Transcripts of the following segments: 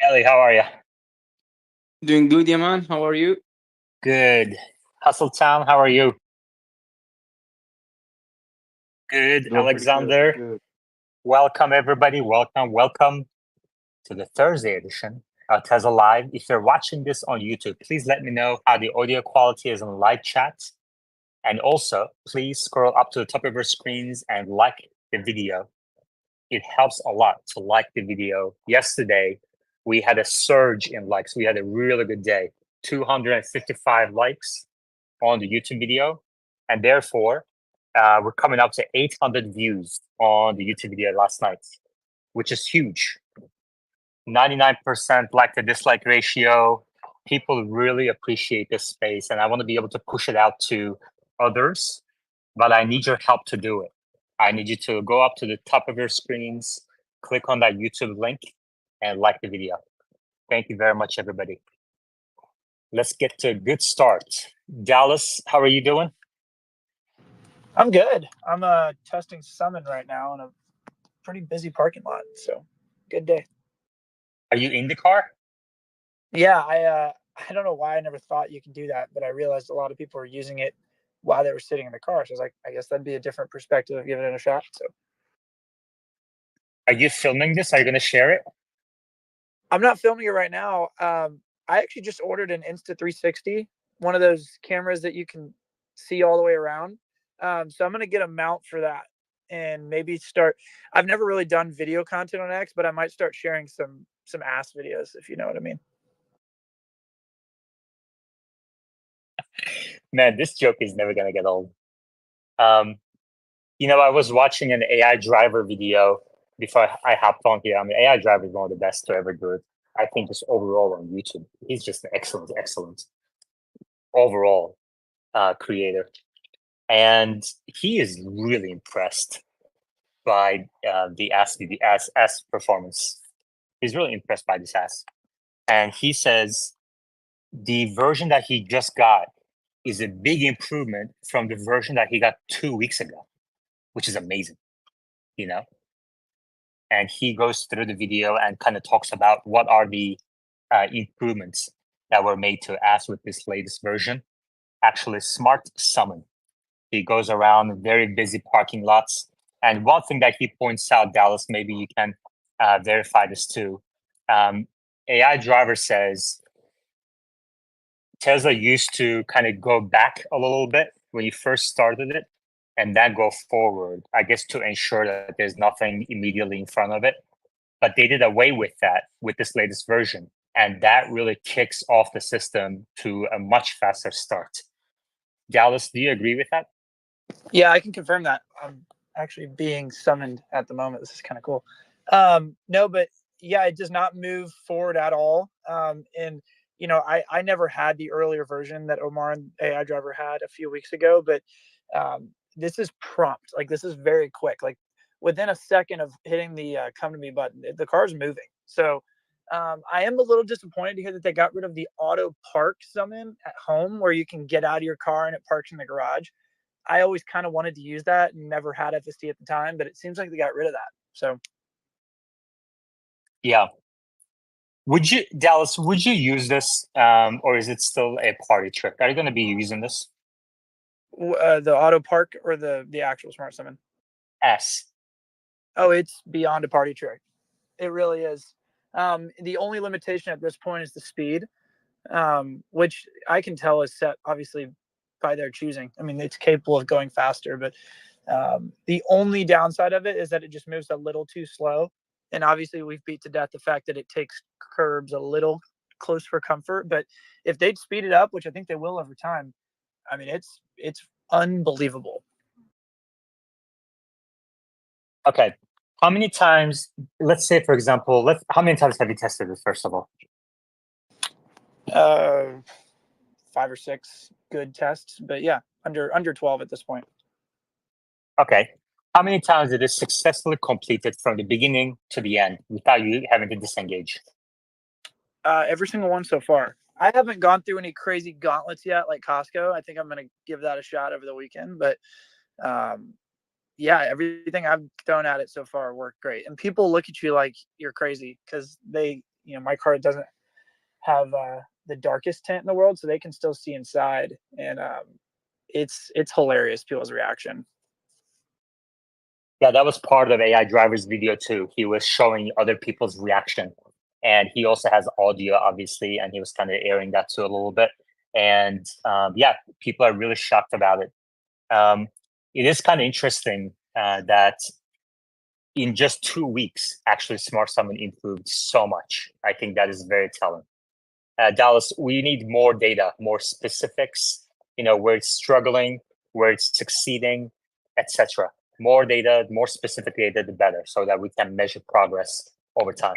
Ellie, how are you? Doing good, Yaman. How are you? Good. Hustle Town, how are you? Good, Doing pretty good. Pretty Alexander. good. Welcome, everybody. Welcome to the Thursday edition of Tesla Live. If you're watching this on YouTube, please let me know how the audio quality is in live chat. And also, please scroll up to the top of your screens and like the video. It helps a lot to like the video. Yesterday, we had a surge in likes. We had a really good day. 255 likes on the YouTube video, and therefore we're coming up to 800 views on the YouTube video last night, which is huge. 99% like to dislike ratio. People really appreciate this space, and I want to be able to push it out to others, but I need your help to do it. I need you to go up to the top of your screens, click on that YouTube link, and like the video. Thank you very much, everybody. Let's get to a good start. Dallas, how are you doing? I'm good. I'm testing Summon right now in a pretty busy parking lot. So good day. Are you in the car? Yeah, I don't know why I never thought you could do that, but I realized a lot of people were using it while they were sitting in the car. So I was like, I guess that'd be a different perspective of giving it a shot. So Are you filming this? Are you going to share it? I'm not filming it right now. I actually just ordered an Insta360, one of those cameras that you can see all the way around. So I'm going to get a mount for that and maybe start. I've never really done video content on X, but I might start sharing some ass videos, if you know what I mean. Man, this joke is never going to get old. I was watching an AI driver video before I hopped on here. I mean, AI driver is one of the best to ever do it. I think just overall on YouTube, he's just an excellent overall creator. And he is really impressed by the ass performance. He's really impressed by this ass. And he says the version that he just got is a big improvement from the version that he got 2 weeks ago, which is amazing, you know? And he goes through the video and kind of talks about what are the improvements that were made to ass with this latest version. Actually, Smart Summon. He goes around very busy parking lots. And one thing that he points out, Dallas, maybe you can verify this too. AI driver says Tesla used to kind of go back a little bit when you first started it and then go forward, I guess, to ensure that there's nothing immediately in front of it. But they did away with that with this latest version. And that really kicks off the system to a much faster start. Dallas, do you agree with that? Yeah, I can confirm that. I'm actually being summoned at the moment. This is kind of cool. No, but yeah, it does not move forward at all. And I never had the earlier version that Omar and AI Driver had a few weeks ago, but this is prompt. Like, this is very quick. Like, within a second of hitting the come to me button, the car's moving. So I am a little disappointed to hear that they got rid of the auto park summon at home, where you can get out of your car and it parks in the garage. I always kind of wanted to use that and never had FSD at the time, but it seems like they got rid of that. So, yeah. Dallas, would you use this, or is it still a party trick? Are you going to be using this? The auto park or the actual smart summon? S. Oh, it's beyond a party trick. It really is. The only limitation at this point is the speed, which I can tell is set obviously by their choosing. I mean, it's capable of going faster, but the only downside of it is that it just moves a little too slow. And obviously, we've beat to death the fact that it takes curbs a little close for comfort. But if they'd speed it up, which I think they will over time, I mean, it's unbelievable. Okay. How many times, let's say, for example, how many times have you tested this, first of all? 5 or 6 good tests, but yeah, under 12 at this point. Okay. How many times did it successfully completed from the beginning to the end without you having to disengage? Every single one so far. I haven't gone through any crazy gauntlets yet, like Costco. I think I'm going to give that a shot over the weekend. But yeah, everything I've thrown at it so far worked great. And people look at you like you're crazy because my car doesn't have the darkest tint in the world, so they can still see inside, and it's hilarious, people's reaction. Yeah, that was part of AI driver's video too. He was showing other people's reaction, and he also has audio, obviously, and he was kind of airing that too a little bit. And yeah, people are really shocked about it. It is kind of interesting that in just 2 weeks, actually, Smart Summon improved so much. I think that is very telling. Dallas, we need more data, more specifics. Where it's struggling, where it's succeeding, etc. More data, more specific data, the better, so that we can measure progress over time.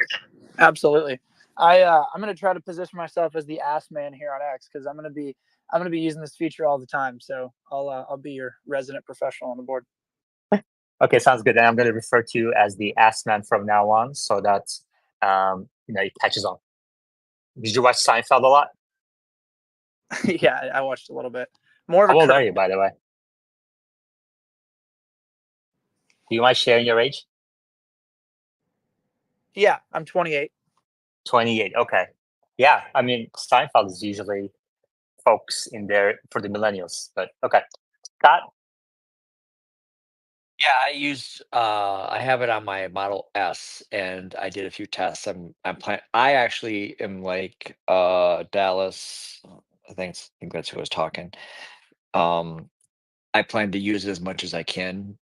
Absolutely. I'm going to try to position myself as the ass man here on X, because I'm going to be using this feature all the time. So I'll be your resident professional on the board. Okay, sounds good. And I'm going to refer to you as the ass man from now on, so that it catches on. Did you watch Seinfeld a lot? Yeah, I watched a little bit. More of How old are you, by the way? Do you mind sharing your age? Yeah, I'm 28. 28. Okay. Yeah, I mean, Seinfeld is usually folks in there for the millennials, but okay. Scott? Yeah, I have it on my Model S, and I did a few tests. I actually am like Dallas. I think that's who was talking. I plan to use it as much as I can.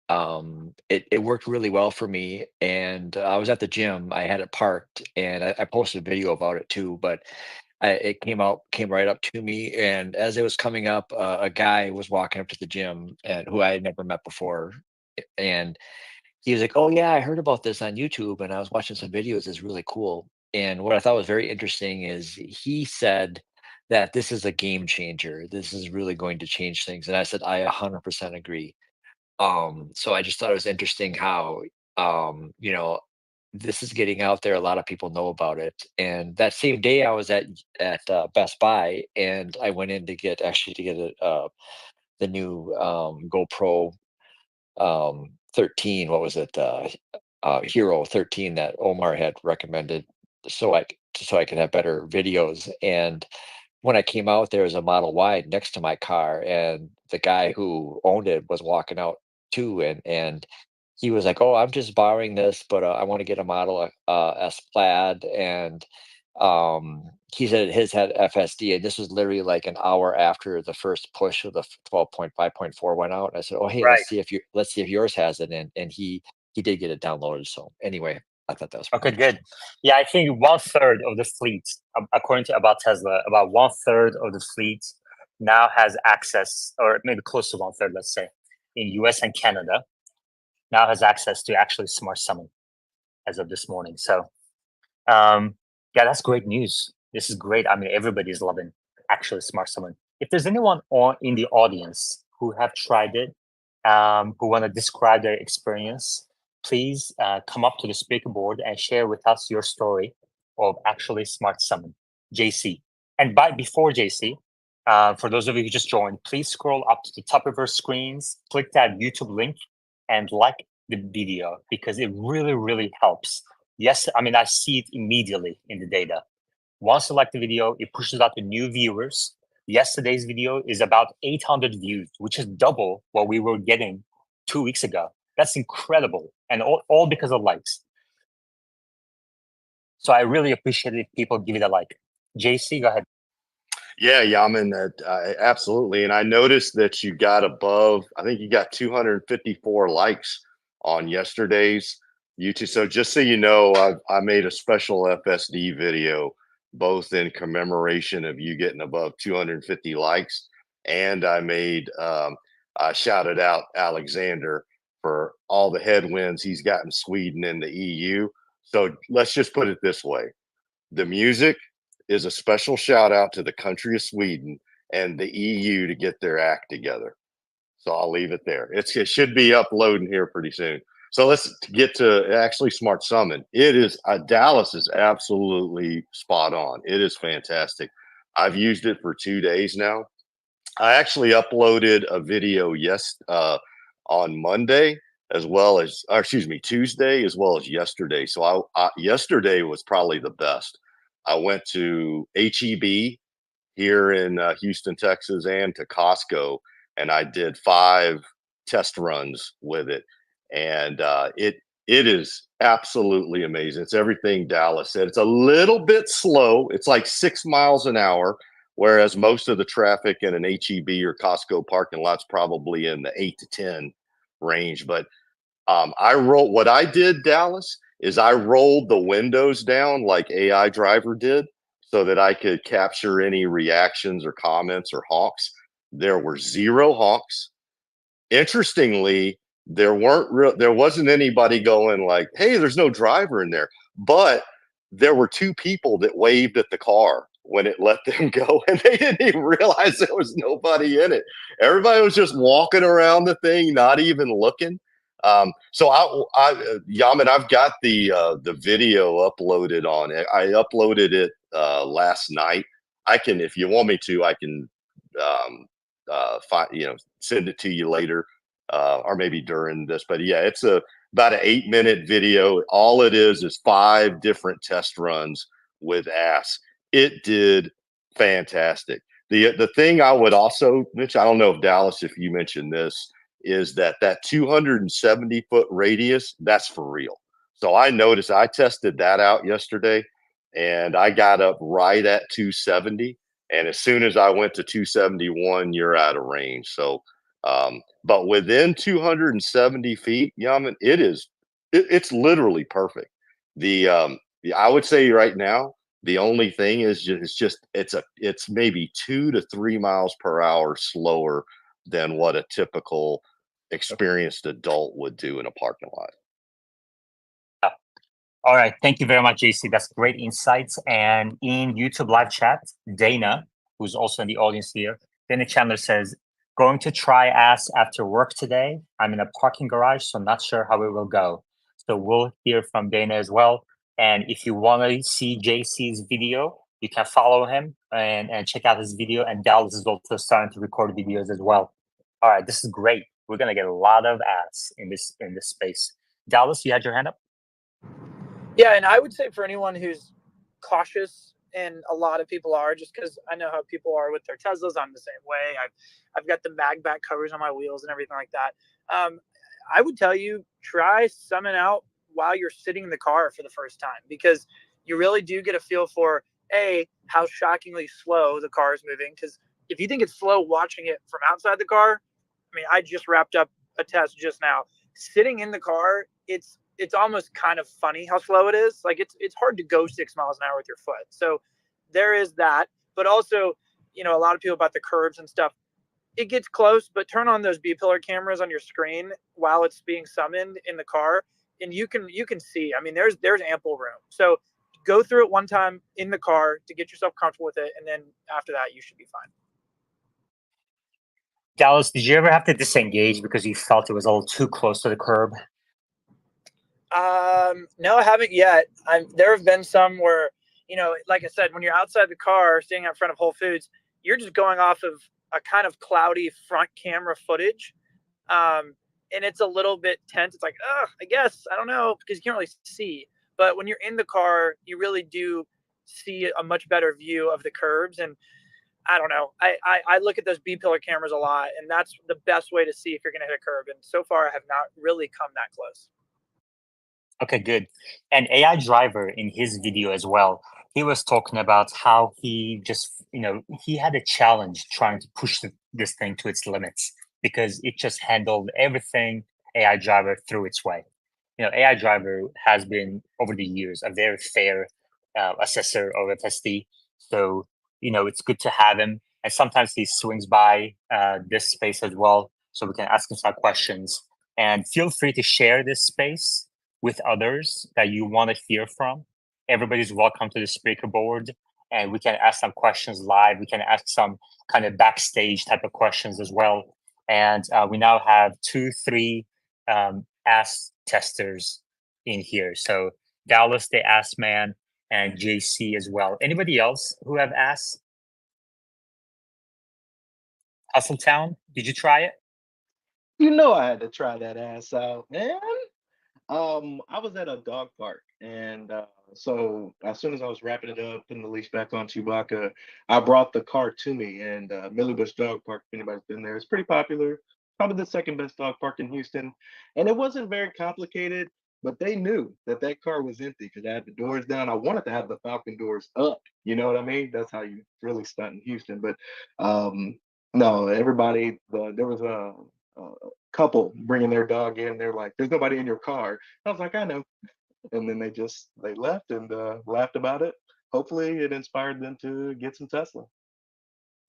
It worked really well for me, and I was at the gym. I had it parked, and I posted a video about it too. But it came right up to me, and as it was coming up, a guy was walking up to the gym, and who I had never met before, and he was like, "Oh yeah, I heard about this on YouTube, and I was watching some videos. It's really cool." And what I thought was very interesting is he said that this is a game changer. This is really going to change things. And I said, I 100% agree. So I just thought it was interesting how, you know, this is getting out there. A lot of people know about it. And that same day, I was at Best Buy, and I went in to get the new GoPro 13. What was it? Hero 13 that Omar had recommended, so I could have better videos. And when I came out, there was a Model Y next to my car, and the guy who owned it was walking out too, and he was like, "Oh, I'm just borrowing this, but I want to get a Model S Plaid." And he said his had FSD, and this was literally like an hour after the first push of the 12.5.4 went out. And I said, "Oh, hey, Right. let's see if yours has it." And he did get it downloaded. So anyway, I thought that was pretty Okay, good. Yeah, I think 1/3 of the fleet, according to About Tesla, about 1/3 of the fleet now has access, or maybe close to 1/3, let's say, in US and Canada, now has access to actually Smart Summon as of this morning. So, yeah, that's great news. This is great. I mean, everybody's loving actually Smart Summon. If there's anyone in the audience who have tried it, who want to describe their experience, please come up to the speaker board and share with us your story of actually Smart Summon, JC. And before JC, for those of you who just joined, please scroll up to the top of your screens, click that YouTube link, and like the video, because it really, really helps. Yes, I mean, I see it immediately in the data. Once you like the video, it pushes out to new viewers. Yesterday's video is about 800 views, which is double what we were getting 2 weeks ago. That's incredible. And all because of likes. So I really appreciate it if people give it a like. JC, go ahead. Yeah, Yaman, absolutely. And I noticed that you got above, I think you got 254 likes on yesterday's YouTube. So just so you know, I made a special FSD video, both in commemoration of you getting above 250 likes. And I shouted out Alexander for all the headwinds he's got in Sweden and the EU. So let's just put it this way. The music is a special shout out to the country of Sweden and the EU to get their act together. So I'll leave it there. It should be uploading here pretty soon. So let's get to actually Smart Summon. It is Dallas is absolutely spot on. It is fantastic. I've used it for 2 days now. I actually uploaded a video on Monday, as well as, or excuse me, Tuesday, as well as yesterday. So yesterday was probably the best. I went to HEB here in Houston, Texas, and to Costco, and I did 5 test runs with it, and it is absolutely amazing. It's everything Dallas said. It's a little bit slow. It's like 6 miles an hour, whereas most of the traffic in an HEB or Costco parking lot's probably in the 8 to 10 range. But what I did, Dallas, is I rolled the windows down like AI driver did so that I could capture any reactions or comments or honks. There were 0 honks. Interestingly, there wasn't anybody going like, "Hey, there's no driver in there." But there were 2 people that waved at the car when it let them go, and they didn't even realize there was nobody in it. Everybody was just walking around the thing, not even looking. So Yaman, I've got the video uploaded on it. I uploaded it last night. I can, if you want me to, I can send it to you later, or maybe during this. But yeah, it's about an 8-minute video. All it is 5 different test runs with Ass. It did fantastic. The thing I would also mention, I don't know if Dallas, if you mentioned this, is that 270-foot radius, that's for real. So I noticed, I tested that out yesterday, and I got up right at 270. And as soon as I went to 271, you're out of range. So, but within 270 feet, Yaman, it's literally perfect. I would say right now, the only thing is it's maybe 2 to 3 miles per hour slower than what a typical experienced adult would do in a parking lot. All right. Thank you very much, JC. That's great insights. And in YouTube live chat, Dana, who's also in the audience here, Dana Chandler says, going to try Ass after work today. I'm in a parking garage, so I'm not sure how it will go. So we'll hear from Dana as well. And if you want to see JC's video, you can follow him and check out his video. And Dallas is also starting to record videos as well. All right, this is great. We're gonna get a lot of ads in this space. Dallas, you had your hand up? Yeah, and I would say for anyone who's cautious, and a lot of people are, just because I know how people are with their Teslas. I'm the same way. I've got the mag back covers on my wheels and everything like that. I would tell you, try summing out while you're sitting in the car for the first time, because you really do get a feel for how shockingly slow the car is moving. Because if you think it's slow watching it from outside the car, I mean, I just wrapped up a test just now. Sitting in the car, it's almost kind of funny how slow it is. Like it's hard to go 6 miles an hour with your foot. So there is that. But also, a lot of people about the curves and stuff. It gets close, but turn on those B-pillar cameras on your screen while it's being summoned in the car, and you can see. I mean, there's ample room. So go through it one time in the car to get yourself comfortable with it, and then after that, you should be fine. Dallas, did you ever have to disengage because you felt it was a little too close to the curb? No, I haven't yet. There have been some where, like I said, when you're outside the car, standing out in front of Whole Foods, you're just going off of a kind of cloudy front camera footage. And it's a little bit tense. It's like, I guess, I don't know, because you can't really see. But when you're in the car, you really do see a much better view of the curbs. And I don't know. I look at those B-pillar cameras a lot, and that's the best way to see if you're going to hit a curb. And so far, I have not really come that close. Okay, good. And AI driver in his video as well, he was talking about how he just, he had a challenge trying to push this thing to its limits because it just handled everything AI driver threw its way. AI driver has been over the years a very fair assessor of FSD. So, it's good to have him. And sometimes he swings by this space as well. So we can ask him some questions. And feel free to share this space with others that you want to hear from. Everybody's welcome to the speaker board, and we can ask some questions live. We can ask some kind of backstage type of questions as well. And we now have 3 Ask testers in here. So Dallas, the Ask Man, and JC as well. Anybody else who have Ask? Hustletown, did you try it? I had to try that ass out, man. I was at a dog park, and So as soon as I was wrapping it up, putting the leash back on Chewbacca, I brought the car to me. And Millie Bush Dog Park, if anybody's been there, it's pretty popular. Probably the second best dog park in Houston. And it wasn't very complicated, but they knew that that car was empty because I had the doors down. I wanted to have the Falcon doors up. You know what I mean? That's how you really stunt in Houston. But no, everybody, there was a couple bringing their dog in. They're like, "There's nobody in your car." I was like, "I know." And then they left and laughed about it. Hopefully, it inspired them to get some Tesla.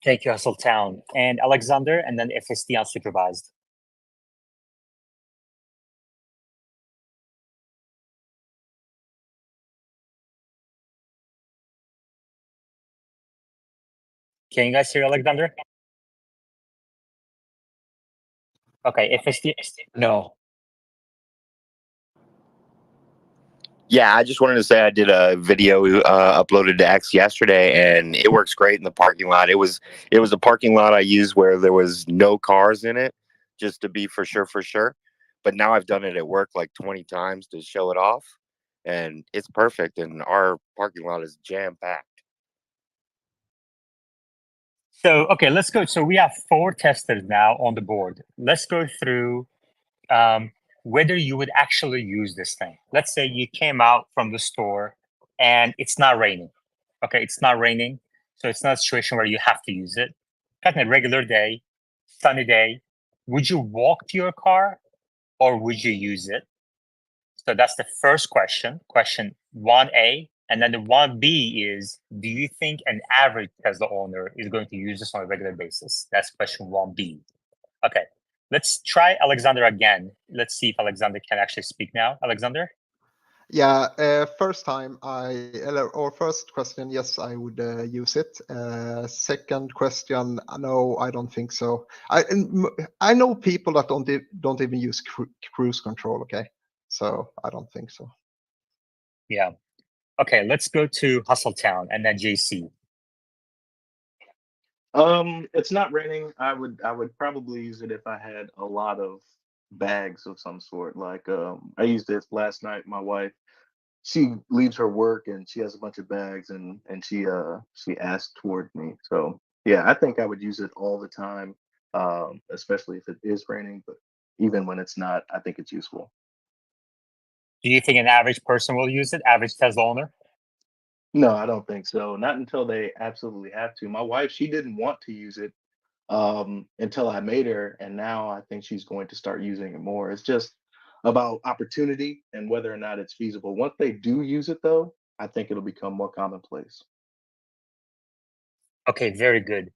Thank you, Hustle Town. And Alexander, and then FSD unsupervised. Can you guys hear Alexander? Okay, FSD. No. Yeah, I just wanted to say I did a video uploaded to X yesterday, and it works great in the parking lot. It was a parking lot I used where there was no cars in it, just to be for sure. But now I've done it at work like 20 times to show it off, and it's perfect. And our parking lot is jam packed. So, okay, let's go. So we have 4 testers now on the board. Let's go through whether you would actually use this thing. Let's say you came out from the store and it's not raining. Okay, it's not raining. So it's not a situation where you have to use it. Got a regular day, sunny day. Would you walk to your car or would you use it? So that's the first question, question 1A. And then the 1B is, do you think an average Tesla owner is going to use this on a regular basis? That's question 1B. Okay, let's try Alexander again. Let's see if Alexander can actually speak now. Alexander? Yeah, first question, yes, I would use it. Second question, no, I don't think so. I know people that don't even use cruise control. Okay, so I don't think so. Yeah. Okay, let's go to Hustle Town and then JC. It's not raining. I would probably use it if I had a lot of bags of some sort. Like I used this last night. My wife, she leaves her work and she has a bunch of bags and she asked toward me. So yeah, I think I would use it all the time, especially if it is raining. But even when it's not, I think it's useful. Do you think an average person will use it? Average Tesla owner? No, I don't think so. Not until they absolutely have to. My wife, she didn't want to use it until I made her, and now I think she's going to start using it more. It's just about opportunity and whether or not it's feasible. Once they do use it, though, I think it'll become more commonplace. Okay, very good.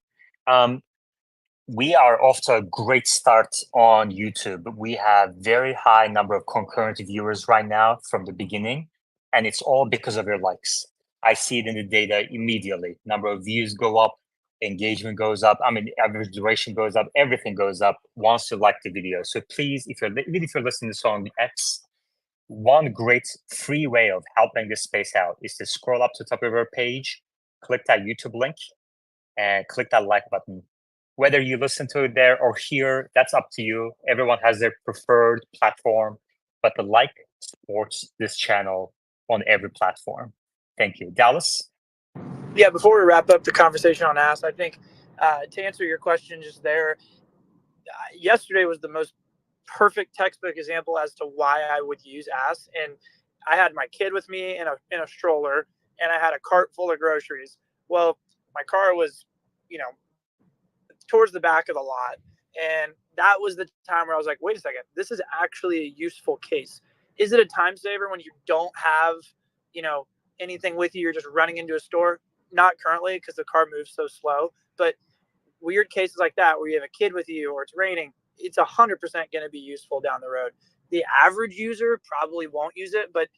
We are off to a great start on YouTube. We have very high number of concurrent viewers right now from the beginning, and it's all because of your likes. I see it in the data immediately. Number of views go up, engagement goes up. I mean, average duration goes up. Everything goes up once you like the video. So please, even if you're listening to this on X, one great free way of helping this space out is to scroll up to the top of our page, click that YouTube link, and click that like button. Whether you listen to it there or here, that's up to you. Everyone has their preferred platform, but the like supports this channel on every platform. Thank you. Dallas? Yeah, before we wrap up the conversation on Ask, I think to answer your question just there, yesterday was the most perfect textbook example as to why I would use Ask. And I had my kid with me in a stroller, and I had a cart full of groceries. Well, my car was, towards the back of the lot. And that was the time where I was like, wait a second, this is actually a useful case. Is it a time saver when you don't have, anything with you? You're just running into a store? Not currently, because the car moves so slow. But weird cases like that where you have a kid with you or it's raining, it's 100% going to be useful down the road. The average user probably won't use it, but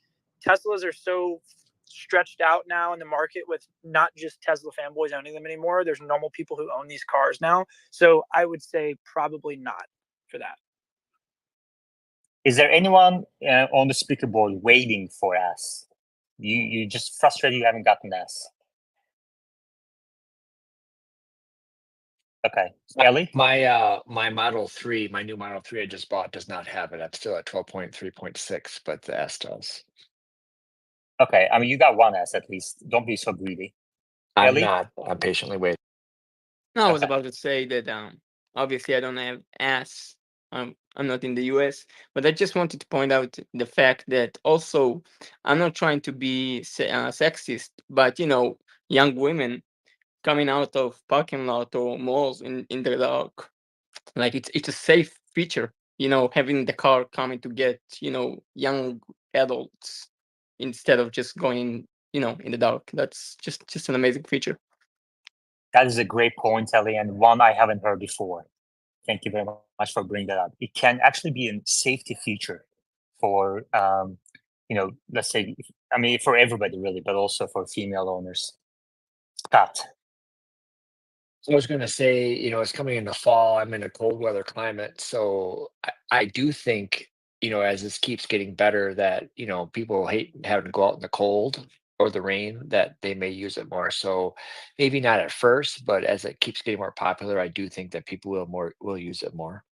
Teslas are so stretched out now in the market with not just Tesla fanboys owning them anymore. There's normal people who own these cars now. So I would say probably not for that. Is there anyone on the speaker board waiting for us? You just frustrated you haven't gotten us. Okay, Ellie? My Model 3, my new Model 3 I just bought does not have it. I'm still at 12.3.6, but the S does. Okay, I mean, you got one ass at least. Don't be so greedy. I'm Ellie? not. I'm patiently waiting. No, I was Okay. about to say that obviously I don't have ass. I'm not in the US, but I just wanted to point out the fact that also I'm not trying to be sexist, but young women coming out of parking lot or malls in the dark, like it's a safe feature, having the car coming to get young adults instead of just going in the dark. That's just an amazing feature. That is a great point, Ellie, and one I haven't heard before. Thank you very much for bringing that up. It can actually be a safety feature for, let's say, I mean, for everybody really, but also for female owners. Scott. So I was going to say, it's coming in the fall. I'm in a cold weather climate, so I do think, as this keeps getting better, that people hate having to go out in the cold or the rain, that they may use it more. So maybe not at first, but as it keeps getting more popular, I do think that people will use it more.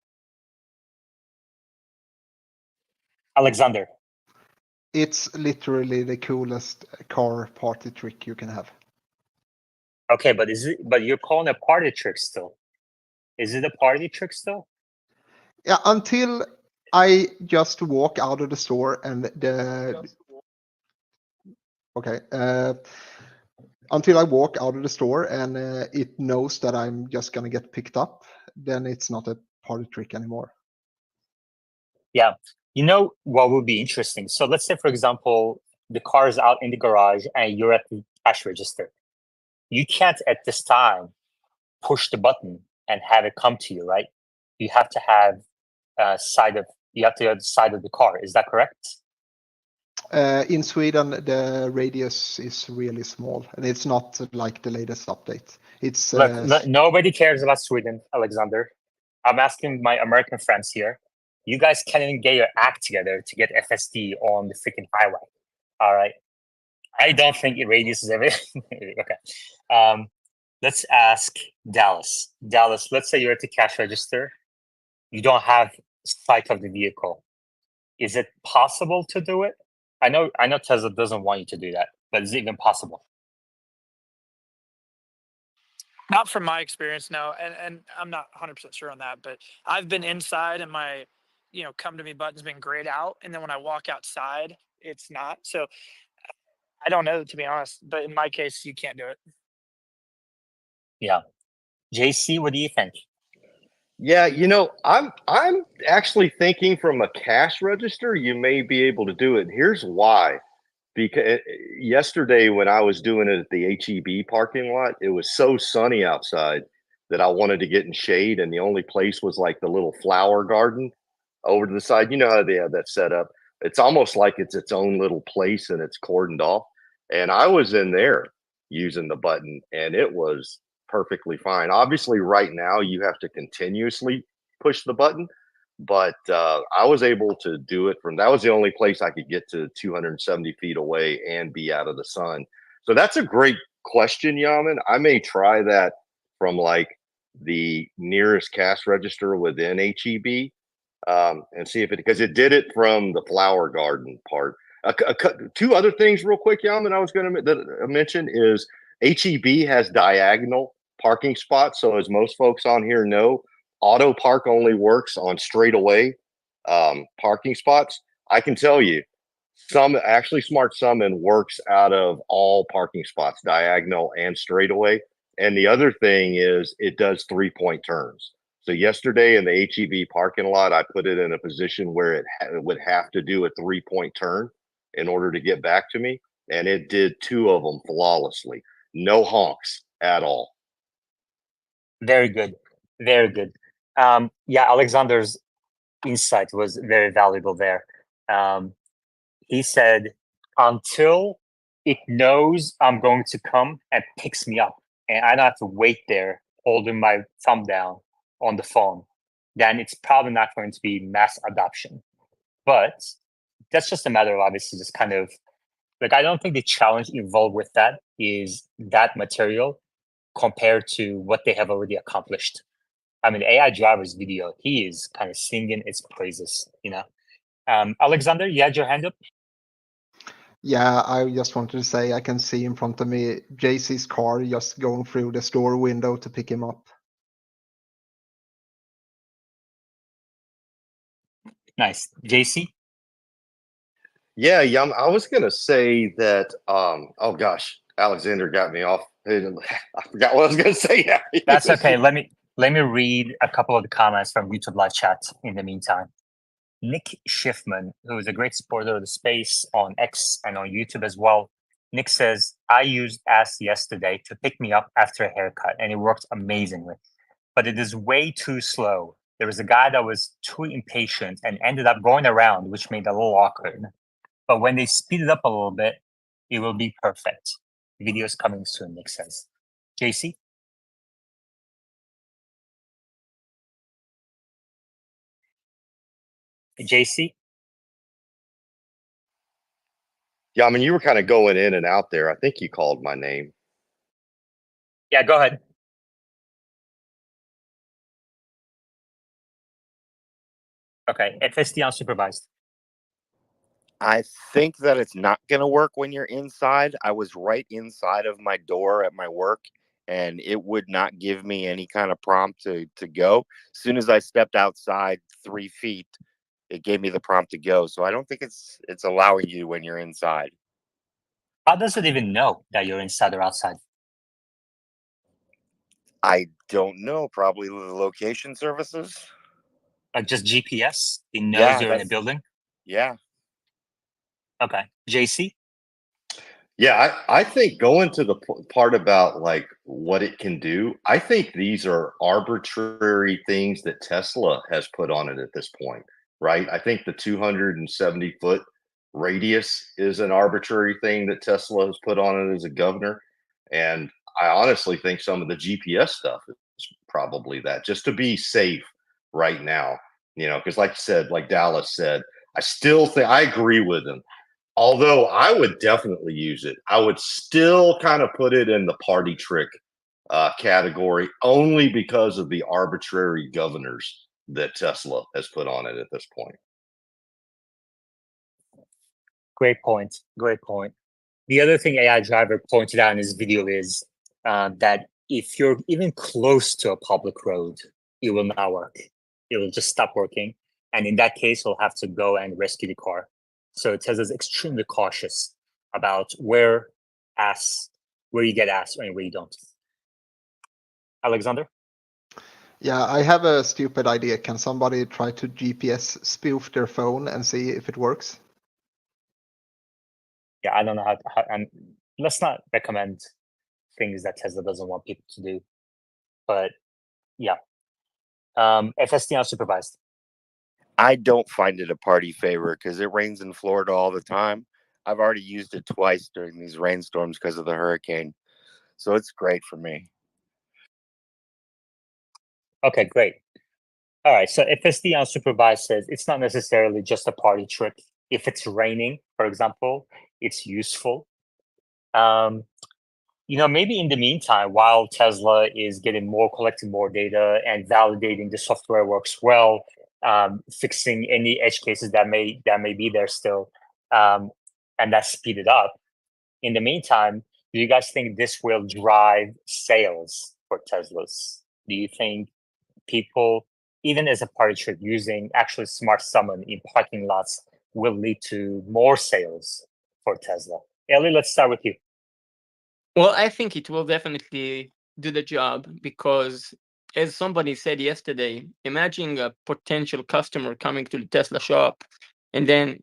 Alexander. It's literally the coolest car party trick you can have. Okay, but you're calling it a party trick still. Is it a party trick still? Yeah, until I just walk out of the store and until I walk out of the store and it knows that I'm just gonna get picked up, then it's not a party trick anymore. Yeah. You know what would be interesting? So let's say, for example, the car is out in the garage and you're at the cash register. You can't at this time push the button and have it come to you, right? You have to have you have to have the side of the car. Is that correct? In Sweden, the radius is really small, and it's not like the latest update. It's Look, nobody cares about Sweden, Alexander. I'm asking my American friends here. You guys can't even get your act together to get FSD on the freaking highway. All right. I don't think it radius is everything. Okay. Let's ask Dallas. Dallas, let's say you're at the cash register. You don't have sight of the vehicle. Is it possible to do it? I know Tesla doesn't want you to do that, but is it even possible? Not from my experience, no. And I'm not 100% sure on that, but I've been inside and my, come to me button's been grayed out. And then when I walk outside, it's not. So I don't know, to be honest, but in my case, you can't do it. Yeah. JC, what do you think? Yeah, I'm actually thinking from a cash register, you may be able to do it. Here's why. Because yesterday when I was doing it at the HEB parking lot, it was so sunny outside that I wanted to get in shade, and the only place was like the little flower garden over to the side. You know how they have that set up. It's almost like it's its own little place and it's cordoned off. And I was in there using the button and it was perfectly fine. Obviously, right now you have to continuously push the button, but I was able to do it from that was the only place I could get to 270 feet away and be out of the sun. So that's a great question, Yaman. I may try that from like the nearest cash register within HEB and see if it because it did it from the flower garden part. Two other things, real quick, Yaman. I was going to mention is HEB has diagonal parking spots. So as most folks on here know, auto park only works on straightaway parking spots. I can tell you, some actually Smart Summon works out of all parking spots, diagonal and straightaway. And the other thing is it does 3-point turns. So yesterday in the HEB parking lot, I put it in a position where it would have to do a 3-point turn in order to get back to me. And it did 2 of them flawlessly. No honks at all. Very good. Very good. Yeah, Alexander's insight was very valuable there. He said, until it knows I'm going to come and picks me up, and I don't have to wait there holding my thumb down on the phone, then it's probably not going to be mass adoption. But that's just a matter of obviously just kind of like, I don't think the challenge involved with that is that material compared to what they have already accomplished. I mean, AI driver's video, he is kind of singing its praises, Alexander, you had your hand up? Yeah, I just wanted to say I can see in front of me JC's car just going through the store window to pick him up. Nice. JC? Yeah, I was gonna say that. Oh gosh, Alexander got me off. I forgot what I was gonna say now. That's okay. Let me read a couple of the comments from YouTube live chat in the meantime. Nick Schiffman, who is a great supporter of the space on X and on YouTube as well. Nick says, I used Ask yesterday to pick me up after a haircut, and it worked amazingly. But it is way too slow. There was a guy that was too impatient and ended up going around, which made it a little awkward. But when they speed it up a little bit, it will be perfect. Videos coming soon, Nick says. JC? JC? Yeah, I mean, you were kind of going in and out there. I think you called my name. Yeah, go ahead. Okay, FSD unsupervised. I think that it's not going to work when you're inside. I was right inside of my door at my work, and it would not give me any kind of prompt to go. As soon as I stepped outside 3 feet, it gave me the prompt to go. So I don't think it's allowing you when you're inside. How does it even know that you're inside or outside? I don't know. Probably the location services. Like just GPS? It knows Yeah, you're in a that's- building? Yeah. Okay. JC? Yeah, I think going to the part about like what it can do, I think these are arbitrary things that Tesla has put on it at this point, right? I think the 270-foot radius is an arbitrary thing that Tesla has put on it as a governor. And I honestly think some of the GPS stuff is probably that, just to be safe right now, because like you said, like Dallas said, I still think I agree with him. Although I would definitely use it, I would still kind of put it in the party trick category only because of the arbitrary governors that Tesla has put on it at this point. Great point. Great point. The other thing AI Driver pointed out in his video is that if you're even close to a public road, it will not work. It will just stop working. And in that case, you'll have to go and rescue the car. So Tesla's extremely cautious about where you get asked and where you don't. Alexander? Yeah, I have a stupid idea. Can somebody try to GPS spoof their phone and see if it works? Yeah, I don't know how and let's not recommend things that Tesla doesn't want people to do. But yeah. FSD unsupervised. I don't find it a party favor because it rains in Florida all the time. I've already used it twice during these rainstorms because of the hurricane. So it's great for me. Okay, great. All right, so FSD unsupervised says it's not necessarily just a party trick. If it's raining, for example, it's useful. Maybe in the meantime, while Tesla is collecting more data and validating the software works well, fixing any edge cases that may be there still, and that speed it up. In the meantime, do you guys think this will drive sales for Teslas? Do you think people, even as a party trick, using actually smart summon in parking lots will lead to more sales for Tesla? Ellie, let's start with you. Well, I think it will definitely do the job because, as somebody said yesterday, imagine a potential customer coming to the Tesla shop and then,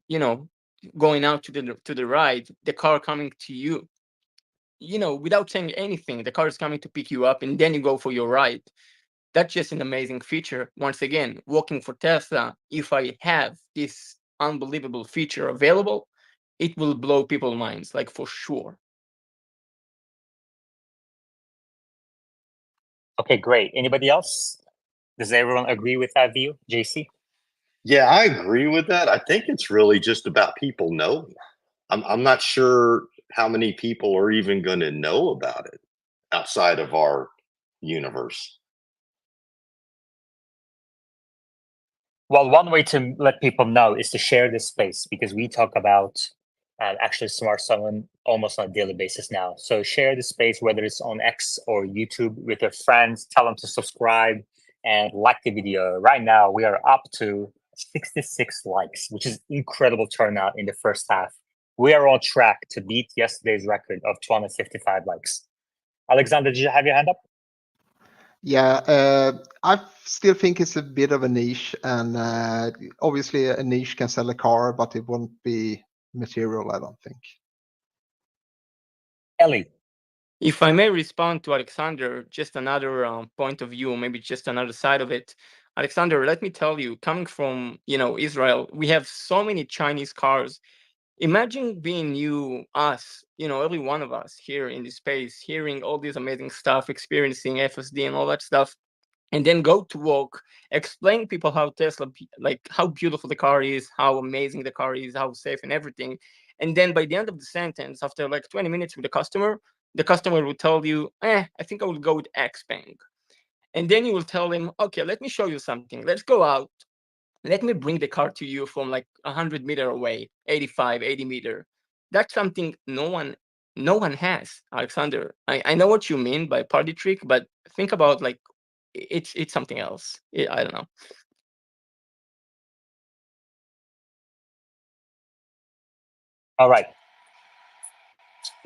going out to the ride, the car coming to you, without saying anything, the car is coming to pick you up and then you go for your ride. That's just an amazing feature. Once again, working for Tesla, if I have this unbelievable feature available, it will blow people's minds, like for sure. Okay, great. Anybody else? Does everyone agree with that view, JC? Yeah, I agree with that. I think it's really just about people knowing. I'm not sure how many people are even going to know about it outside of our universe. Well, one way to let people know is to share this space because we talk about actually smart someone almost on a daily basis now. So share the space, whether it's on X or YouTube, with your friends. Tell them to subscribe and like the video. Right now, we are up to 66 likes, which is incredible turnout in the first half. We are on track to beat yesterday's record of 255 likes. Alexander, did you have your hand up? Yeah, I still think it's a bit of a niche, and obviously a niche can sell a car, but it won't be material, I don't think. Ellie. If I may respond to Alexander, just another point of view, maybe just another side of it. Alexander, let me tell you, coming from Israel, we have so many Chinese cars. Imagine being us, every one of us here in this space, hearing all this amazing stuff, experiencing FSD and all that stuff, and then go to work, explain people how Tesla, like how beautiful the car is, how amazing the car is, how safe and everything. And then by the end of the sentence, after like 20 minutes with the customer will tell you, I think I will go with Xpeng. And then you will tell him, okay, let me show you something. Let's go out. Let me bring the car to you from like 100 meter away, 85, 80 meter. That's something no one has, Alexander. I know what you mean by party trick, but think about like it's something else. I don't know. All right.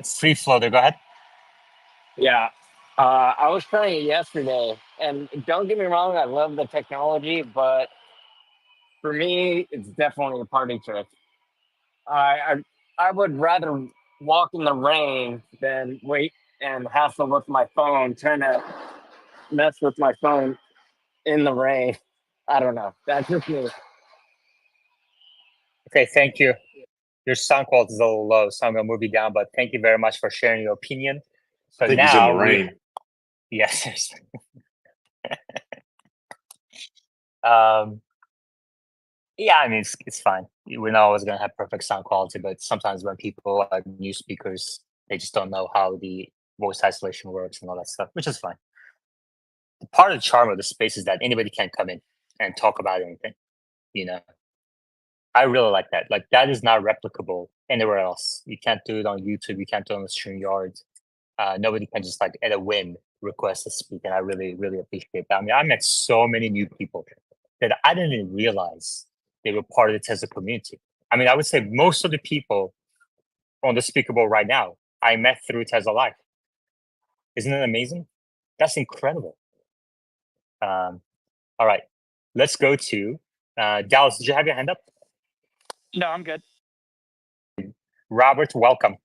It's free floater. Go ahead. Yeah. I was trying it yesterday, and don't get me wrong, I love the technology, but for me, it's definitely a party trick. I I would rather walk in the rain than wait and hassle with my phone, trying to mess with my phone in the rain. I don't know. That's just me. Okay, thank you. Your sound quality is a little low, so I'm gonna move you down. But thank you very much for sharing your opinion. So I think he's in the now rain. yes. um, yeah, I mean it's fine. We're not always gonna have perfect sound quality, but sometimes when people are new speakers, they just don't know how the voice isolation works and all that stuff, which is fine. Part of the charm of the space is that anybody can come in and talk about anything. You know, I really like that. Like that is not replicable anywhere else. You can't do it on YouTube. You can't do it on the StreamYard. Nobody can just like at a whim request to speak, and I really, really appreciate that. I mean, I met so many new people that I didn't even realize they were part of the Tesla community. I mean, I would say most of the people on the speakable right now I met through Tesla Live. Isn't it amazing? That's incredible. All right, let's go to Dallas. Did you have your hand up? No, I'm good. Robert, welcome.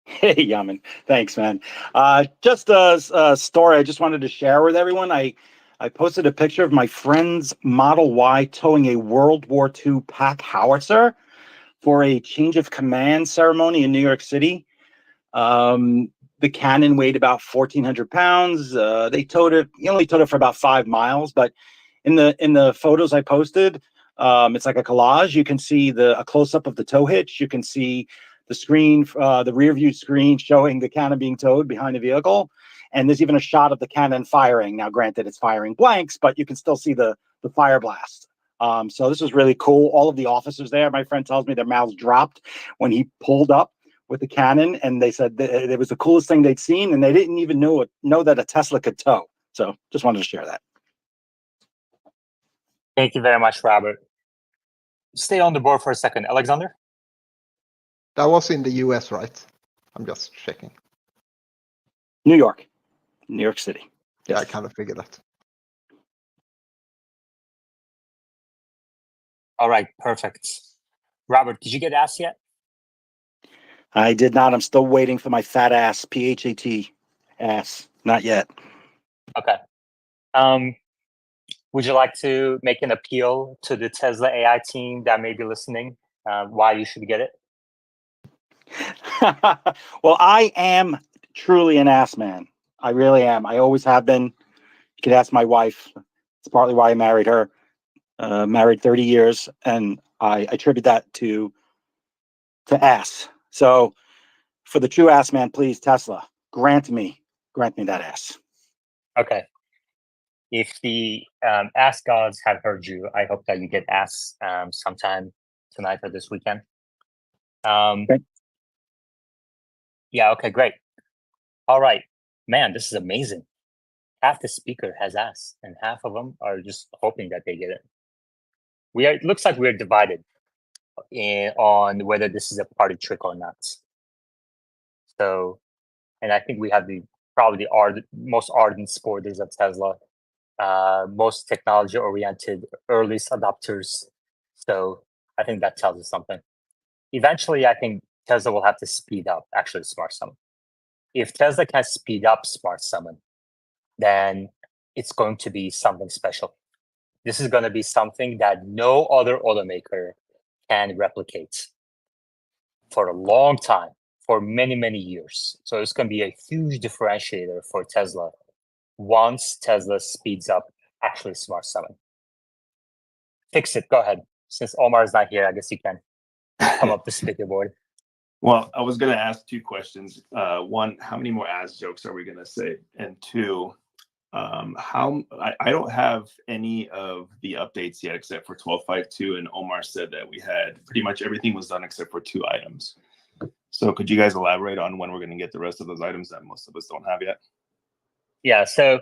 Hey, Yaman. Thanks, man. Just a story I just wanted to share with everyone. I posted a picture of my friend's Model Y towing a World War II pack howitzer for a change of command ceremony in New York City. The cannon weighed about 1,400 pounds. They towed it. He only towed it for about 5 miles, but in the photos I posted, it's like a collage. You can see a close up of the tow hitch. You can see the screen, the rear view screen showing the cannon being towed behind the vehicle, and there's even a shot of the cannon firing. Now, granted, it's firing blanks, but you can still see the fire blast. So this was really cool. All of the officers there, my friend tells me, their mouths dropped when he pulled up with the cannon, and they said it was the coolest thing they'd seen, and they didn't even know that a Tesla could tow. So just wanted to share that. Thank you very much, Robert. Stay on the board for a second. Alexander? That was in the US, right? I'm just checking. New York City. Yeah, Yes. I kind of figured that. All right, perfect. Robert, did you get asked yet? I did not. I'm still waiting for my fat ass, PHAT ass. Not yet. Okay. Would you like to make an appeal to the Tesla AI team that may be listening? Why you should get it? Well, I am truly an ass man. I really am. I always have been. You could ask my wife. It's partly why I married her. Married 30 years, and I attribute that to ass. So, for the true ass man, please, Tesla, grant me that ass. Okay. If the ass gods have heard you, I hope that you get ass sometime tonight or this weekend. Yeah, okay, great. All right. Man, this is amazing. Half the speaker has asked, and half of them are just hoping that they get it. It looks like we're divided on whether this is a party trick or not. So, and I think we have probably the most ardent supporters of Tesla, most technology-oriented earliest adopters. So I think that tells us something. Eventually, I think Tesla will have to speed up actually Smart Summon. If Tesla can speed up Smart Summon, then it's going to be something special. This is going to be something that no other automaker can replicate for a long time, for many, many years. So it's going to be a huge differentiator for Tesla once Tesla speeds up actually Smart Summon. Fix it. Go ahead. Since Omar is not here, I guess you can come up the speaker board. Well, I was going to ask two questions. One, how many more ass jokes are we going to say? And two, I don't have any of the updates yet except for 12.5.2, and Omar said that we had pretty much everything was done except for 2 items. So could you guys elaborate on when we're going to get the rest of those items that most of us don't have yet? Yeah, so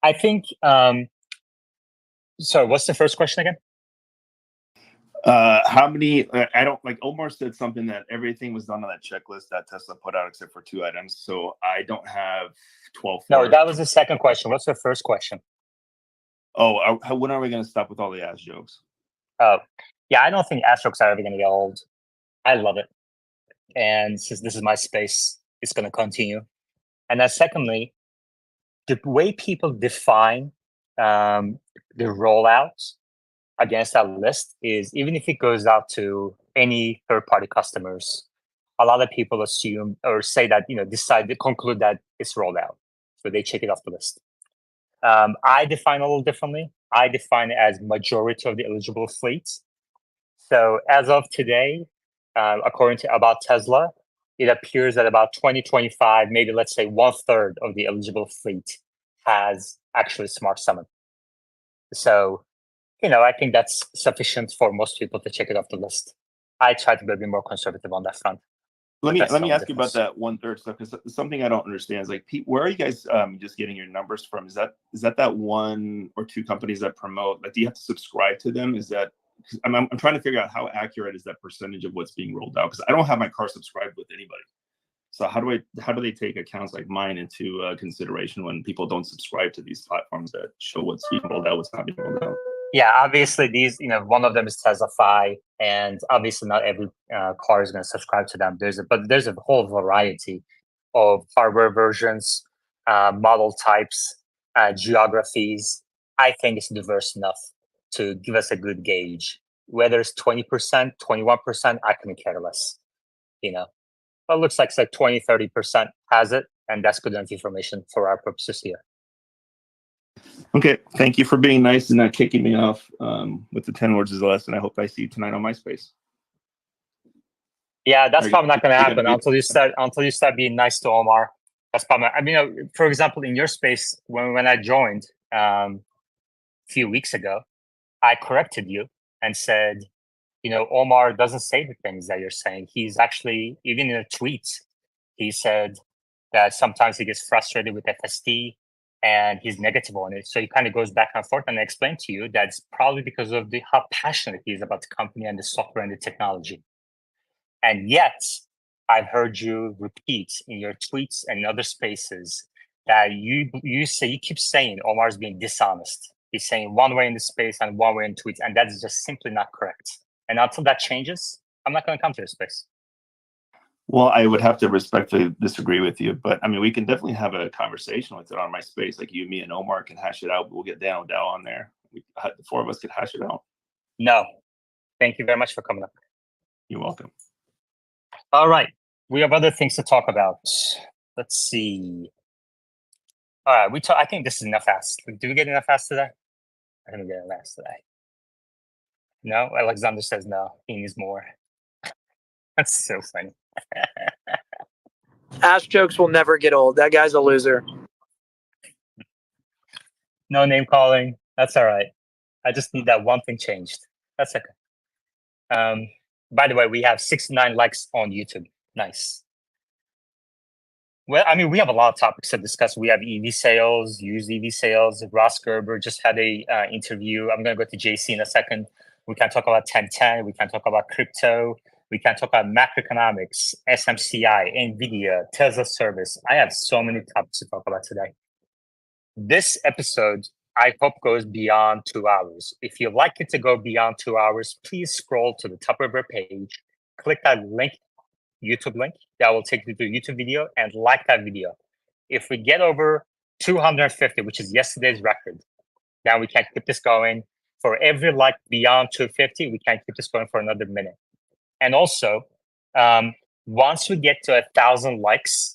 I think, sorry, what's the first question again? How many, I don't, like Omar said something that everything was done on that checklist that Tesla put out except for 2 items. So I don't have 12. No, that was the second question. What's the first question? Oh, when are we going to stop with all the ass jokes? Oh, yeah, I don't think ass jokes are ever going to get old. I love it. And since this is my space, it's going to continue. And then secondly, the way people define the rollouts against that list is even if it goes out to any third-party customers, a lot of people assume or say that, decide to conclude that it's rolled out. So they check it off the list. I define a little differently. I define it as majority of the eligible fleets. So as of today, according to About Tesla, it appears that about 2025, maybe let's say 1/3 of the eligible fleet has actually Smart Summon. So, I think that's sufficient for most people to check it off the list. I try to be a bit more conservative on that front. Let me ask you about that 1/3 stuff, because something I don't understand is like, where are you guys just getting your numbers from? Is that 1 or 2 companies that promote? Like, do you have to subscribe to them? Is that? I'm trying to figure out how accurate is that percentage of what's being rolled out, because I don't have my car subscribed with anybody. So how do they take accounts like mine into consideration when people don't subscribe to these platforms that show what's being rolled out, what's not being rolled out? Yeah, obviously these, one of them is TSLA, and obviously not every car is going to subscribe to them. There's a whole variety of hardware versions, model types, geographies. I think it's diverse enough to give us a good gauge. Whether it's 20%, 21%, I couldn't care less. But it looks like 20, 30% has it, and that's good enough information for our purposes here. Okay, thank you for being nice and not kicking me off with the 10 words is the lesson. I hope I see you tonight on MySpace. Yeah, that's probably not going to happen until you start being nice to Omar. That's probably. I mean, for example, in your space, when I joined a few weeks ago, I corrected you and said, Omar doesn't say the things that you're saying. He's actually, even in a tweet, he said that sometimes he gets frustrated with FSD and he's negative on it. So he kind of goes back and forth, and I explained to you that it's probably because of how passionate he is about the company and the software and the technology. And yet, I've heard you repeat in your tweets and in other spaces that you keep saying Omar's being dishonest. He's saying one way in the space and one way in tweets, and that is just simply not correct. And until that changes, I'm not going to come to your space. Well, I would have to respectfully disagree with you, but I mean, we can definitely have a conversation with it on MySpace. Like you, me, and Omar can hash it out. We'll get down on there. The 4 of us could hash it out. No, thank you very much for coming up. You're welcome. All right, we have other things to talk about. Let's see. All right, I think this is enough ask. Did we get enough ask today? I didn't get enough ask today. No, Alexander says no. He needs more. That's so funny. Ass jokes will never get old. That guy's a loser. No name calling. That's all right. I just need that one thing changed. That's okay. By the way, we have 69 likes on YouTube. Nice. Well, I mean, we have a lot of topics to discuss. We have EV sales, used EV sales. Ross Gerber just had a interview. I'm going to go to JC in a second. We can talk about 1010. We can talk about crypto. We can talk about macroeconomics, SMCI, NVIDIA, Tesla service. I have so many topics to talk about today. This episode, I hope, goes beyond 2 hours. If you'd like it to go beyond 2 hours, please scroll to the top of our page, click that link, YouTube link that will take you to the YouTube video, and like that video. If we get over 250, which is yesterday's record, then we can keep this going. For every like beyond 250, we can keep this going for another minute. And also, once we get to 1,000 likes,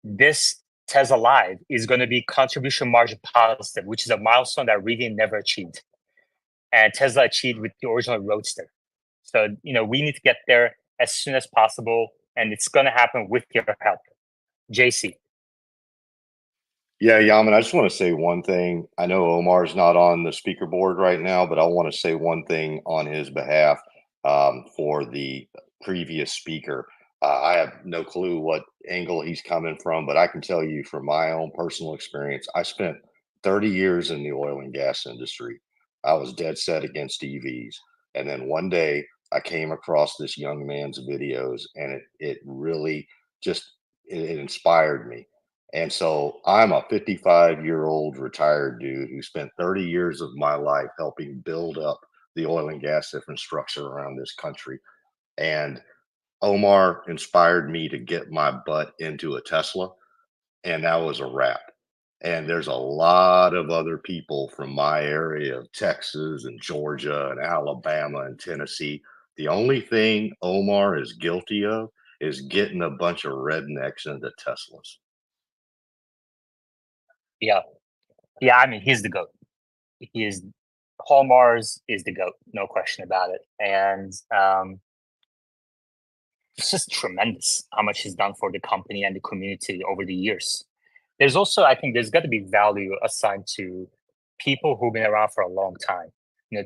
this Tesla Live is going to be contribution margin positive, which is a milestone that Rivian never achieved. And Tesla achieved with the original Roadster. So, we need to get there as soon as possible, and it's going to happen with your help. JC. Yeah, Yaman, I just want to say one thing. I know Omar's not on the speaker board right now, but I want to say one thing on his behalf for the previous speaker. I have no clue what angle he's coming from, but I can tell you from my own personal experience, I spent 30 years in the oil and gas industry. I was dead set against EVs. And then one day I came across this young man's videos, and it really just it inspired me. And so I'm a 55-year-old retired dude who spent 30 years of my life helping build up the oil and gas infrastructure around this country. And Omar inspired me to get my butt into a Tesla, and that was a wrap. And there's a lot of other people from my area of Texas and Georgia and Alabama and Tennessee. The only thing Omar is guilty of is getting a bunch of rednecks into Teslas. Yeah. I mean, he's the GOAT. He is Hallmars is the GOAT, no question about it. And it's just tremendous how much he's done for the company and the community over the years. There's also, I think, there's got to be value assigned to people who've been around for a long time.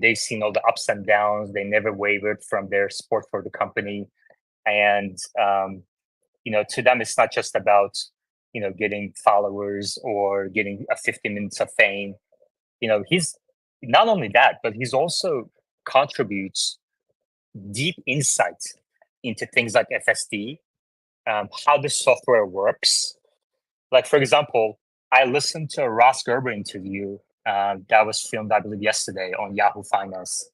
They've seen all the ups and downs. They never wavered from their support for the company, and to them, it's not just about getting followers or getting a 50 minutes of fame. He's not only that, but he's also contributes deep insight into things like FSD, how the software works. Like, for example, I listened to a Ross Gerber interview that was filmed, I believe, yesterday on Yahoo Finance.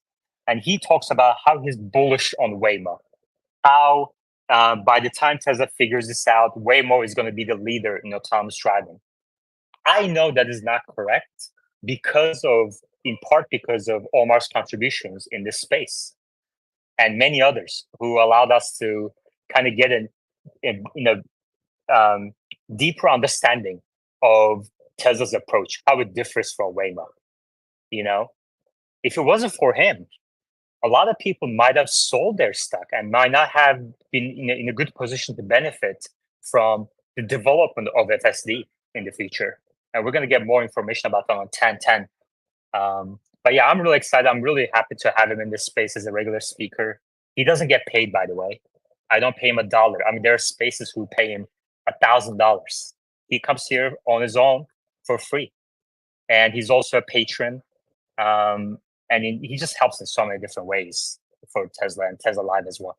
And he talks about how he's bullish on Waymo, how by the time Tesla figures this out, Waymo is going to be the leader in autonomous driving. I know that is not correct in part because of Omar's contributions in this space and many others who allowed us to kind of get deeper understanding of Tesla's approach, how it differs from Waymo. If it wasn't for him, a lot of people might have sold their stock and might not have been in a good position to benefit from the development of FSD in the future. And we're going to get more information about that on 1010. But yeah, I'm really excited. I'm really happy to have him in this space as a regular speaker. He doesn't get paid, by the way. I don't pay him $1. I mean, there are spaces who pay him $1,000. He comes here on his own for free. And he's also a patron. And he just helps in so many different ways for Tesla and Tesla Live as well.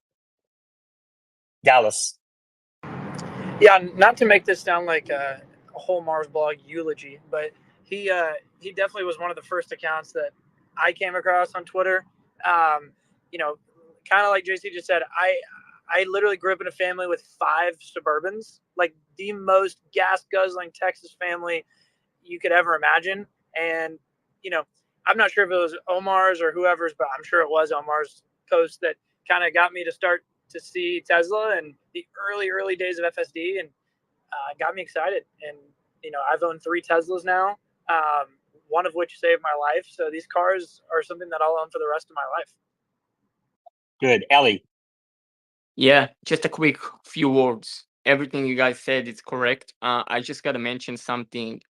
Dallas. Yeah, not to make this sound like a whole Mars blog eulogy, but he definitely was one of the first accounts that I came across on Twitter. Kind of like JC just said, I literally grew up in a family with 5 Suburbans, like the most gas guzzling Texas family you could ever imagine. And I'm not sure if it was Omar's or whoever's, but I'm sure it was Omar's post that kind of got me to start to see Tesla and the early days of FSD, and got me excited. And I've owned 3 Teslas now, one of which saved my life. So these cars are something that I'll own for the rest of my life. Good. Ellie. Yeah, just a quick few words. Everything you guys said is correct. I just got to mention something.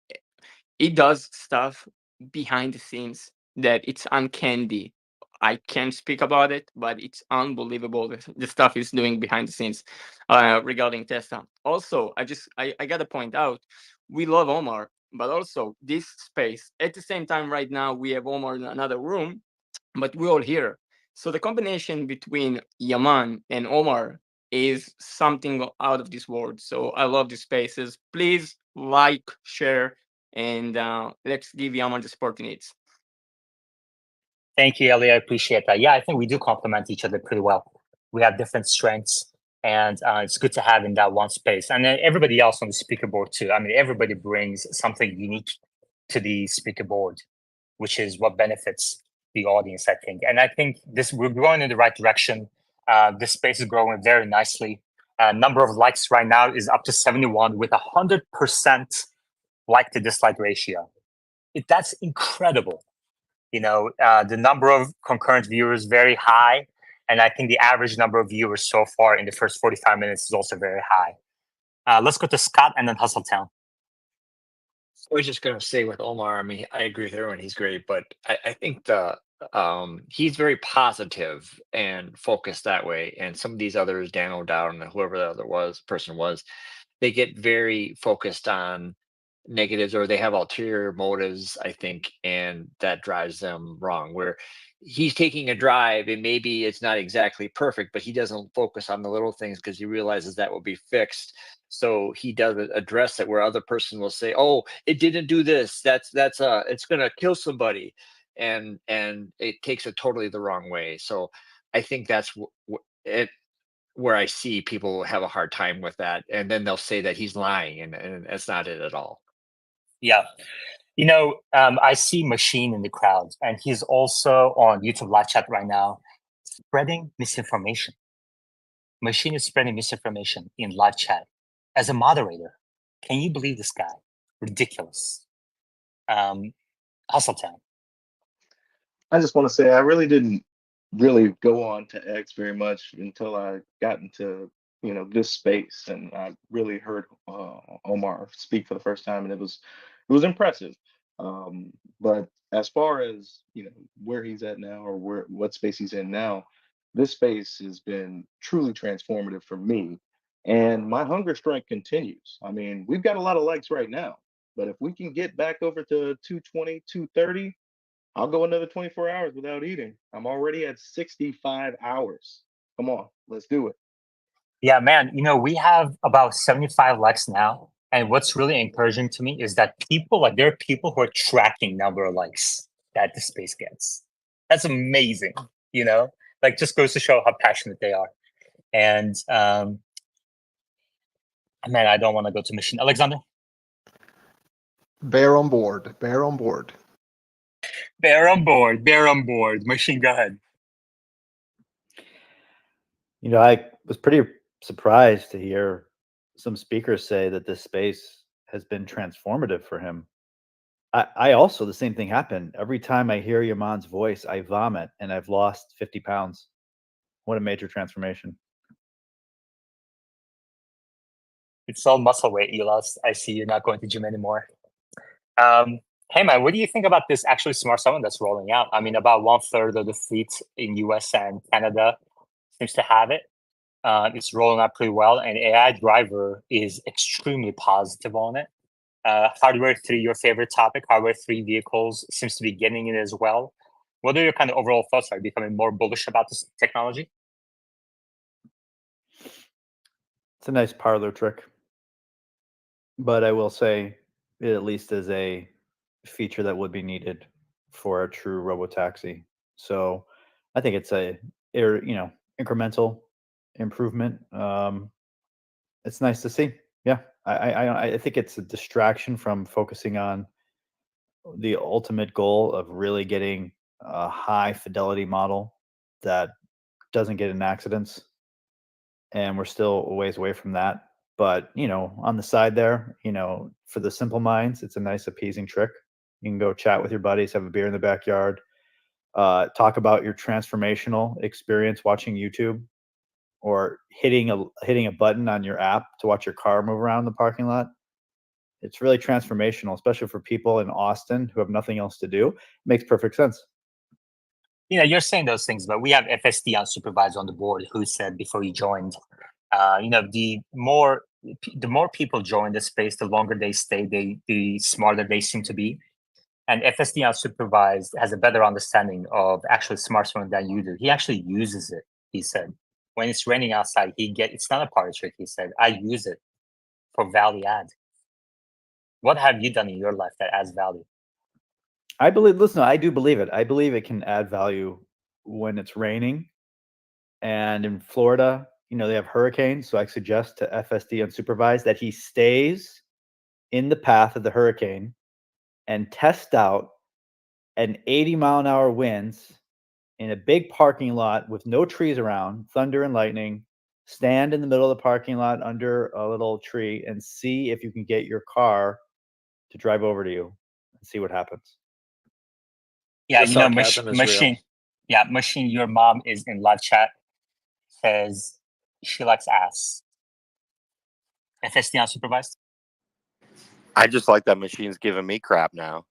It does stuff behind the scenes that it's uncanny I can't speak about it, but it's unbelievable the stuff he's doing behind the scenes regarding Tesla. Also, I gotta point out, we love Omar, but also this space. At the same time, right now we have Omar in another room, but we're all here. So the combination between Yaman and Omar is something out of this world. So I love these spaces. Please like, share, and let's give Yaman the support he needs. Thank you, Ellie. I appreciate that. Yeah, I think we do complement each other pretty well. We have different strengths, and it's good to have in that one space. And then everybody else on the speaker board too. I mean, everybody brings something unique to the speaker board, which is what benefits the audience, I think. And I think we're going in the right direction. This space is growing very nicely. Number of likes right now is up to 71 with 100% like to dislike ratio. That's incredible. The number of concurrent viewers very high, and I think the average number of viewers so far in the first 45 minutes is also very high. Let's go to Scott and then Hustletown. I was just gonna say with Omar, I mean, I agree with everyone. He's great, but I think he's very positive and focused that way. And some of these others, Dan O'Dowd and whoever the other person was, they get very focused on negatives, or they have ulterior motives, I think, and that drives them wrong. Where he's taking a drive and maybe it's not exactly perfect, but he doesn't focus on the little things because he realizes that will be fixed. So he doesn't address it, where other person will say, oh, it didn't do this, it's gonna kill somebody, and it takes it totally the wrong way. So I think that's it, where I see people have a hard time with that, and then they'll say that he's lying, and that's not it at all. Yeah. I see Machine in the crowd, and he's also on YouTube live chat right now, spreading misinformation. Machine is spreading misinformation in live chat. As a moderator, can you believe this guy? Ridiculous. Hustletown. I just want to say I really didn't really go on to X very much until I got into this space, and I really heard Omar speak for the first time, and it was impressive. But as far as where he's at now, or what space he's in now, this space has been truly transformative for me, and my hunger strike continues. I mean, we've got a lot of likes right now, but if we can get back over to 220, 230, I'll go another 24 hours without eating. I'm already at 65 hours. Come on, let's do it. Yeah, man, we have about 75 likes now. And what's really encouraging to me is that there are people who are tracking number of likes that the space gets. That's amazing, just goes to show how passionate they are. And man, I don't want to go to Machine. Alexander? Bear on board. Bear on board. Bear on board. Bear on board. Machine, go ahead. I was pretty surprised to hear some speakers say that this space has been transformative for him. I also, the same thing happened. Every time I hear Yaman's voice, I vomit, and I've lost 50 pounds. What a major transformation. It's all muscle weight you lost. I see you're not going to gym anymore. Hey man, what do you think about this actually smart summon that's rolling out? I mean, about 1/3 of the fleet in US and Canada seems to have it. It's rolling out pretty well, and AI driver is extremely positive on it. Hardware 3, your favorite topic, hardware 3 vehicles seems to be getting it as well. What are your kind of overall thoughts? Are you becoming more bullish about this technology? It's a nice parlor trick. But I will say it at least is a feature that would be needed for a true robotaxi. So I think it's a incremental improvement. It's nice to see. Yeah, I think it's a distraction from focusing on the ultimate goal of really getting a high fidelity model that doesn't get in accidents, and we're still a ways away from that. But on the side there, for the simple minds, it's a nice appeasing trick. You can go chat with your buddies, have a beer in the backyard, talk about your transformational experience watching YouTube, or hitting a button on your app to watch your car move around the parking lot. It's really transformational, especially for people in Austin who have nothing else to do. It makes perfect sense. You're saying those things, but we have FSD unsupervised on the board who said before you joined, the more people join the space, the longer they stay, the smarter they seem to be. And FSD unsupervised has a better understanding of actually smartphone than you do. He actually uses it. He said, when it's raining outside, it's not a party trick. He said, I use it for value add. What have you done in your life that adds value? I do believe it. I believe it can add value when it's raining. And in Florida, they have hurricanes. So I suggest to FSD unsupervised that he stays in the path of the hurricane and test out an 80-mile-an-hour winds in a big parking lot with no trees around, thunder and lightning. Stand in the middle of the parking lot under a little tree and see if you can get your car to drive over to you and see what happens. Yeah, The sarcasm is real. Machine. Yeah, Machine, your mom is in live chat. Says she likes ass. FSD unsupervised? I just like that Machine's giving me crap now.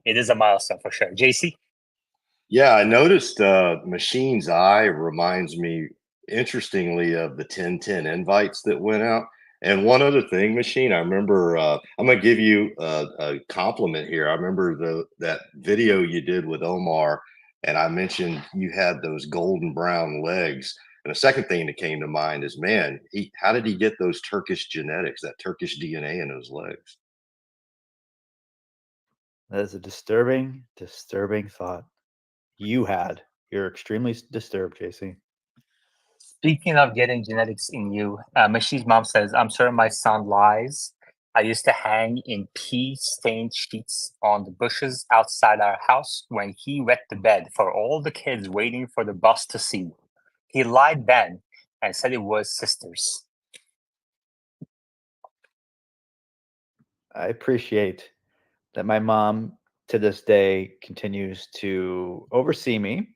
It is a milestone for sure. JC? Yeah, I noticed Machine's eye reminds me, interestingly, of the 1010 invites that went out. And one other thing, Machine, I remember, I'm going to give you a compliment here. I remember that video you did with Omar, and I mentioned you had those golden brown legs. And the second thing that came to mind is, man, how did he get those Turkish genetics, that Turkish DNA in those legs? That is a disturbing thought. You're extremely disturbed, JC. Speaking of getting genetics in you, Machine's mom says, I'm sure my son lies. I used to hang in pea-stained sheets on the bushes outside our house when he wet the bed for all the kids waiting for the bus to see. He lied then and said it was sisters. I appreciate that my mom to this day continues to oversee me,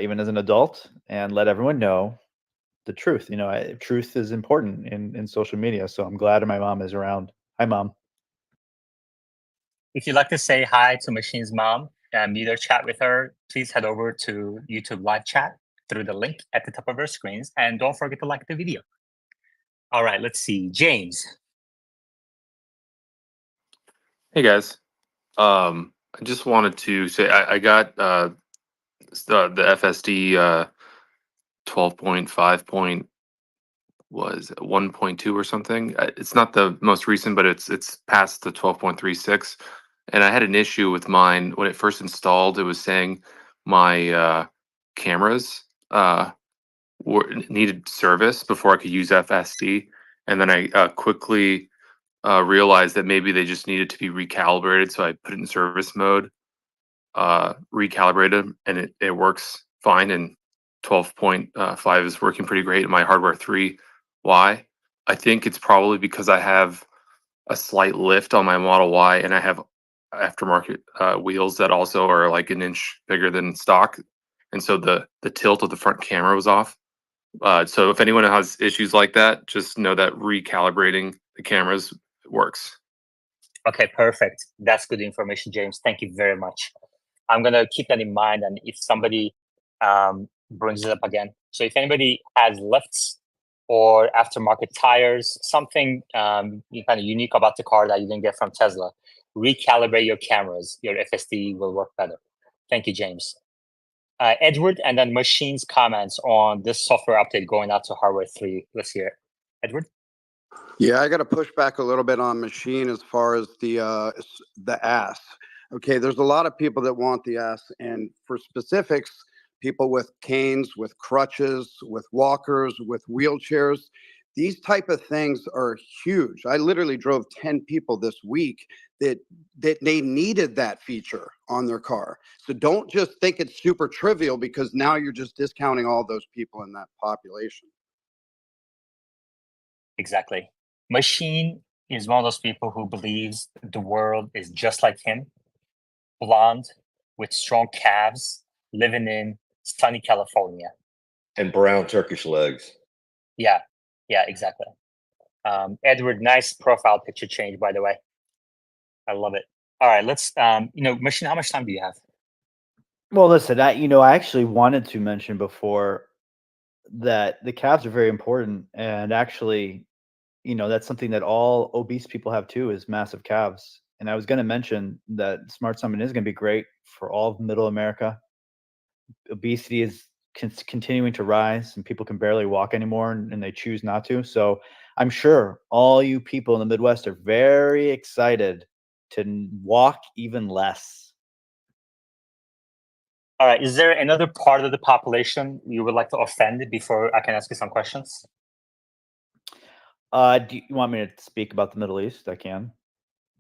even as an adult, and let everyone know the truth. Truth is important in social media, so I'm glad my mom is around. Hi, Mom. If you'd like to say hi to Machine's mom and either chat with her, please head over to YouTube live chat through the link at the top of our screens. And don't forget to like the video. All right, let's see. James. Hey, guys. I just wanted to say I got the FSD 12.5 was 1.2 or something. It's not the most recent, but it's past the 12.36. And I had an issue with mine when it first installed. It was saying my cameras needed service before I could use FSD, and then I quickly realized that maybe they just needed to be recalibrated. So I put it in service mode, recalibrated them, and it works fine. And 12.5 is working pretty great in my hardware 3. Why? I think it's probably because I have a slight lift on my Model Y, and I have aftermarket wheels that also are like an inch bigger than stock, and so the tilt of the front camera was off. So if anyone has issues like that, just know that recalibrating the cameras works. Okay, perfect. That's good information, James. Thank you very much. I'm going to keep that in mind. And if somebody brings it up again. So if anybody has lifts or aftermarket tires, something kind of unique about the car that you didn't get from Tesla, recalibrate your cameras. Your FSD will work better. Thank you, James. Edward, and then Machine's comments on this software update going out to hardware 3. Let's hear it. Edward? Yeah, I got to push back a little bit on Machine as far as the ass. Okay, there's a lot of people that want the ass, and for specifics, people with canes, with crutches, with walkers, with wheelchairs, these type of things are huge. I literally drove 10 people this week that they needed that feature on their car. So don't just think it's super trivial, because now you're just discounting all those people in that population. Exactly. Machine is one of those people who believes the world is just like him, blonde, with strong calves, living in sunny California. And brown Turkish legs. Yeah, exactly. Edward, nice profile picture change, by the way. I love it. All right, let's Machine, how much time do you have? Well, listen, I actually wanted to mention before that the calves are very important, and actually, that's something that all obese people have too, is massive calves. And I was going to mention that Smart Summon is going to be great for all of Middle America. Obesity is continuing to rise, and people can barely walk anymore, and they choose not to. So I'm sure all you people in the Midwest are very excited to walk even less. All right, is there another part of the population you would like to offend before I can ask you some questions? Do you want me to speak about the Middle East? I can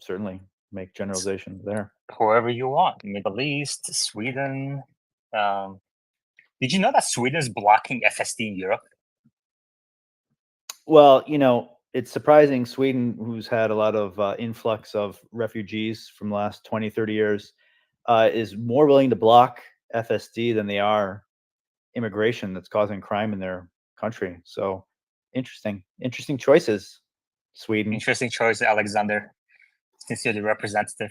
certainly make generalizations there. Whoever you want, Middle East, Sweden. Did you know that Sweden is blocking FSD in Europe? Well, it's surprising. Sweden, who's had a lot of influx of refugees from the last 20, 30 years, is more willing to block FSD than they are immigration that's causing crime in their country. So interesting choices, Sweden. Interesting choice, Alexander, since you're the representative.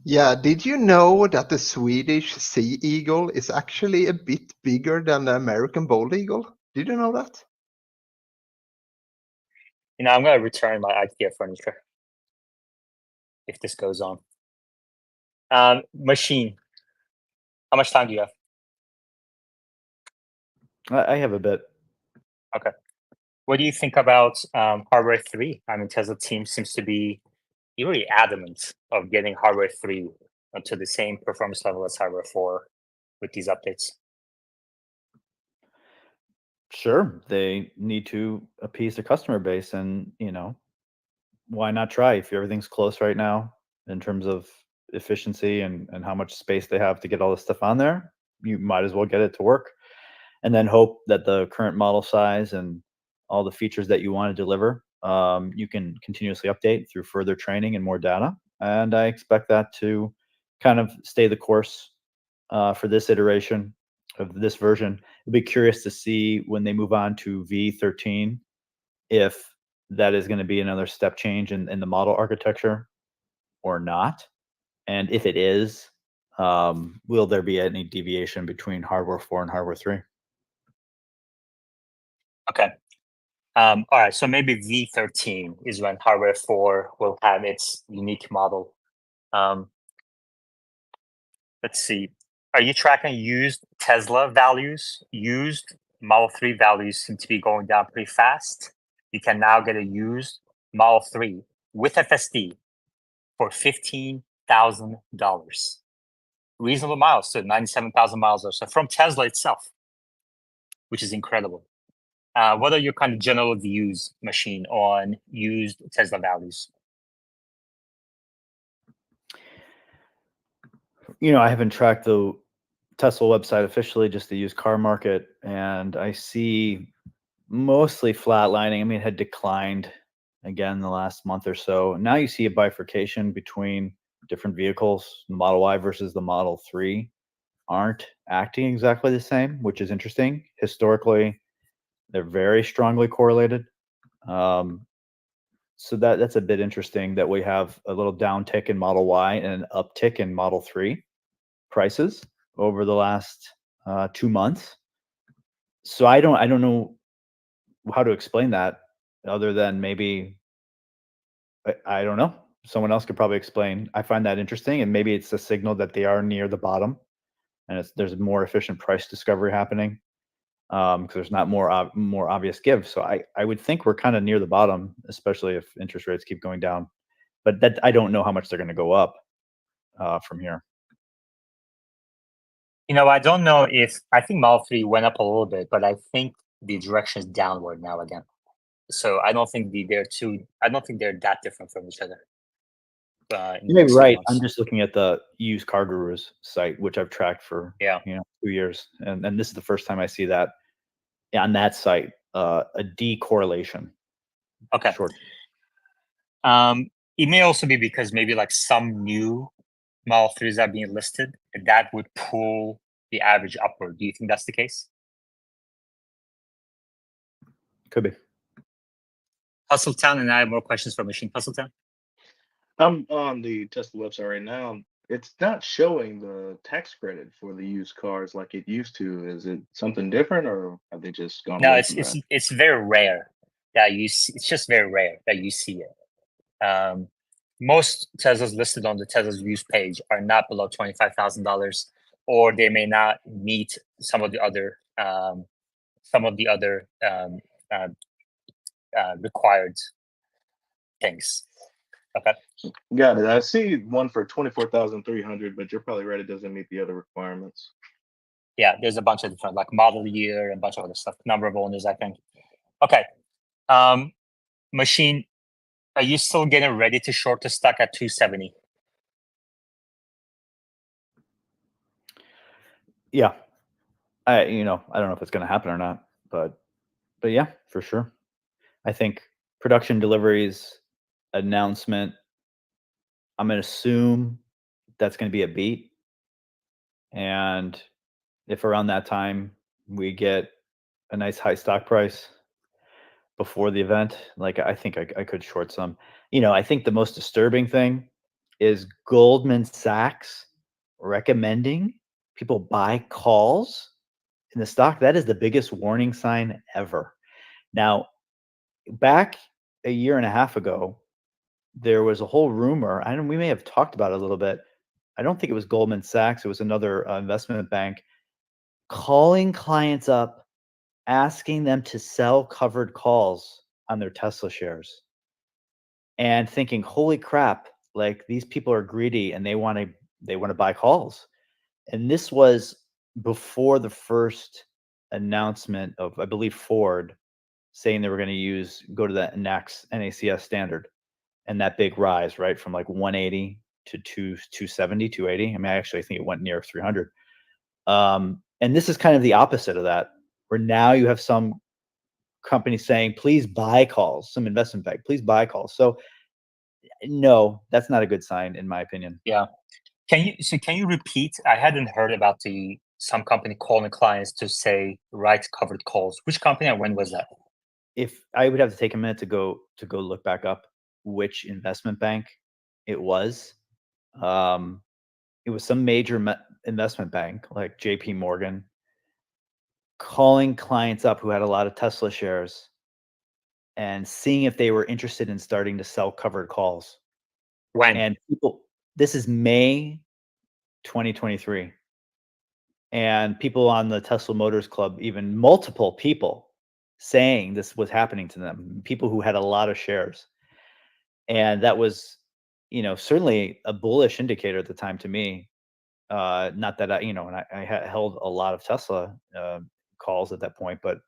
Yeah, did you know that the Swedish sea eagle is actually a bit bigger than the American bald eagle? Did you know that? I'm going to return my IKEA furniture if this goes on. Machine, how much time do you have? I have a bit. Okay. What do you think about hardware 3? I mean, Tesla team seems to be really adamant of getting hardware 3 to the same performance level as hardware 4 with these updates. Sure, they need to appease the customer base, and why not try? If everything's close right now in terms of efficiency and how much space they have to get all this stuff on there, you might as well get it to work, and then hope that the current model size and all the features that you want to deliver, you can continuously update through further training and more data. And I expect that to kind of stay the course for this iteration of this version. I'll be curious to see when they move on to V13 if that is going to be another step change in the model architecture or not. And if it is, will there be any deviation between hardware 4 and hardware 3? Okay. All right. So maybe V13 is when hardware 4 will have its unique model. Let's see. Are you tracking used Tesla values? Used Model 3 values seem to be going down pretty fast. You can now get a used Model 3 with FSD for $15,000. Reasonable miles, so 97,000 miles or so from Tesla itself, which is incredible. What are your kind of general views, Machine, on used Tesla values? I haven't tracked the Tesla website officially, just the used car market, and I see mostly flatlining. I mean, it had declined again the last month or so. Now you see a bifurcation between different vehicles. The Model Y versus the Model 3 aren't acting exactly the same, which is interesting. Historically, they're very strongly correlated. So that's a bit interesting that we have a little downtick in Model Y and an uptick in Model 3 prices over the last 2 months. So I don't know how to explain that other than maybe I don't know. Someone else could probably explain. I find that interesting, and maybe it's a signal that they are near the bottom, and there's more efficient price discovery happening because there's not more obvious give. So I would think we're kind of near the bottom, especially if interest rates keep going down. But that I don't know how much they're going to go up from here. I don't know if I think Model 3 went up a little bit, but I think the direction is downward now again. So I don't think I don't think they're that different from each other. You may be right. I'm just looking at the used car gurus site, which I've tracked for 2 years, and this is the first time I see that on that site a decorrelation. Okay. Short. It may also be because maybe like some new Model 3s are being listed, and that would pull the average upward. Do you think that's the case? Could be. Hustletown, and I have more questions for Machine. Hustletown? I'm on the Tesla website right now. It's not showing the tax credit for the used cars like it used to. Is it something different, or have they just gone No, away it's from it's that? it's very rare that you see. It's just very rare that you see it. Most Teslas listed on the Tesla's used page are not below $25,000, or they may not meet some of the other uh, required things. Okay. Got it. I see one for 24,300, but you're probably right. It doesn't meet the other requirements. Yeah, there's a bunch of different, like model year and a bunch of other stuff. Number of owners, I think. Okay. Machine, are you still getting ready to short the stock at 270? Yeah. I don't know if it's going to happen or not, but yeah, for sure. I think production deliveries announcement, I'm going to assume that's going to be a beat. And if around that time we get a nice high stock price before the event, like I think I could short some. I think the most disturbing thing is Goldman Sachs recommending people buy calls in the stock. That is the biggest warning sign ever. Now, back a year and a half ago, there was a whole rumor. We may have talked about it a little bit. I don't think it was Goldman Sachs. It was another investment bank calling clients up, asking them to sell covered calls on their Tesla shares, and thinking, "Holy crap! Like these people are greedy and they want to buy calls." And this was before the first announcement of, I believe, Ford saying they were going to go to that NACS standard, and that big rise, right, from like 180 to 270, 280. I mean, I actually think it went near 300. And this is kind of the opposite of that, where now you have some company saying, please buy calls, some investment bank, please buy calls. So no, that's not a good sign, in my opinion. Yeah. Can you repeat? I hadn't heard about some company calling clients to say write covered calls. Which company and when was that? If I would have to take a minute to go look back up which investment bank it was. It was some major investment bank like JP Morgan calling clients up who had a lot of Tesla shares and seeing if they were interested in starting to sell covered calls. When? And this is May 2023. And people on the Tesla Motors Club, even multiple people saying this was happening to them, people who had a lot of shares. And that was, certainly a bullish indicator at the time to me. Not that and I held a lot of Tesla calls at that point, but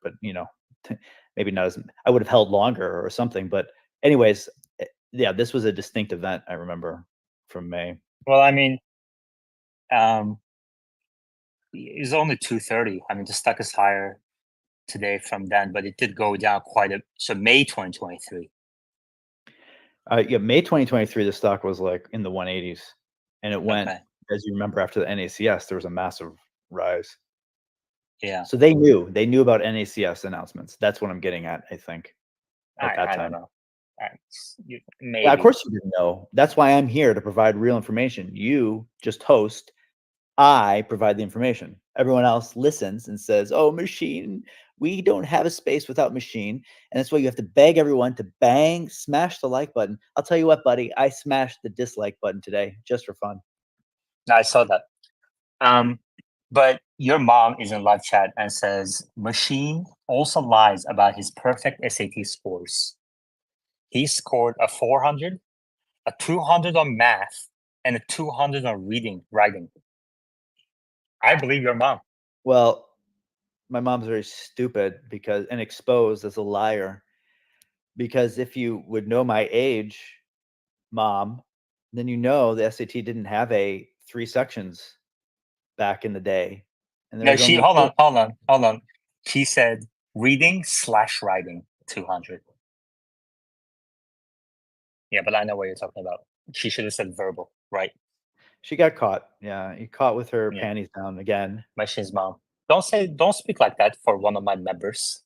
maybe not as I would have held longer or something. But anyways, yeah, this was a distinct event I remember from May. Well, I mean, it's only 230. I mean, the stock is higher today from then, but it did go down quite a. So May 2023. Yeah, May 2023, the stock was like in the 180s, and it went, as you remember, after the NACS, there was a massive rise. Yeah. So they knew about NACS announcements. That's what I'm getting at, I think, at that time. I don't know. Maybe. Yeah, of course you didn't know. That's why I'm here to provide real information. You just host. I provide the information. Everyone else listens and says, "Oh, machine, we don't have a space without machine." And that's why you have to beg everyone to smash the like button. I'll tell you what, buddy, I smashed the dislike button today just for fun. I saw that. But your mom is in live chat and says, Machine also lies about his perfect SAT scores. He scored a 400, a 200 on math, and a 200 on writing. I believe your mom. Well, my mom's very stupid and exposed as a liar. Because if you would know my age, Mom, then the SAT didn't have 3 sections back in the day. And No, hold on. She said reading/writing 200. Yeah, but I know what you're talking about. She should have said verbal, right? She got caught. Yeah, he caught with her panties down again. Machine's mom. Don't speak like that for one of my members.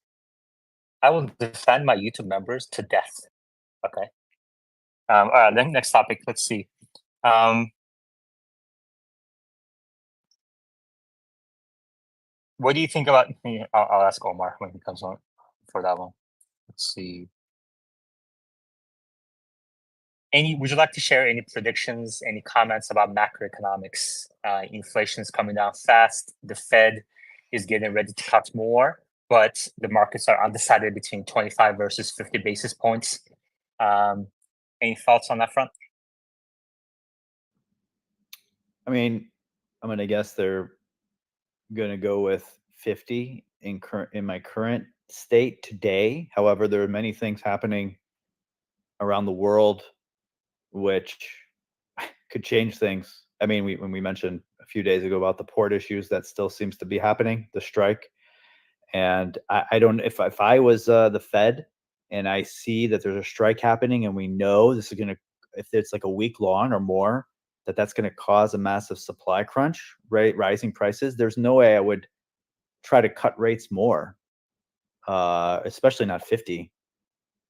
I will defend my YouTube members to death. Okay. All right, then next topic. Let's see. What do you think about? I'll ask Omar when he comes on for that one. Let's see. Would you like to share any predictions, any comments about macroeconomics? Inflation is coming down fast. The Fed is getting ready to cut more, but the markets are undecided between 25 versus 50 basis points. Any thoughts on that front? I mean, I'm going to guess they're going to go with 50 in my current state today. However, there are many things happening around the world which could change things. I mean, when we mentioned a few days ago about the port issues, that still seems to be happening, the strike. And I don't, if I was the Fed and I see that there's a strike happening and we know this is going to, if it's like a week long or more, that's going to cause a massive supply crunch, right? Rising prices. There's no way I would try to cut rates more, especially not 50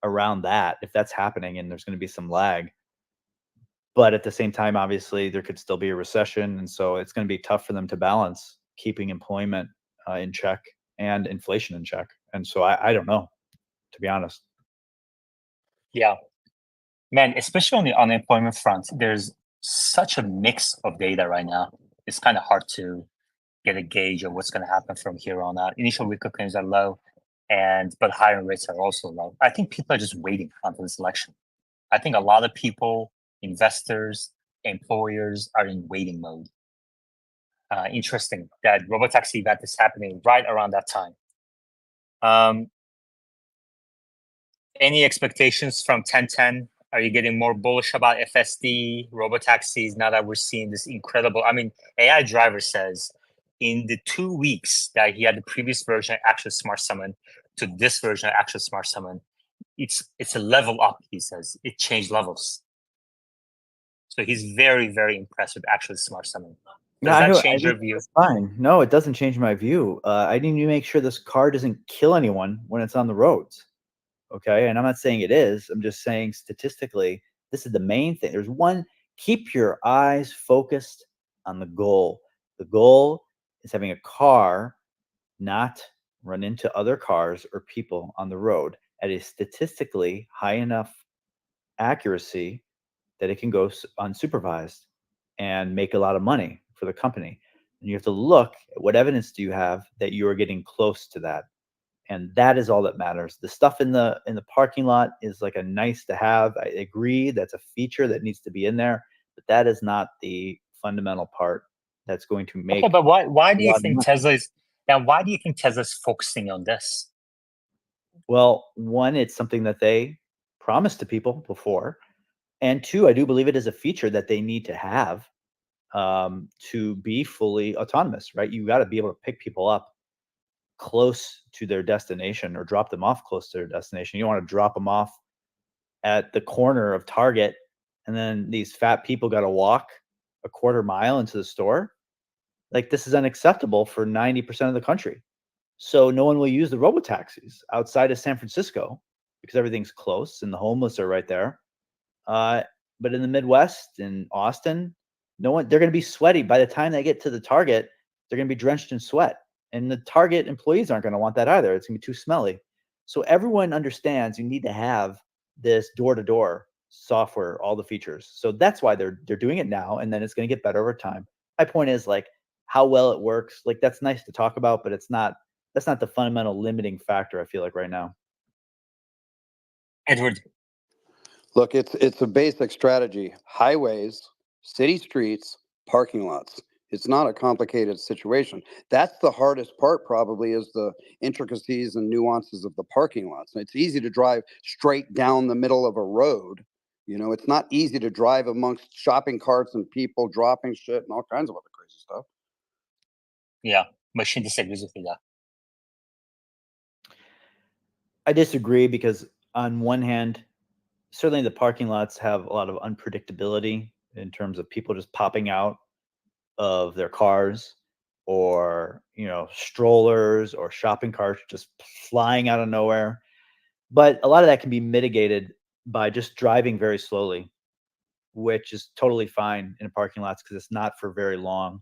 around that, if that's happening and there's going to be some lag. But at the same time, obviously, there could still be a recession. And so it's going to be tough for them to balance keeping employment in check and inflation in check. And so I don't know, to be honest. Yeah, man, especially on the unemployment front, there's such a mix of data right now. It's kind of hard to get a gauge of what's going to happen from here on out. Initial weekly claims are low, but hiring rates are also low. I think people are just waiting until this election. I think a lot of people, investors, employers are in waiting mode. Interesting that robotaxi event is happening right around that time. Any expectations from 1010? Are you getting more bullish about FSD, robotaxis now that we're seeing this incredible? I mean, AI Driver says in the 2 weeks that he had the previous version of Actual Smart Summon to this version of Actual Smart Summon, it's a level up, he says. It changed levels. So he's very, very impressed with Actual Smart Summon. Does that change your view? Fine. No, it doesn't change my view. I need to make sure this car doesn't kill anyone when it's on the roads. Okay. And I'm not saying it is. I'm just saying statistically, this is the main thing. There's one, keep your eyes focused on the goal. The goal is having a car not run into other cars or people on the road at a statistically high enough accuracy that it can go unsupervised and make a lot of money for the company. And you have to look at what evidence do you have that you are getting close to that. And that is all that matters. The stuff in the parking lot is like a nice to have. I agree, that's a feature that needs to be in there, but that is not the fundamental part that's going to make. Okay, but why do you think why do you think Tesla's focusing on this? Well, one, it's something that they promised to people before. And two, I do believe it is a feature that they need to have to be fully autonomous, right? You got to be able to pick people up close to their destination or drop them off close to their destination. You don't want to drop them off at the corner of Target and then these fat people got to walk a quarter mile into the store. Like, this is unacceptable for 90% of the country. So no one will use the robotaxis outside of San Francisco because everything's close and the homeless are right there. But in the Midwest, in Austin, they're going to be sweaty. By the time they get to the Target, they're going to be drenched in sweat. And the Target employees aren't going to want that either. It's going to be too smelly. So everyone understands you need to have this door-to-door software, all the features. So that's why they're doing it now, and then it's going to get better over time. My point is, like, how well it works. Like, that's nice to talk about, but that's not the fundamental limiting factor, I feel like, right now. Edward. Look, it's a basic strategy. Highways, city streets, parking lots. It's not a complicated situation. That's the hardest part, probably, is the intricacies and nuances of the parking lots. It's easy to drive straight down the middle of a road. You know, it's not easy to drive amongst shopping carts and people dropping shit and all kinds of other crazy stuff. Yeah, machine disagrees with you there. I disagree because on one hand, certainly the parking lots have a lot of unpredictability in terms of people just popping out of their cars, or, you know, strollers or shopping carts just flying out of nowhere. But a lot of that can be mitigated by just driving very slowly. which is totally fine in parking lots because it's not for very long.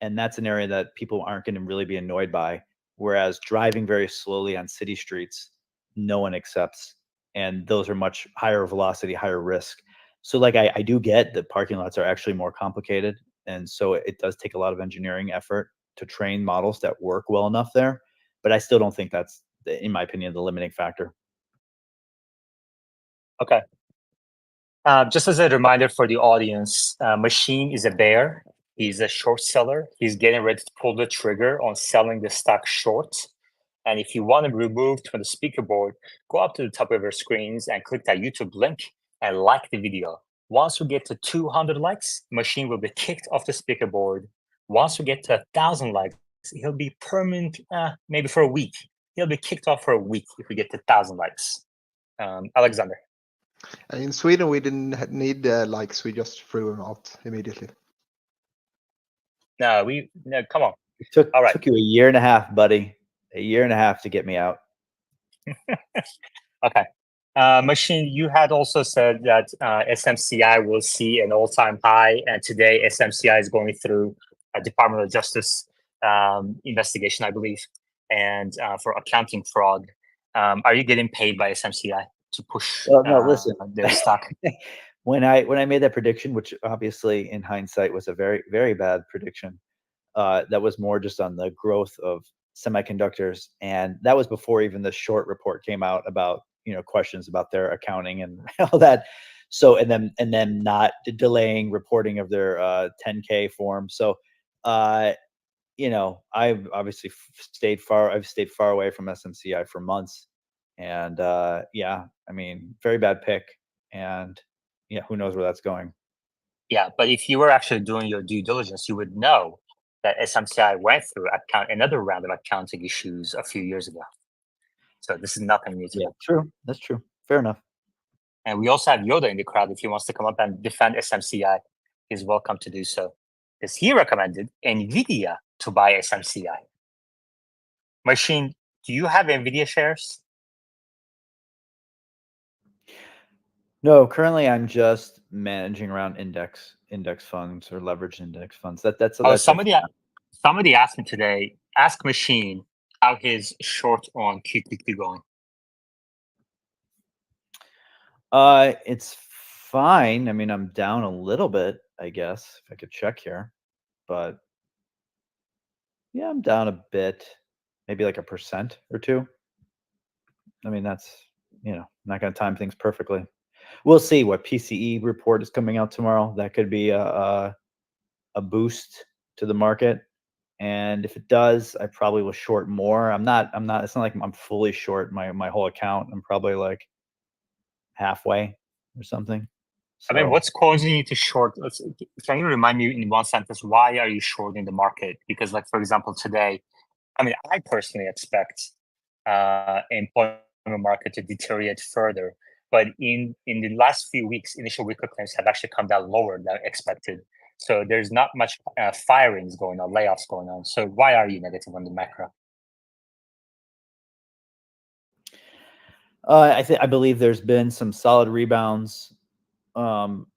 And that's an area that people aren't going to really be annoyed by. Whereas driving very slowly on city streets, no one accepts. And those are much higher velocity, higher risk. So like I do get that parking lots are actually more complicated. And so it does take a lot of engineering effort to train models that work well enough there. But I still don't think that's, in my opinion, the limiting factor. Okay. Just as a reminder for the audience, Machine is a bear. He's a short seller. He's getting ready to pull the trigger on selling the stock short. And if you want to remove from the speaker board, go up to the top of your screens and click that YouTube link and like the video. Once we get to 200 likes, Machine will be kicked off the speaker board. Once we get to 1,000 likes, he'll be permanent, maybe for a week. He'll be kicked off for a week if we get to 1,000 likes. Alexander. In Sweden, we didn't need likes. We just threw them out immediately. No, come on. It took you a year and a half, buddy. A year and a half to get me out. Okay. Machine, you had also said that SMCI will see an all-time high, and today SMCI is going through a Department of Justice investigation, I believe, and for accounting fraud. Are you getting paid by SMCI to push no, listen. their stock? When I made that prediction, which obviously in hindsight was a very, very bad prediction, that was more just on the growth of semiconductors, and that was before even the short report came out about questions about their accounting and all that. So and then not delaying reporting of their 10K form. So I've obviously stayed far away from SMCI for months, and yeah, I mean, very bad pick, and yeah, who knows where that's going. Yeah, but if you were actually doing your due diligence, you would know that SMCI went through another round of accounting issues a few years ago. So this is nothing new to them. True. That's true. Fair enough. And we also have Yoda in the crowd. If he wants to come up and defend SMCI, he's welcome to do so. Because he recommended NVIDIA to buy SMCI. Machine, do you have NVIDIA shares? No, currently I'm just managing around index funds or leverage index funds. That's somebody asked me today, ask Machine how his short on QQQ going. It's fine. I mean, I'm down a little bit, I guess, if I could check here, but yeah, I'm down a bit, maybe like 1% or 2%. I mean, that's, not going to time things perfectly. We'll see what PCE report is coming out tomorrow. That could be a boost to the market. And if it does, I probably will short more. I'm not, it's not like I'm fully short my whole account. I'm probably like halfway or something. So, I mean, what's causing you to short? Can you remind me in one sentence, why are you shorting the market? Because like, for example, today, I mean, I personally expect employment market to deteriorate further. But in the last few weeks, initial weekly claims have actually come down lower than expected. So there's not much firings going on, layoffs going on. So why are you negative on the macro? I believe there's been some solid rebounds from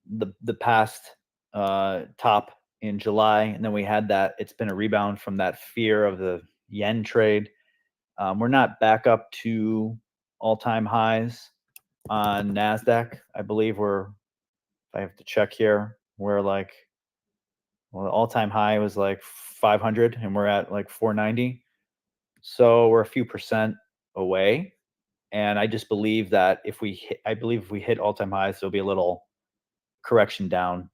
the past top in July, and then we had that. It's been a rebound from that fear of the yen trade. We're not back up to all-time highs on NASDAQ. I believe I have to check here, we're like, well, the all-time high was like 500 and we're at like 490. So we're a few percent away. And I just believe that if we hit all-time highs, there'll be a little correction down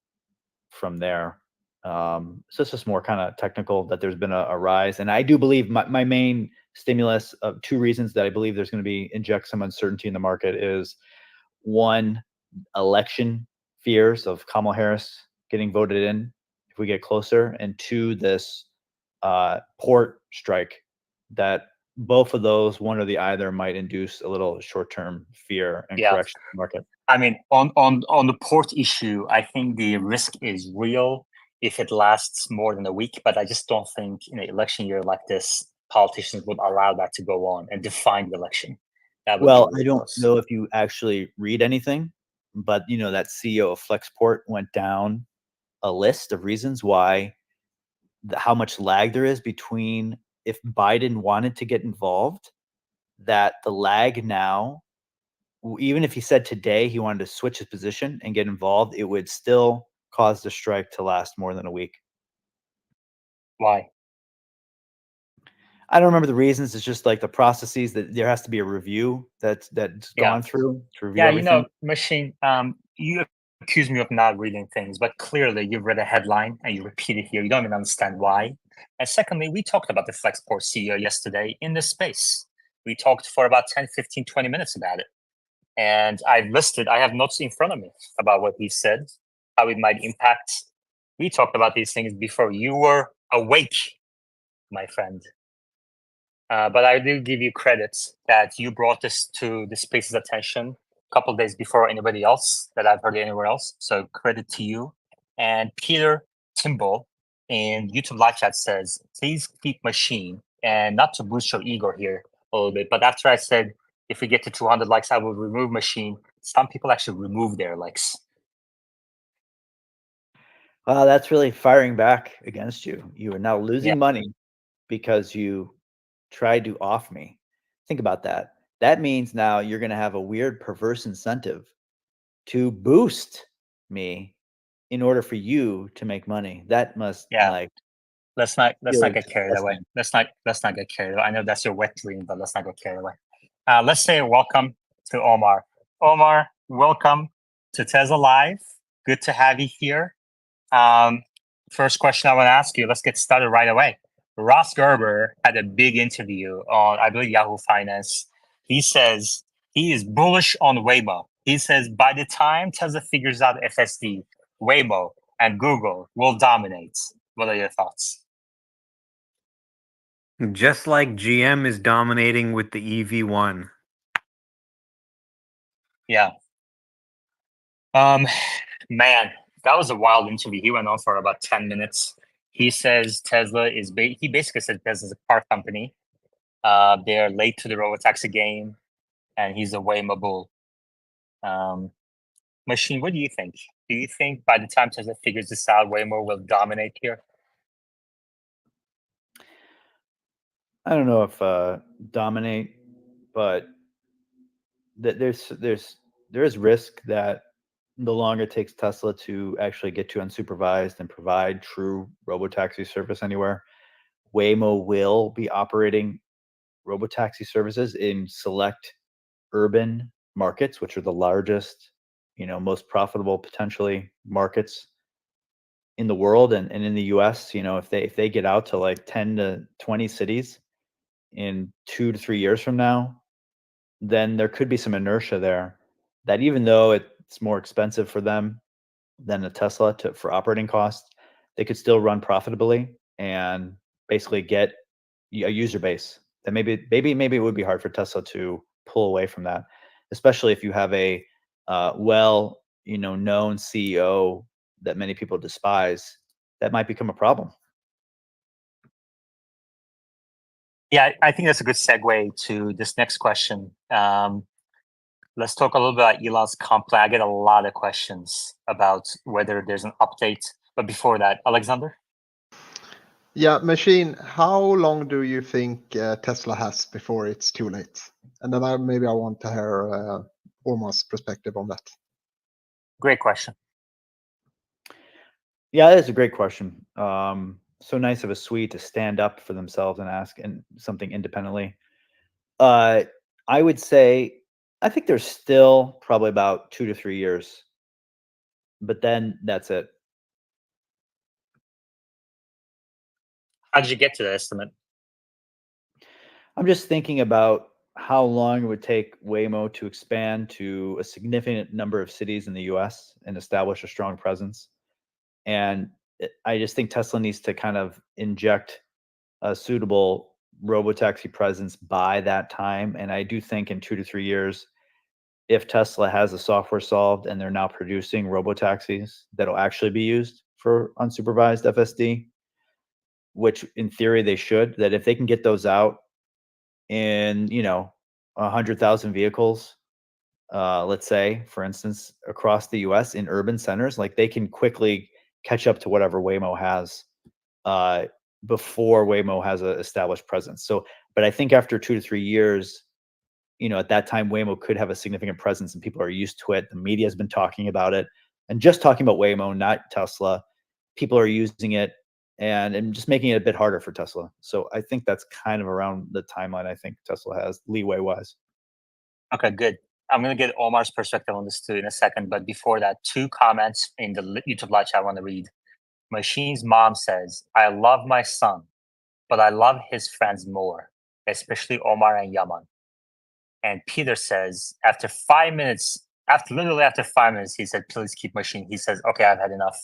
from there. So it's just more kind of technical that there's been a rise. And I do believe my main stimulus of 2 reasons that I believe there's going to inject some uncertainty in the market is, 1, election fears of Kamala Harris getting voted in if we get closer, and 2, this port strike, that both of those, one or the other, might induce a little short-term fear and correction in the market. I mean, on the port issue, I think the risk is real if it lasts more than a week, but I just don't think in an election year like this, politicians would allow that to go on and define the election. Well, I don't know if you actually read anything, but that CEO of Flexport went down a list of reasons why how much lag there is between if Biden wanted to get involved, that the lag now, even if he said today he wanted to switch his position and get involved, it would still cause the strike to last more than a week. Why? I don't remember the reasons. It's just like the processes that there has to be a review that's gone through to review everything. Machine, you accuse me of not reading things, but clearly you've read a headline and you repeat it here. You don't even understand why. And secondly, we talked about the Flexport CEO yesterday in this space. We talked for about 10, 15, 20 minutes about it. And I have notes in front of me about what he said, how it might impact. We talked about these things before you were awake, my friend. But I do give you credit that you brought this to the space's attention a couple of days before anybody else that I've heard anywhere else. So credit to you. And Peter Timball in YouTube live chat says, please keep machine. And not to boost your ego here a little bit, but after I said, if we get to 200 likes, I will remove machine. Some people actually remove their likes. Well, that's really firing back against you. You are now losing money because you tried to off me. Think about that. That means now you're going to have a weird perverse incentive to boost me in order for you to make money. That must let's not get carried away. Let's not get carried away. I know that's your wet dream, but let's not get carried away. Let's say welcome to Omar. Omar, welcome to Tesla Live. Good to have you here. First question I want to ask you, let's get started right away. Ross Gerber had a big interview on, I believe, Yahoo Finance. He says he is bullish on Waymo. He says by the time Tesla figures out FSD, Waymo and Google will dominate. What are your thoughts? Just like GM is dominating with the EV1. Yeah. Man, that was a wild interview. He went on for about 10 minutes. He says Tesla is, he basically said Tesla's a car company. They're late to the robotaxi game, and he's a Waymo bull. Machine, what do you think? Do you think by the time Tesla figures this out, Waymo will dominate here? I don't know if dominate, but there is risk that the longer it takes Tesla to actually get to unsupervised and provide true robotaxi service anywhere, Waymo will be operating robotaxi services in select urban markets, which are the largest, most profitable potentially markets in the world and in the US. If they get out to like 10 to 20 cities in 2 to 3 years from now, then there could be some inertia there that even though it's more expensive for them than a Tesla for operating costs, they could still run profitably and basically get a user base that maybe it would be hard for Tesla to pull away from that, especially if you have a known CEO that many people despise. That might become a problem. Yeah, I think that's a good segue to this next question. Let's talk a little bit about Elon's comp plan. I get a lot of questions about whether there's an update. But before that, Alexander? Yeah, Machine, how long do you think Tesla has before it's too late? And then I want to hear Omar's perspective on that. Great question. Yeah, that is a great question. So nice of a Swede to stand up for themselves and ask something independently. I would say I think there's still probably about 2 to 3 years, but then that's it. How did you get to that estimate? I'm just thinking about how long it would take Waymo to expand to a significant number of cities in the US and establish a strong presence. And I just think Tesla needs to kind of inject a suitable robotaxi presence by that time. And I do think in 2 to 3 years, if Tesla has the software solved and they're now producing robotaxis that'll actually be used for unsupervised FSD, which in theory they should, that if they can get those out in 100,000 vehicles let's say, for instance, across the US in urban centers, like they can quickly catch up to whatever Waymo has before Waymo has an established presence. So, but I think after 2 to 3 years, at that time, Waymo could have a significant presence and people are used to it. The media has been talking about it and just talking about Waymo, not Tesla. People are using it and just making it a bit harder for Tesla. So I think that's kind of around the timeline I think Tesla has leeway wise. Okay, good. I'm going to get Omar's perspective on this too in a second. But before that, 2 comments in the YouTube live chat I want to read. Machine's mom says, I love my son, but I love his friends more, especially Omar and Yaman. And Peter says, after 5 minutes, literally after 5 minutes, he said, please keep Machine. He says, okay, I've had enough.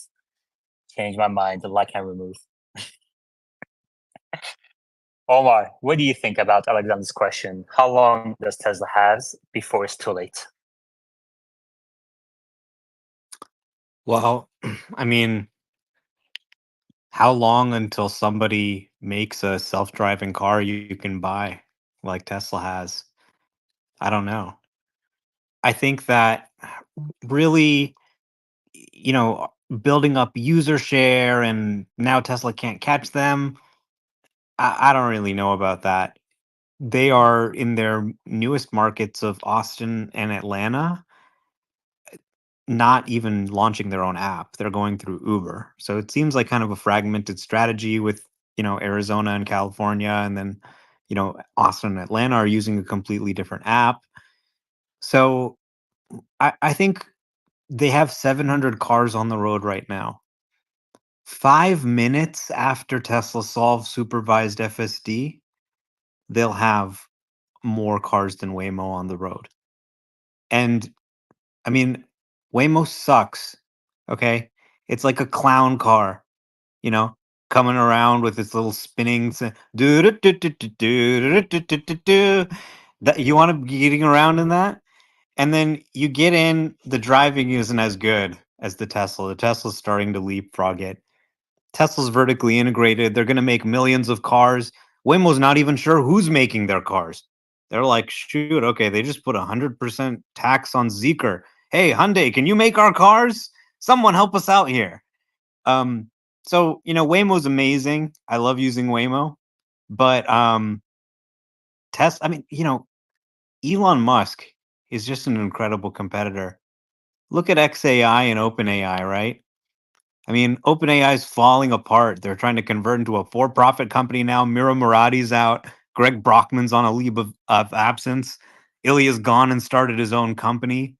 Change my mind. The like and remove. Omar, what do you think about Alexander's question? How long does Tesla have before it's too late? Well, I mean, how long until somebody makes a self-driving car you can buy like Tesla has? I don't know. I think that really, building up user share and now Tesla can't catch them. I don't really know about that. They are in their newest markets of Austin and Atlanta, not even launching their own app. They're going through Uber. So it seems like kind of a fragmented strategy with, Arizona and California, and then, Austin and Atlanta are using a completely different app. So I think they have 700 cars on the road right now. 5 minutes after Tesla solves supervised FSD, they'll have more cars than Waymo on the road. And I mean, Waymo sucks. Okay. It's like a clown car, you know, coming around with its little spinning. That you want to be getting around in that? And then you get in, the driving isn't as good as the Tesla. The Tesla's starting to leapfrog it. Tesla's vertically integrated. They're going to make millions of cars. Waymo's not even sure who's making their cars. They're like, shoot, okay, they just put 100% tax on Zeekr. Hey, Hyundai, can you make our cars? Someone help us out here. So, Waymo's amazing. I love using Waymo. But Elon Musk is just an incredible competitor. Look at XAI and OpenAI, right? I mean, OpenAI is falling apart. They're trying to convert into a for-profit company now. Mira Murati's out. Greg Brockman's on a leave of absence. Ilya's gone and started his own company.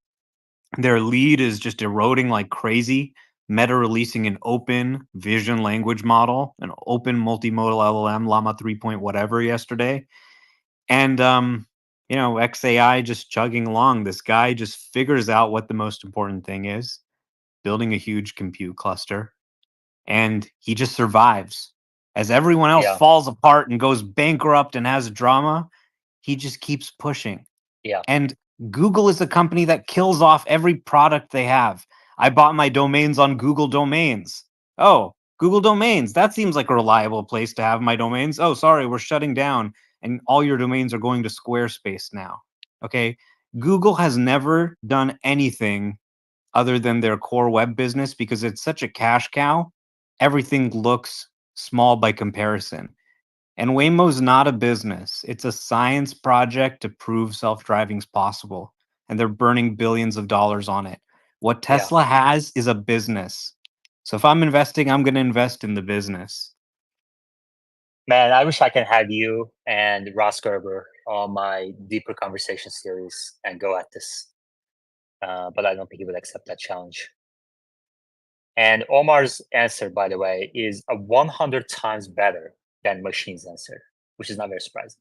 Their lead is just eroding like crazy. Meta releasing an open vision language model, an open multimodal LLM, Llama 3 point whatever yesterday. And, XAI just chugging along. This guy just figures out what the most important thing is, building a huge compute cluster. And he just survives. As everyone else falls apart and goes bankrupt and has drama, he just keeps pushing. Yeah. And Google is a company that kills off every product they have. I bought my domains on Google Domains. Oh, Google Domains. That seems like a reliable place to have my domains. Oh, sorry, we're shutting down and all your domains are going to Squarespace now. Okay. Google has never done anything other than their core web business because it's such a cash cow. Everything looks small by comparison. And Waymo's not a business. It's a science project to prove self-driving's possible. And they're burning billions of dollars on it. What Tesla has is a business. So if I'm investing, I'm going to invest in the business. Man, I wish I can have you and Ross Gerber on my deeper conversation series and go at this. But I don't think he would accept that challenge. And Omar's answer, by the way, is 100 times better than Machine's answer, which is not very surprising.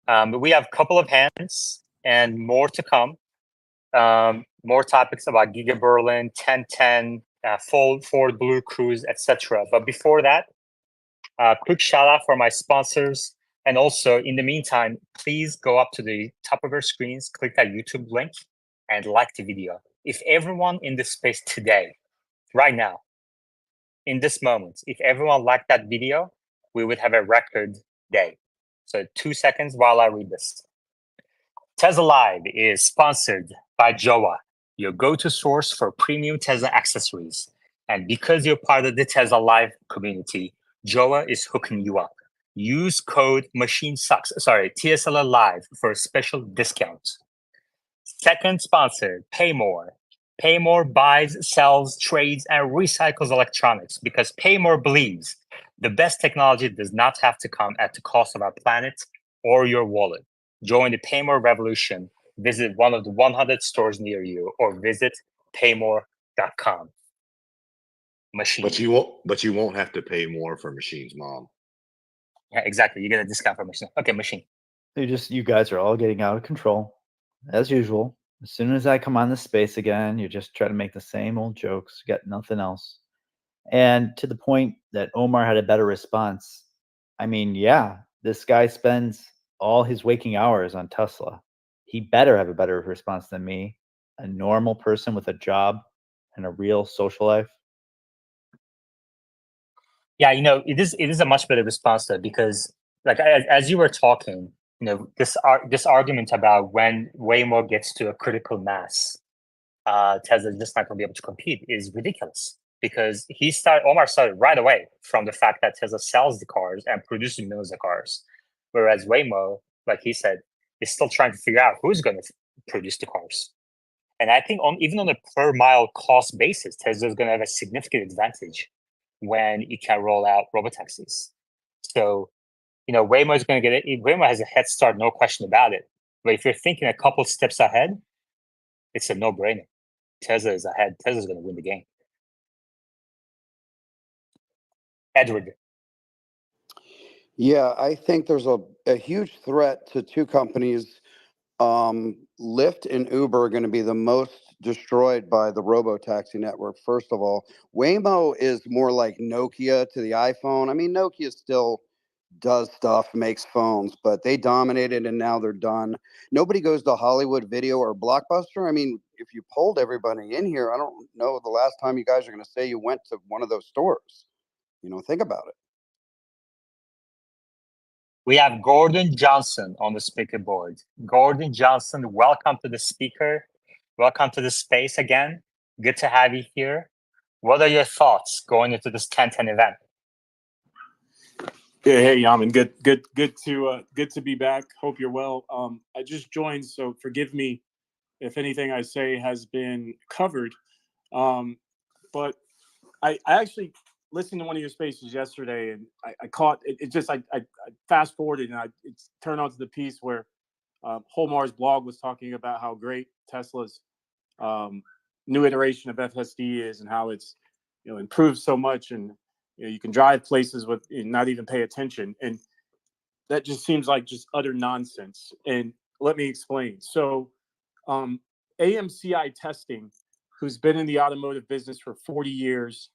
But we have a couple of hands and more to come. More topics about Giga Berlin, 1010, Ford Blue Cruise, etc. But before that, quick shout out for my sponsors. And also, in the meantime, please go up to the top of your screens, click that YouTube link, and like the video. If everyone in this space today, right now, in this moment, if everyone liked that video, we would have a record day. So 2 seconds while I read this. Tesla Live is sponsored by Joa, your go-to source for premium Tesla accessories. And because you're part of the Tesla Live community, Joa is hooking you up. Use code TSLA Live for a special discount. Second sponsor, Paymore. Paymore buys, sells, trades, and recycles electronics because Paymore believes the best technology does not have to come at the cost of our planet or your wallet. Join the Paymore revolution. Visit one of the 100 stores near you or visit paymore.com. Machine. But you won't have to pay more for machines, Mom. Yeah, exactly. You get a discount for machine. Okay, machine. You guys are all getting out of control, as usual. As soon as I come on this space again, you just try to make the same old jokes, get nothing else. And to the point that Omar had a better response, I mean, yeah, this guy spends all his waking hours on Tesla. He better have a better response than me, a normal person with a job and a real social life. Yeah, it is a much better response though, because like as you were talking, this argument about when Waymo gets to a critical mass, Tesla's just not going to be able to compete is ridiculous, because Omar started right away from the fact that Tesla sells the cars and produces millions of cars, whereas Waymo, like he said, is still trying to figure out who's going to produce the cars. And I think even on a per mile cost basis, Tesla is going to have a significant advantage when it can roll out robotaxis. So, Waymo is going to get it. Waymo has a head start, no question about it. But if you're thinking a couple steps ahead, it's a no-brainer. Tesla is ahead. Tesla's going to win the game. Edward. Yeah, I think there's a huge threat to two companies. Lyft and Uber are going to be the most destroyed by the robo-taxi network. First of all, Waymo is more like Nokia to the iPhone. I mean, Nokia still does stuff, makes phones, but they dominated and now they're done. Nobody goes to Hollywood Video or Blockbuster. I mean, if you polled everybody in here, I don't know the last time you guys are going to say you went to one of those stores. Think about it. We have Gordon Johnson on the speaker board. Gordon Johnson, welcome to the speaker. Welcome to the space again. Good to have you here. What are your thoughts going into this 1010 event? Yeah, hey Yaman, good to be back. Hope you're well. I just joined, so forgive me if anything I say has been covered. But I actually listened to one of your spaces yesterday, and I caught it. Just I fast forwarded and I turned on to the piece where Holmar's blog was talking about how great Tesla's new iteration of FSD is and how it's improved so much, and you can drive places with and not even pay attention, and that just seems like just utter nonsense. And let me explain. So AMCI Testing, who's been in the automotive business for 40 years,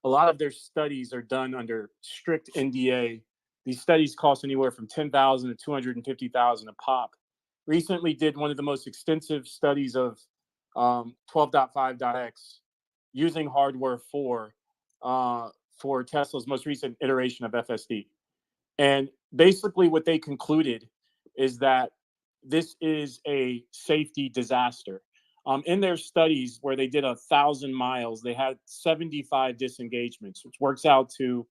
a lot of their studies are done under strict NDA. These studies cost anywhere from $10,000 to $250,000 a pop. Recently did one of the most extensive studies of 12.5.x using hardware for Tesla's most recent iteration of FSD. And basically what they concluded is that this is a safety disaster. In their studies where they did 1,000 miles, they had 75 disengagements, which works out to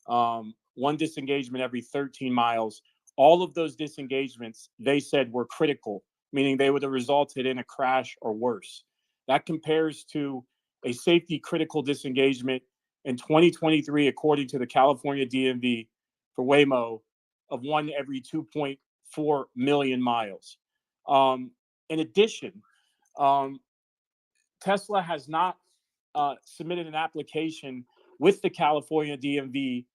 one disengagement every 13 miles. All of those disengagements, they said, were critical, meaning they would have resulted in a crash or worse. That compares to a safety critical disengagement in 2023, according to the California DMV for Waymo, of one every 2.4 million miles. In addition, Tesla has not submitted an application with the California DMV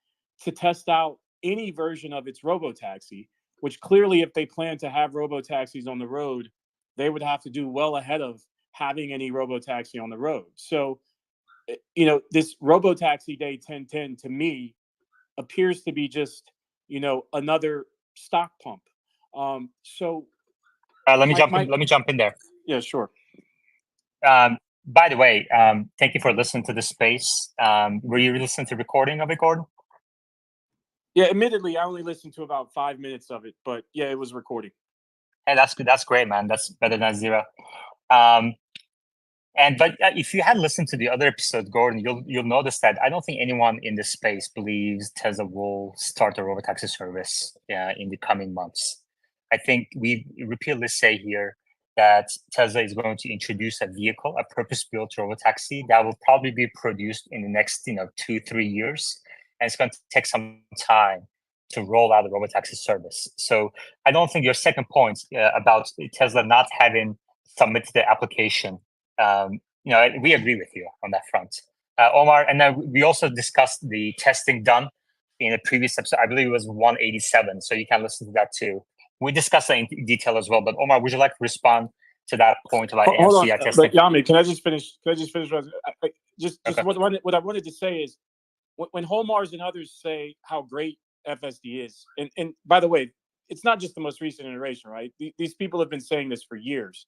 to test out any version of its robotaxi, which clearly, if they plan to have robotaxis on the road, they would have to do well ahead of having any robotaxi on the road. So, this robotaxi day 1010 to me appears to be just, another stock pump. So let me jump in there. Yeah, sure. By the way, thank you for listening to the space. Were you listening to the recording of it, Gordon? Yeah, admittedly, I only listened to about 5 minutes of it, but yeah, it was recording. Hey, that's good. That's great, man. That's better than zero. But if you had listened to the other episode, Gordon, you'll notice that I don't think anyone in this space believes Tesla will start a robotaxi service in the coming months. I think we repeatedly say here that Tesla is going to introduce a vehicle, a purpose-built robotaxi that will probably be produced in the next 2-3 years, and it's going to take some time to roll out a robotaxi service. So I don't think your second point about Tesla not having submitted the application, we agree with you on that front. Omar, and then we also discussed the testing done in a previous episode. I believe it was 187, so you can listen to that too. We discussed that in detail as well. But Omar, would you like to respond to that point about Hold on, AMCI testing? but Yami, can I just finish? Just Okay. what I wanted to say is when Holmars and others say how great FSD is, and by the way, it's not just the most recent iteration, right? These people have been saying this for years.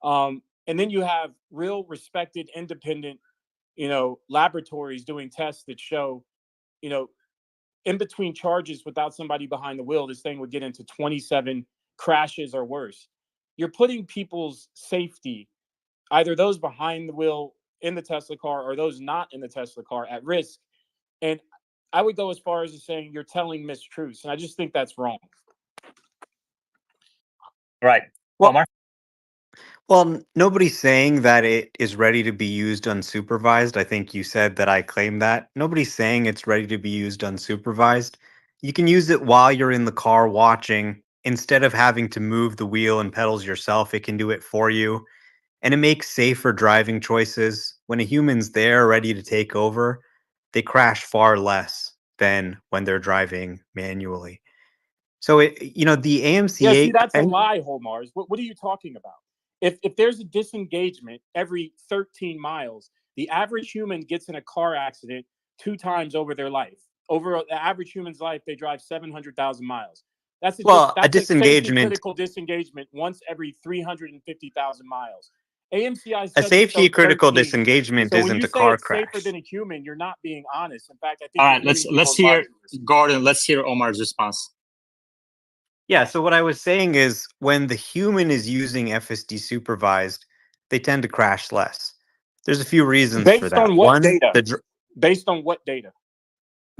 And then you have real respected independent, laboratories doing tests that show, in between charges without somebody behind the wheel, this thing would get into 27 crashes or worse. You're putting people's safety, either those behind the wheel in the Tesla car or those not in the Tesla car, at risk. And I would go as far as saying you're telling mistruths. And I just think that's wrong. Right. Well, Omar? Well, nobody's saying that it is ready to be used unsupervised. I think you said that I claim that. Nobody's saying it's ready to be used unsupervised. You can use it while you're in the car watching. Instead of having to move the wheel and pedals yourself, it can do it for you. And it makes safer driving choices. When a human's there ready to take over, they crash far less than when they're driving manually. So the Yeah, see, AMCA that's a lie, Holmars. What are you talking about? If there's a disengagement every 13 miles, the average human gets in a car accident 2 times over their life. Over the average human's life, they drive 700,000 miles. That's a a safety disengagement critical disengagement once every 350,000 miles. AMCI a says it's safety critical 13. disengagement So when isn't you a say car it's safer crash. than a human, you're not being honest. In fact, I think All you're right, let's putting let's people's hear lives at risk. Gordon. Let's hear Omar's response. Yeah, so what I was saying is when the human is using FSD supervised, they tend to crash less. There's a few reasons for Based that. on what One, data? Based on what data?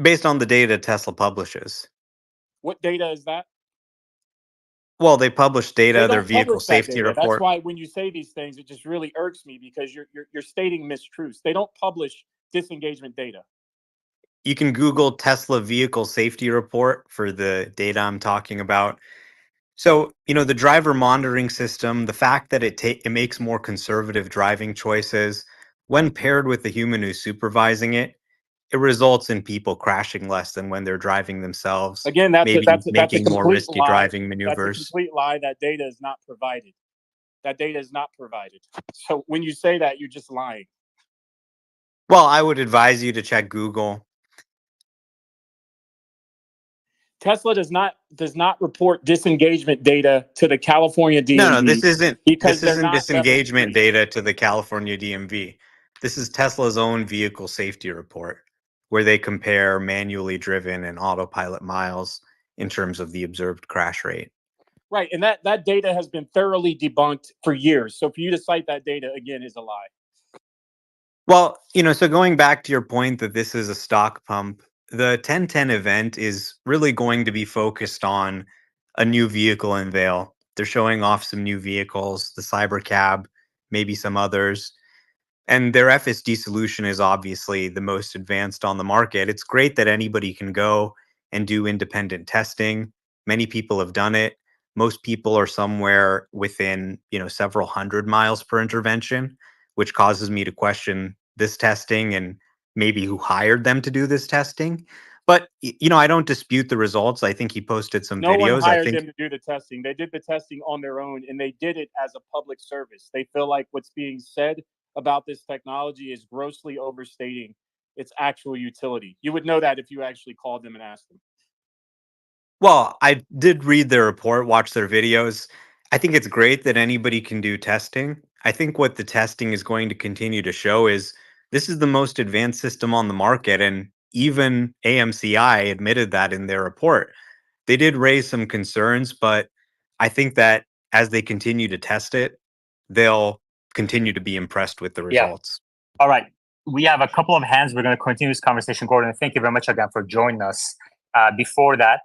based on the data Tesla publishes. What data is that? Well, they publish They data, their don't vehicle publish that safety data. That's report. why when you say these things, it just really irks me because you're stating mistruths. They don't publish disengagement data. You can Google Tesla vehicle safety report for the data I'm talking about. So, the driver monitoring system, the fact that it makes more conservative driving choices, when paired with the human who's supervising it, it results in people crashing less than when they're driving themselves, Again, that's maybe a making more complete risky lie. driving That's a maneuvers. complete lie. That data is not provided. That data is not provided. So when you say that, you're just lying. Well, I would advise you to check Google. Tesla does not report disengagement data to the California DMV. No, this isn't because they're not disengagement data to the California DMV. This is Tesla's own vehicle safety report where they compare manually driven and autopilot miles in terms of the observed crash rate. Right, and that data has been thoroughly debunked for years. So for you to cite that data again is a lie. Well, so going back to your point that this is a stock pump, the 1010 event is really going to be focused on a new vehicle unveil. They're showing off some new vehicles, the Cybercab, maybe some others. And their FSD solution is obviously the most advanced on the market. It's great that anybody can go and do independent testing. Many people have done it. Most people are somewhere within, several hundred miles per intervention, which causes me to question this testing and maybe who hired them to do this testing. But, I don't dispute the results. I think he posted some No one videos. I hired think them to do the testing. They did the testing on their own, and they did it as a public service. They feel like what's being said about this technology is grossly overstating its actual utility. You would know that if you actually called them and asked them. Well, I did read their report, watch their videos. I think it's great that anybody can do testing. I think what the testing is going to continue to show is this is the most advanced system on the market. And even AMCI admitted that in their report. They did raise some concerns, but I think that as they continue to test it, they'll continue to be impressed with the Yeah. results. All right. We have a couple of hands. We're going to continue this conversation, Gordon. Thank you very much again for joining us. Before that,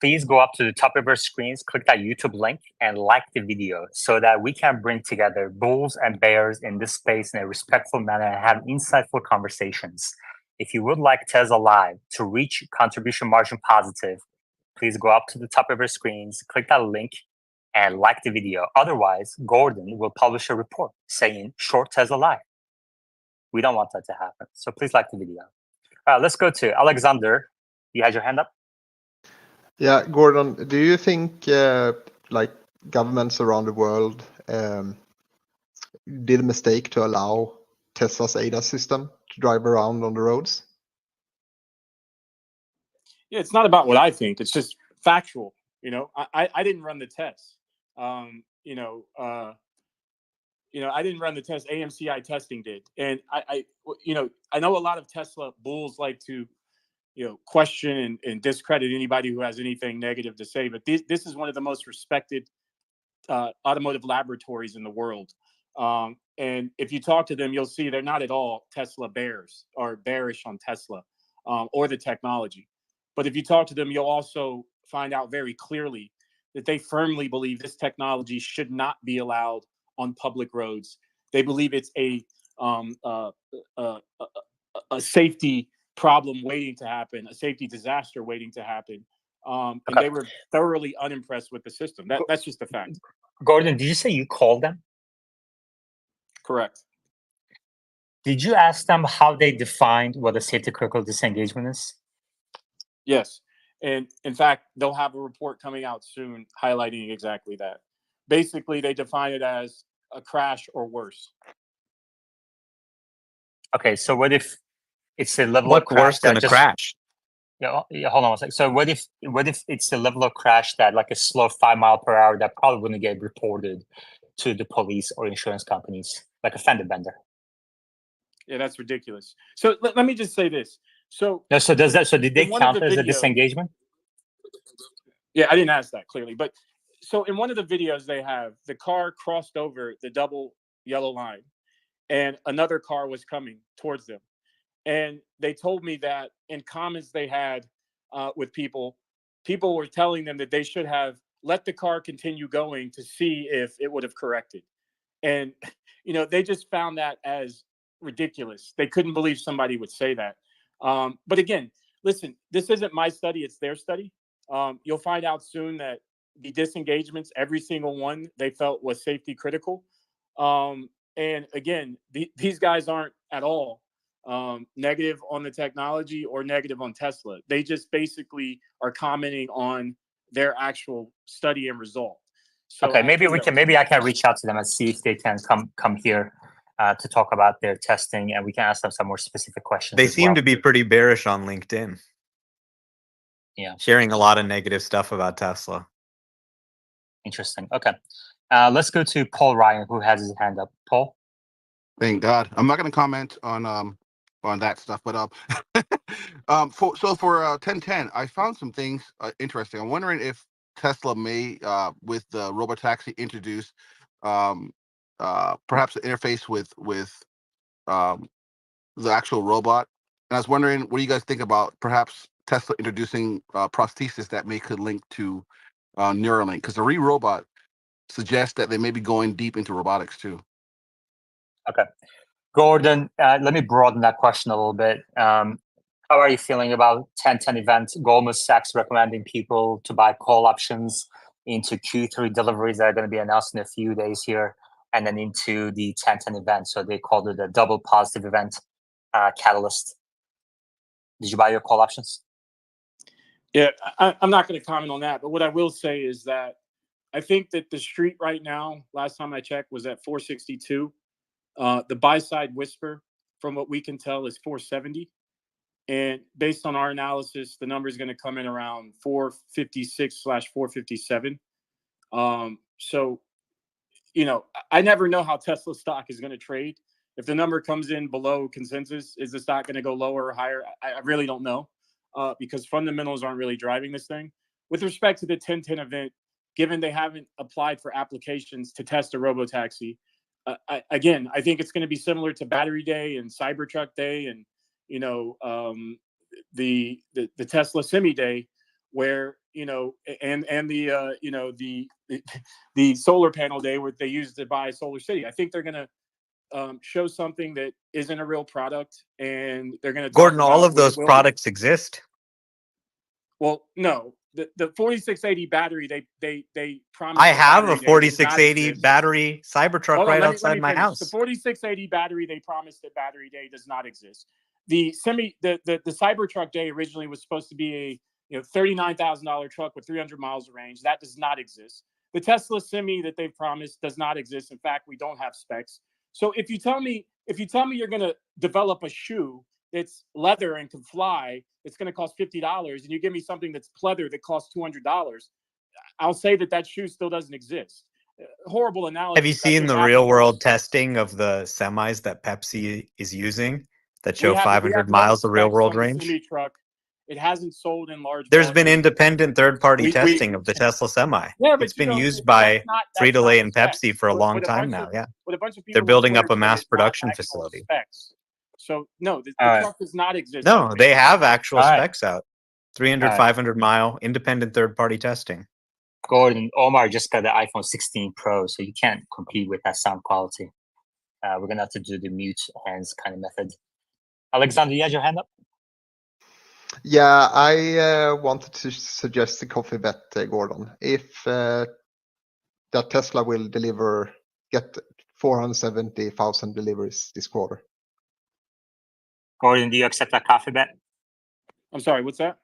please go up to the top of your screens, click that YouTube link, and like the video so that we can bring together bulls and bears in this space in a respectful manner and have insightful conversations. If you would like Tesla Live to reach contribution margin positive, please go up to the top of your screens, click that link, and like the video. Otherwise, Gordon will publish a report saying short Tesla Live. We don't want that to happen. So please like the video. Let's go to Alexander. You had your hand up? Yeah, Gordon, do you think like governments around the world did a mistake to allow Tesla's ADAS system to drive around on the roads? Yeah, it's not about what I think. It's just factual. I didn't run the test. I didn't run the test. AMCI testing did, and I know a lot of Tesla bulls like to, question and discredit anybody who has anything negative to say. But this is one of the most respected automotive laboratories in the world. And if you talk to them, you'll see they're not at all Tesla bears or bearish on Tesla or the technology. But if you talk to them, you'll also find out very clearly that they firmly believe this technology should not be allowed on public roads. They believe it's a safety problem waiting to happen, a safety disaster waiting to happen. And they were thoroughly unimpressed with the system. That's just a fact. Gordon, did you say you called them? Correct. Did you ask them how they defined what a safety critical disengagement is? Yes. And in fact, they'll have a report coming out soon highlighting exactly that. Basically, they define it as a crash or worse. Okay, so what if it's a level What's of crash worse than that a crash? Yeah, hold on one second. So what if it's a level of crash that like a slow 5 mile per hour that probably wouldn't get reported to the police or insurance companies, like a fender bender? Yeah, that's ridiculous. So let me just say this. So no, so does that? So did they count as a disengagement? Yeah, I didn't ask that clearly, but so in one of the videos they have the car crossed over the double yellow line, and another car was coming towards them, and they told me that in comments they had with people were telling them that they should have let the car continue going to see if it would have corrected, and they just found that as ridiculous. They couldn't believe somebody would say that. But again, listen, this isn't my study, it's their study. You'll find out soon that the disengagements, every single one they felt was safety critical. And again, these guys aren't at all negative on the technology or negative on Tesla. They just basically are commenting on their actual study and result. So okay, maybe I can reach out to them and see if they can come here to talk about their testing, and we can ask them some more specific questions. They seem to be pretty bearish on LinkedIn. Yeah, sharing a lot of negative stuff about Tesla. Interesting. Okay, let's go to Paul Ryan, who has his hand up. Paul. Thank God. I'm not going to comment on that stuff, but for 1010, I found some things interesting. I'm wondering if Tesla may, with the robotaxi, introduce perhaps an interface with the actual robot. And I was wondering, what do you guys think about perhaps Tesla introducing prosthesis that could link to Neuralink? Because the robot suggests that they may be going deep into robotics too. Okay, Gordon, let me broaden that question a little bit. How are you feeling about 1010 event? Goldman Sachs recommending people to buy call options into Q3 deliveries that are going to be announced in a few days here, and then into the 1010 event. So they called it a double positive event catalyst. Did you buy your call options? Yeah, I'm not going to comment on that. But what I will say is that I think that the street right now, last time I checked, was at 462. The buy side whisper, from what we can tell, is 470. And based on our analysis, the number is going to come in around 456/457. So, I never know how Tesla stock is going to trade. If the number comes in below consensus, is the stock going to go lower or higher? I really don't know because fundamentals aren't really driving this thing. With respect to the 1010 event, given they haven't applied for applications to test a robotaxi. Again, I think it's going to be similar to Battery Day and Cybertruck Day, and the Tesla Semi Day, where and the the solar panel day where they used to buy Solar City. I think they're going to show something that isn't a real product, and they're going to Gordon, all of those products exist. Well, no, the 4680 battery they promised. I have a 4680 battery Cybertruck right outside my house. The 4680 battery they promised at Battery Day does not exist. The Cybertruck Day originally was supposed to be a $39,000 truck with 300 miles of range. That does not exist. The Tesla Semi that they've promised does not exist. In fact, we don't have specs. So if you tell me you're going to develop a shoe that's leather and can fly, it's going to cost $50, and you give me something that's pleather that costs $200, I'll say that shoe still doesn't exist. Horrible analogy. Have you seen the real world testing of the semis that Pepsi is using that show 500 miles of real world range? Truck. It hasn't sold in large. There's been independent third-party testing of the Tesla Semi. Yeah, but it's been used by Frito-Lay and Pepsi for a long time now. Yeah, they're building up a mass production facility. Specs. So no, the truck does not exist. No, they have actual specs out. 300, 500 mile independent third-party testing. Gordon, Omar just got the iPhone 16 Pro, so you can't compete with that sound quality. We're gonna have to do the mute hands kind of method. Alexander, you had your hand up? Yeah, I wanted to suggest the coffee bet, Gordon. If that Tesla will get 470,000 deliveries this quarter. Gordon, do you accept that coffee bet? I'm sorry, what's that?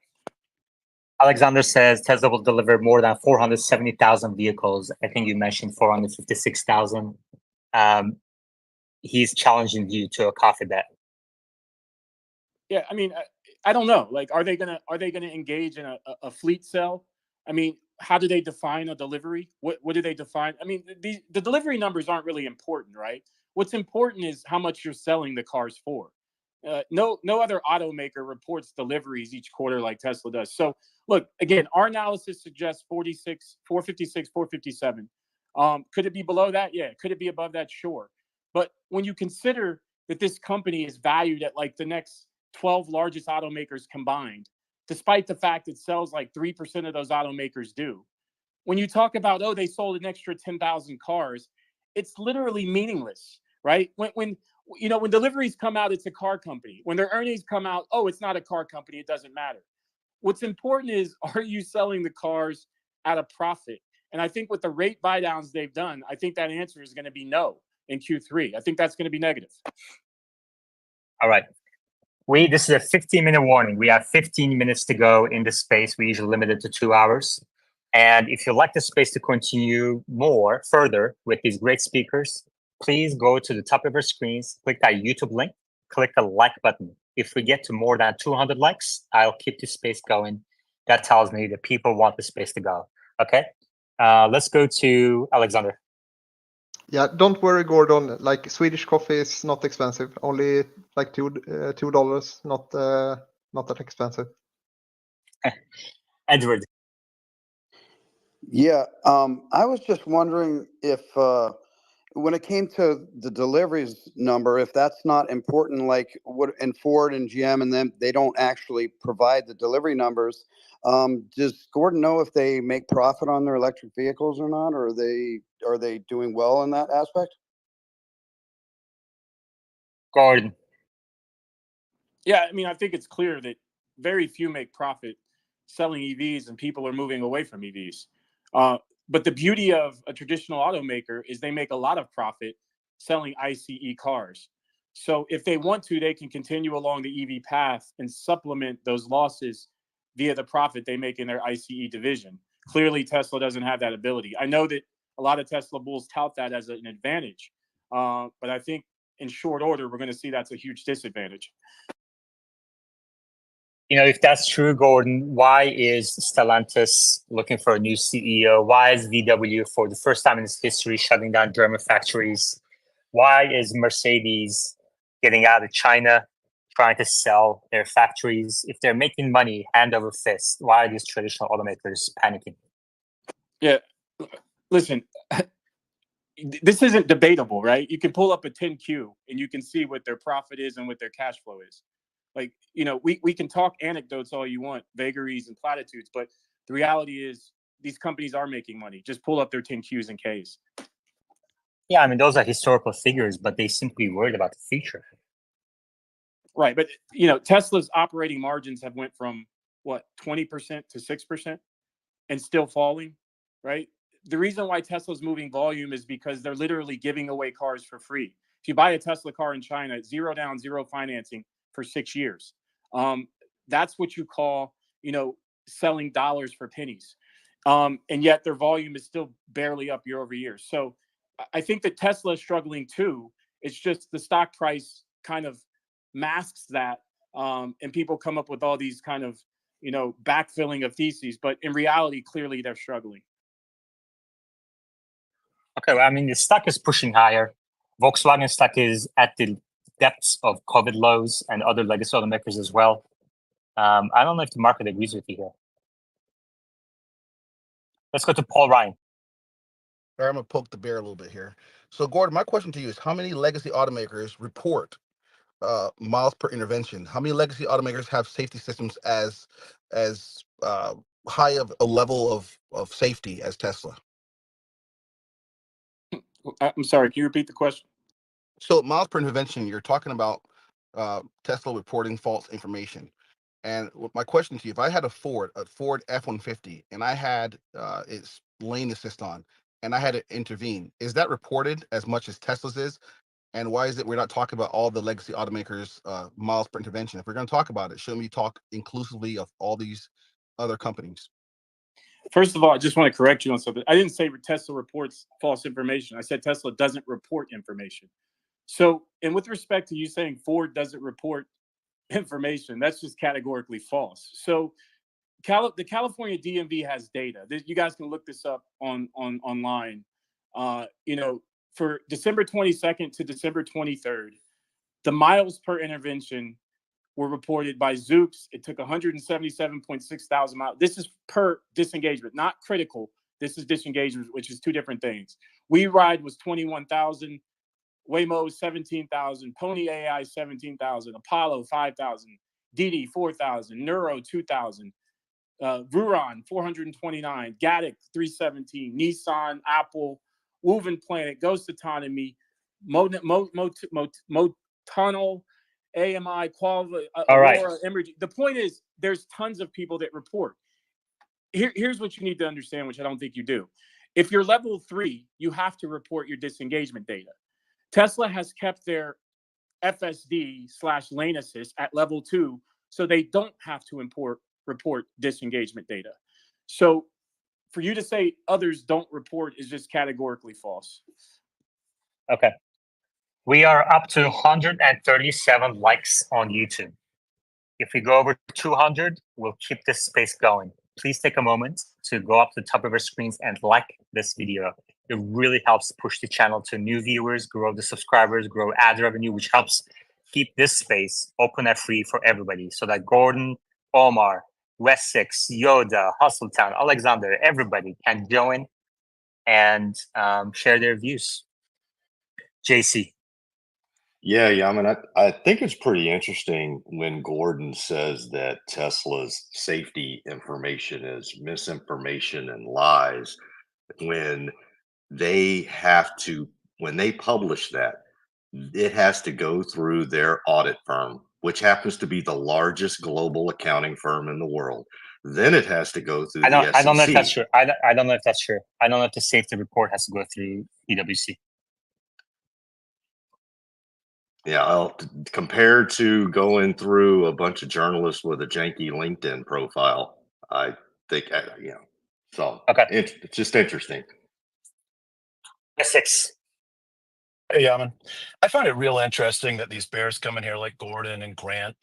Alexander says Tesla will deliver more than 470,000 vehicles. I think you mentioned 456,000. He's challenging you to a coffee bet. Yeah, I mean, I don't know. Like, are they gonna engage in a fleet sell? I mean, how do they define a delivery? What do they define? I mean, the delivery numbers aren't really important, right? What's important is how much you're selling the cars for. No other automaker reports deliveries each quarter like Tesla does. So look, again, our analysis suggests 456, 457. Could it be below that? Yeah. Could it be above that? Sure. But when you consider that this company is valued at like the next 12 largest automakers combined, despite the fact it sells like 3% of those automakers do. When you talk about, they sold an extra 10,000 cars, it's literally meaningless, right? When deliveries come out, it's a car company. When their earnings come out, it's not a car company. It doesn't matter. What's important is, are you selling the cars at a profit? And I think with the rate buy downs they've done, I think that answer is going to be no in Q3. I think that's going to be negative. All right. This is a 15-minute warning. We have 15 minutes to go in this space. We usually limit it to 2 hours. And if you'd like the space to continue further with these great speakers, please go to the top of your screens, click that YouTube link, click the like button. If we get to more than 200 likes, I'll keep the space going. That tells me that people want the space to go. Okay, let's go to Alexander. Yeah, don't worry, Gordon. Like, Swedish coffee is not expensive. Only like $2. Not that expensive. Edward. Yeah, I was just wondering if when it came to the deliveries number, if that's not important, like in Ford and GM, and then they don't actually provide the delivery numbers. Does Gordon know if they make profit on their electric vehicles or not, or are they doing well in that aspect? Gordon. Yeah, I mean, I think it's clear that very few make profit selling EVs, and people are moving away from EVs. But the beauty of a traditional automaker is they make a lot of profit selling ICE cars. So if they want to, they can continue along the EV path and supplement those losses via the profit they make in their ICE division. Clearly, Tesla doesn't have that ability. I know that a lot of Tesla bulls tout that as an advantage, but I think in short order, we're going to see that's a huge disadvantage. If that's true, Gordon, why is Stellantis looking for a new CEO? Why is VW, for the first time in its history, shutting down German factories? Why is Mercedes getting out of China, trying to sell their factories? If they're making money hand over fist, why are these traditional automakers panicking? Yeah, listen, this isn't debatable, right? You can pull up a 10Q and you can see what their profit is and what their cash flow is. Like, we can talk anecdotes all you want, vagaries and platitudes, but the reality is these companies are making money. Just pull up their 10Qs and Ks. Yeah, I mean, those are historical figures, but they simply worried about the future. Right, but Tesla's operating margins have went from what 20% to 6%, and still falling. Right. The reason why Tesla's moving volume is because they're literally giving away cars for free. If you buy a Tesla car in China, 0 down, 0 financing for 6 years. That's what you call, selling dollars for pennies. And yet their volume is still barely up year over year. So I think that Tesla is struggling too. It's just the stock price kind of masks that. And people come up with all these kind of, backfilling of theses, but in reality, clearly they're struggling. Okay, well, I mean, the stock is pushing higher. Volkswagen stock is at the depths of COVID lows and other legacy automakers as well. I don't know if the market agrees with you here. Let's go to Paul Ryan. All right, I'm gonna poke the bear a little bit here. So, Gordon, my question to you is: how many legacy automakers report miles per intervention? How many legacy automakers have safety systems as high of a level of safety as Tesla? I'm sorry, can you repeat the question? So miles per intervention, you're talking about Tesla reporting false information. And my question to you, if I had a Ford F-150, and I had its lane assist on, and I had to intervene, is that reported as much as Tesla's is? And why is it we're not talking about all the legacy automakers' miles per intervention? If we're going to talk about it, shouldn't we talk inclusively of all these other companies? First of all, I just want to correct you on something. I didn't say Tesla reports false information. I said Tesla doesn't report information. So, and with respect to you saying Ford doesn't report information, that's just categorically false. So, the California DMV has data. You guys can look this up online. For December 22nd to December 23rd, the miles per intervention were reported by Zoox. It took 177.6 thousand miles. This is per disengagement, not critical. This is disengagement, which is two different things. WeRide was 21,000. Waymo 17,000. Pony AI 17,000. Apollo 5,000. Didi 4,000. Neuro 2,000. Vuron 429. Gatik 317. Nissan, Apple, Woven Planet, Ghost Autonomy, Motunnel, AMI, Qualva, Aurora, Emergy. The point is, there's tons of people that report. Here's what you need to understand, which I don't think you do. If you're level 3, you have to report your disengagement data. Tesla has kept their FSD/lane assist at level 2, so they don't have to report disengagement data. So for you to say others don't report is just categorically false. Okay. We are up to 137 likes on YouTube. If we go over 200, we'll keep this space going. Please take a moment to go up to the top of our screens and like this video. It really helps push the channel to new viewers, grow the subscribers, grow ad revenue, which helps keep this space open and free for everybody so that Gordon, Omar, Wessex, Yoda, Hustletown, Alexander, everybody can join and share their views. JC. Yeah, I mean, I think it's pretty interesting when Gordon says that Tesla's safety information is misinformation and lies when they have to, when they publish that, it has to go through their audit firm, which happens to be the largest global accounting firm in the world. Then it has to go through the SEC. I don't know if that's true. I don't know if that's true. I don't know if the safety report has to go through PwC. Yeah, well, compared to going through a bunch of journalists with a janky LinkedIn profile, I think, so okay. It's just interesting. Six. Hey, Yaman. I find it real interesting that these bears come in here like Gordon and Grant,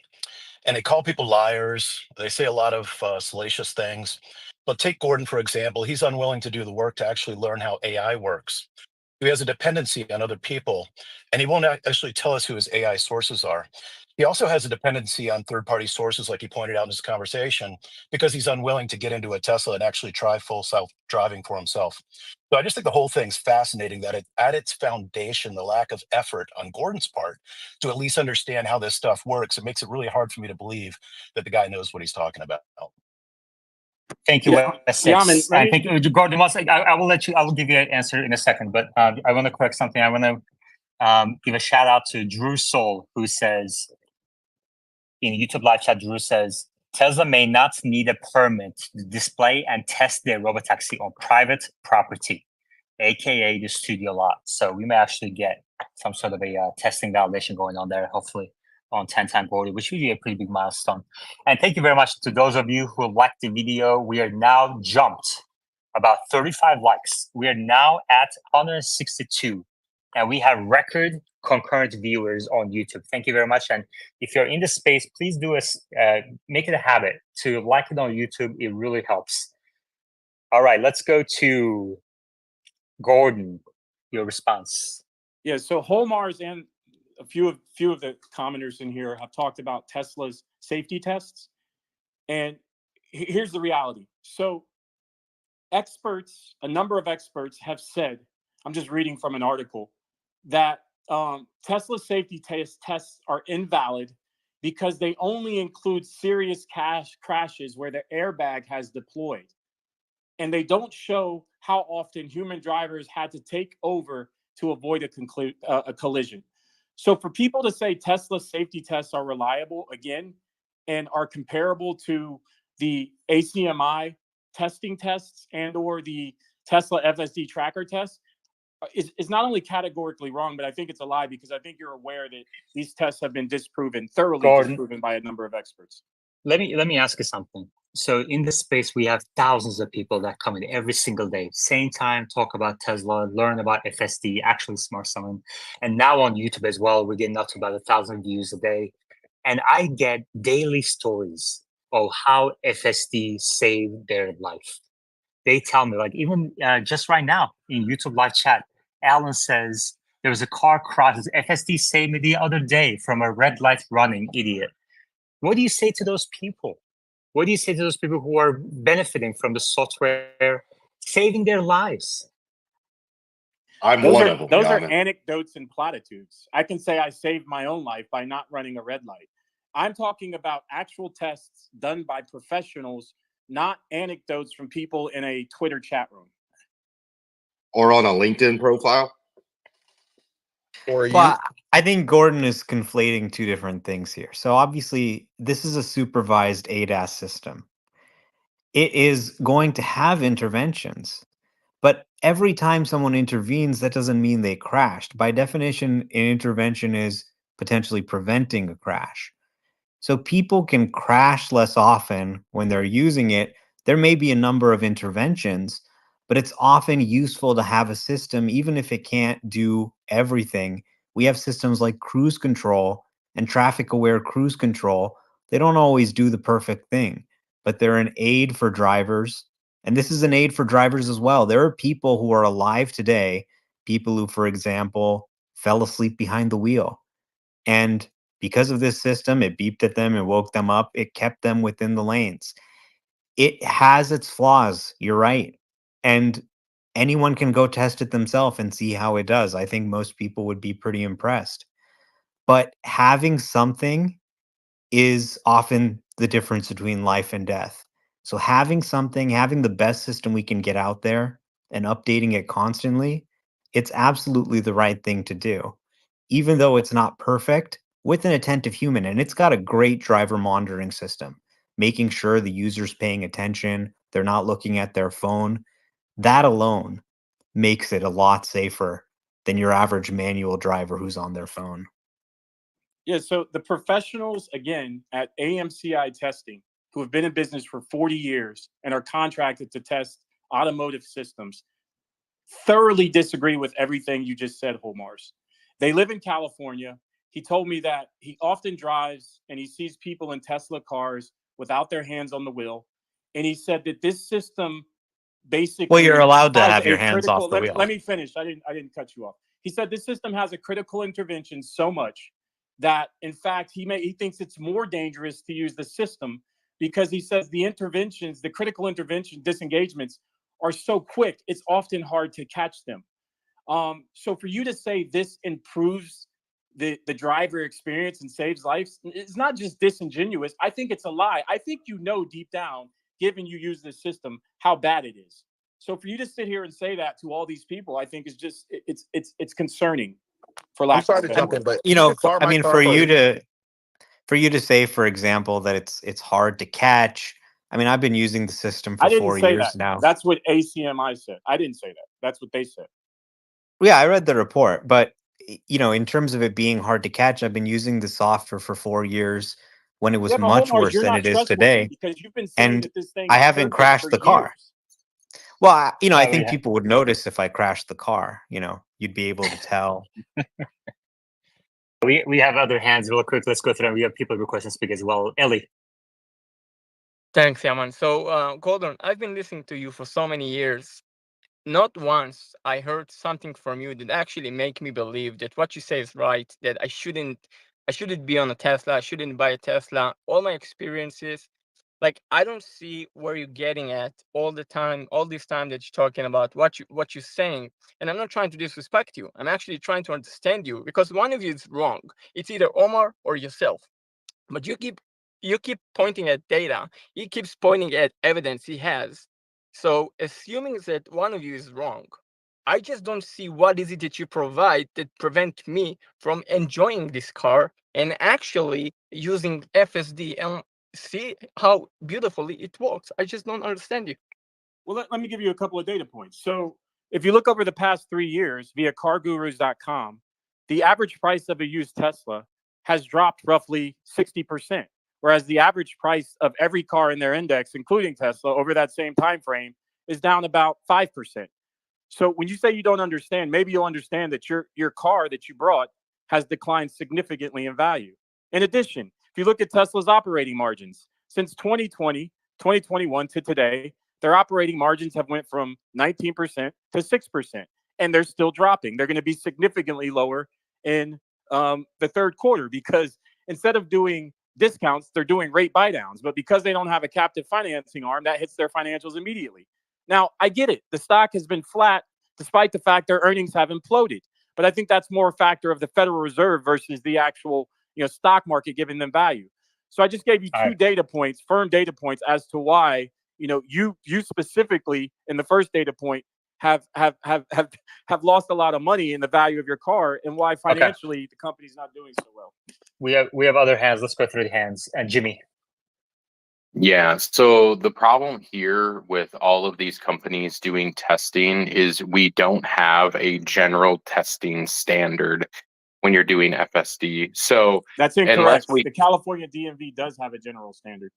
and they call people liars. They say a lot of salacious things. But take Gordon, for example. He's unwilling to do the work to actually learn how AI works. He has a dependency on other people, and he won't actually tell us who his AI sources are. He also has a dependency on third-party sources, like he pointed out in this conversation, because he's unwilling to get into a Tesla and actually try full self-driving for himself. So I just think the whole thing's fascinating that at its foundation, the lack of effort on Gordon's part to at least understand how this stuff works, it makes it really hard for me to believe that the guy knows what he's talking about. Thank you, Yeah, Wessex. let I me. think Gordon wants. I will let you. I will give you an answer in a second, but I want to correct something. I want to give a shout out to Drew Soul, who says in YouTube live chat. Drew says Tesla may not need a permit to display and test their robotaxi on private property, aka the studio lot. So we may actually get some sort of a testing validation going on there, hopefully on 10 time Gordy, which would be a pretty big milestone. And thank you very much to those of you who liked the video. We are now jumped about 35 likes. We are now at 162, and we have record concurrent viewers on YouTube. Thank you very much. And if you're in the space, please do make it a habit to like it on YouTube. It really helps. All right, let's go to Gordon, your response. Yeah, so Holmars and a few of the commenters in here have talked about Tesla's safety tests, and here's the reality. So experts, a number of experts have said, I'm just reading from an article, that Tesla safety tests are invalid because they only include serious crashes where the airbag has deployed. And they don't show how often human drivers had to take over to avoid a collision. So for people to say Tesla safety tests are reliable, again, and are comparable to the ACMI testing tests and or the Tesla FSD tracker tests, is not only categorically wrong, but I think it's a lie, because I think you're aware that these tests have been thoroughly disproven by a number of experts. Let me ask you something. So in this space, we have thousands of people that come in every single day, same time, talk about Tesla, learn about FSD, actually smart someone. And now on YouTube as well, we're getting up to about 1,000 views a day. And I get daily stories of how FSD saved their life. They tell me, like, even just right now in YouTube live chat, Alan says there was a car crash. FSD saved me the other day from a red light running idiot. What do you say to those people? What do you say to those people who are benefiting from the software, saving their lives? Those are anecdotes and platitudes. I can say I saved my own life by not running a red light. I'm talking about actual tests done by professionals, not anecdotes from people in a Twitter chat room. Or on a LinkedIn profile. Or Well, I think Gordon is conflating two different things here. So obviously, this is a supervised ADAS system. It is going to have interventions, but every time someone intervenes, that doesn't mean they crashed. By definition, an intervention is potentially preventing a crash. So people can crash less often when they're using it. There may be a number of interventions, but it's often useful to have a system, even if it can't do everything. We have systems like cruise control and traffic aware cruise control. They don't always do the perfect thing, but they're an aid for drivers. And this is an aid for drivers as well. There are people who are alive today, people who, for example, fell asleep behind the wheel. And because of this system, it beeped at them and woke them up. It kept them within the lanes. It has its flaws. You're right. And anyone can go test it themselves and see how it does. I think most people would be pretty impressed. But having something is often the difference between life and death. So having something, having the best system we can get out there and updating it constantly, it's absolutely the right thing to do. Even though it's not perfect, with an attentive human, and it's got a great driver monitoring system, making sure the user's paying attention, they're not looking at their phone. That alone makes it a lot safer than your average manual driver who's on their phone. Yeah, so the professionals, again, at AMCI Testing, who have been in business for 40 years and are contracted to test automotive systems, thoroughly disagree with everything you just said, Holmars. They live in California. He told me that he often drives and he sees people in Tesla cars without their hands on the wheel. And he said that this system basically, well, you're allowed to has have your a hands off the wheel. Let me finish. I didn't cut you off. He said this system has a critical intervention so much that in fact he thinks it's more dangerous to use the system because he says the interventions, the critical intervention disengagements are so quick, it's often hard to catch them. So for you to say this improves the driver experience and saves lives, it's not just disingenuous. I think it's a lie. I think you know deep down, given you use this system, how bad it is. So for you to sit here and say that to all these people, I think is just it's concerning, for I'm lack of sorry a to better jump in, word. but You know, if borrow I my mean, car for you to say, for example, that it's hard to catch. I mean, I've been using the system I for didn't 4 say that. years now. That's what ACMI said. I didn't say that. That's what they said. Yeah, I read the report, but you know, in terms of it being hard to catch, I've been using the software for 4 years when it was Yeah, but much Omar, worse you're than not it is trustworthy today, because you've been saying and that this thing I is haven't perfect for crashed the car. years. Well, I think Yeah. people would notice if I crashed the car. You know, you'd be able to tell. We have other hands real quick. Let's go through them. We have people requesting to speak as well. Ellie. Thanks, Yaman. So, Gordon, I've been listening to you for so many years. Not once I heard something from you that actually make me believe that what you say is right, that I shouldn't be on a Tesla, I shouldn't buy a Tesla. All my experiences, like I don't see where you're getting at all the time, all this time that you're talking about what you're saying. And I'm not trying to disrespect you. I'm actually trying to understand you because one of you is wrong. It's either Omar or yourself. But you keep pointing at data. He keeps pointing at evidence he has. So assuming that one of you is wrong, I just don't see what is it that you provide that prevent me from enjoying this car and actually using FSD and see how beautifully it works. I just don't understand you. Well, let me give you a couple of data points. So if you look over the past 3 years via cargurus.com, the average price of a used Tesla has dropped roughly 60%, whereas the average price of every car in their index, including Tesla, over that same time frame is down about 5%. So when you say you don't understand, maybe you'll understand that your car that you brought has declined significantly in value. In addition, if you look at Tesla's operating margins since 2020, 2021 to today, their operating margins have went from 19% to 6%, and they're still dropping. They're going to be significantly lower in the third quarter because instead of doing discounts, they're doing rate buy downs. But because they don't have a captive financing arm, that hits their financials immediately. Now, I get it. The stock has been flat despite the fact their earnings have imploded. But I think that's more a factor of the Federal Reserve versus the actual, stock market giving them value. So I just gave you two data points, firm data points as to why, you specifically in the first data point have lost a lot of money in the value of your car and why financially the company's not doing so well. We have other hands. Let's go through the hands. And Jimmy. Yeah. So the problem here with all of these companies doing testing is we don't have a general testing standard when you're doing FSD. So that's incorrect. The California DMV does have a general standard.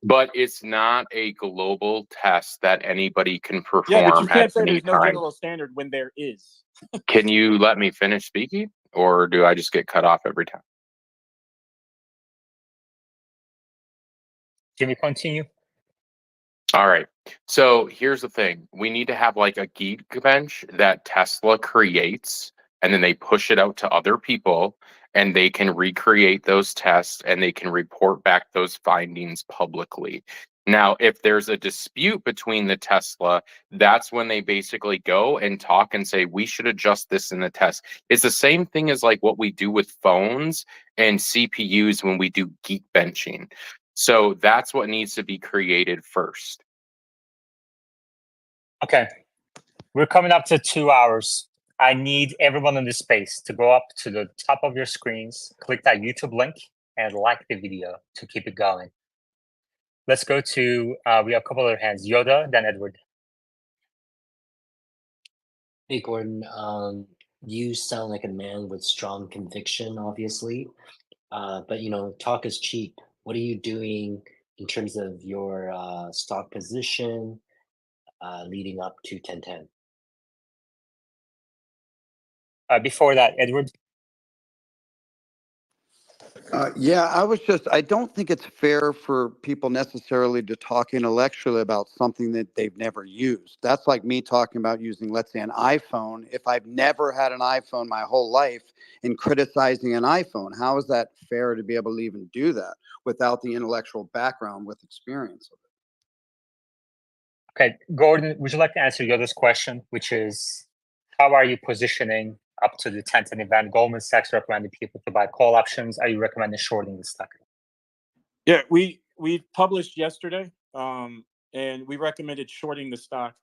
But it's not a global test that anybody can perform. Yeah, but you can't say any there's no time. general standard when there is. Can you let me finish speaking, or do I just get cut off every time? Jimmy, continue. All right. So here's the thing. We need to have like a Geekbench that Tesla creates, and then they push it out to other people, and they can recreate those tests, and they can report back those findings publicly. Now, if there's a dispute between the Tesla, that's when they basically go and talk and say, we should adjust this in the test. It's the same thing as like what we do with phones and CPUs when we do Geekbenching. So that's what needs to be created first. Okay. We're coming up to 2 hours. I need everyone in this space to go up to the top of your screens, click that YouTube link, and like the video to keep it going. Let's go to, we have a couple other hands. Yoda, then Edward. Hey, Gordon. You sound like a man with strong conviction, obviously. But, talk is cheap. What are you doing in terms of your stock position leading up to 1010? Before that, Edward. I don't think it's fair for people necessarily to talk intellectually about something that they've never used. That's like me talking about using, let's say, an iPhone. If I've never had an iPhone my whole life in criticizing an iPhone. How is that fair to be able to even do that without the intellectual background with experience of it? Okay, Gordon, would you like to answer Yoda's question, which is how are you positioning up to the 10-10 event? Goldman Sachs recommended people to buy call options. Are you recommending shorting the stock? Yeah, we published yesterday, and we recommended shorting the stock.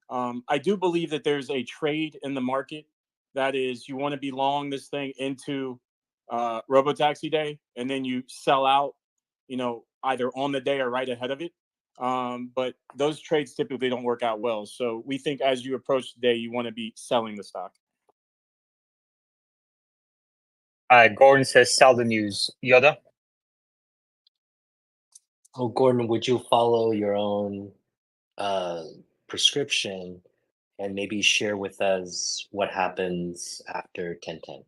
I do believe that there's a trade in the market that is you want to be long this thing into Robotaxi Day, and then you sell out, either on the day or right ahead of it. But those trades typically don't work out well. So we think as you approach the day, you want to be selling the stock. Gordon says sell the news. Yoda? Oh, Gordon, would you follow your own prescription and maybe share with us what happens after 1010?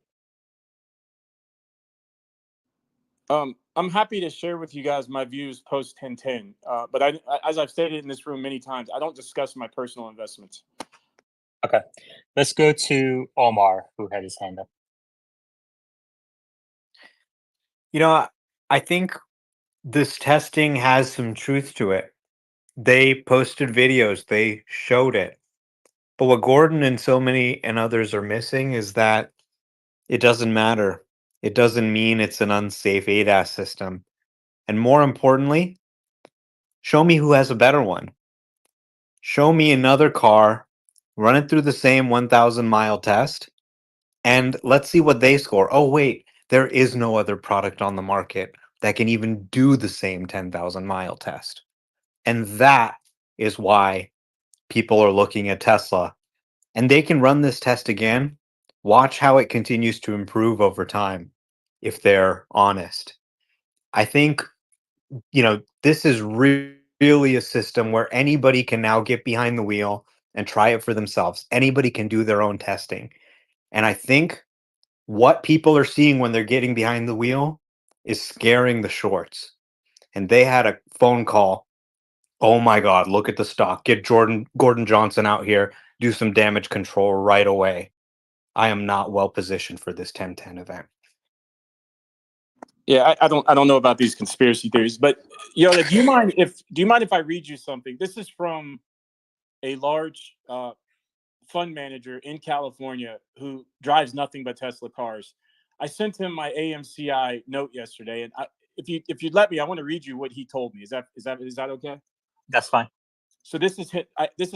I'm happy to share with you guys my views post 1010. But as I've stated in this room many times, I don't discuss my personal investments. Okay, let's go to Omar, who had his hand up. I think this testing has some truth to it. They posted videos, they showed it. But what Gordon and so many and others are missing is that it doesn't matter. It doesn't mean it's an unsafe ADAS system. And more importantly, show me who has a better one. Show me another car, run it through the same 1,000 mile test, and let's see what they score. Oh, wait, there is no other product on the market that can even do the same 10,000 mile test. And that is why people are looking at Tesla. And they can run this test again. Watch how it continues to improve over time if they're honest. I think, this is really a system where anybody can now get behind the wheel and try it for themselves. Anybody can do their own testing. And I think what people are seeing when they're getting behind the wheel is scaring the shorts. And they had a phone call. Oh my God, look at the stock. Get Gordon Johnson out here, do some damage control right away. I am not well positioned for this 1010 event. Yeah, I don't know about these conspiracy theories, but Yoda, do you mind if I read you something? This is from a large fund manager in California who drives nothing but Tesla cars. I sent him my AMCI note yesterday, and if you'd let me, I want to read you what he told me. Is that okay? That's fine. So this is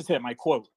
him. I quote: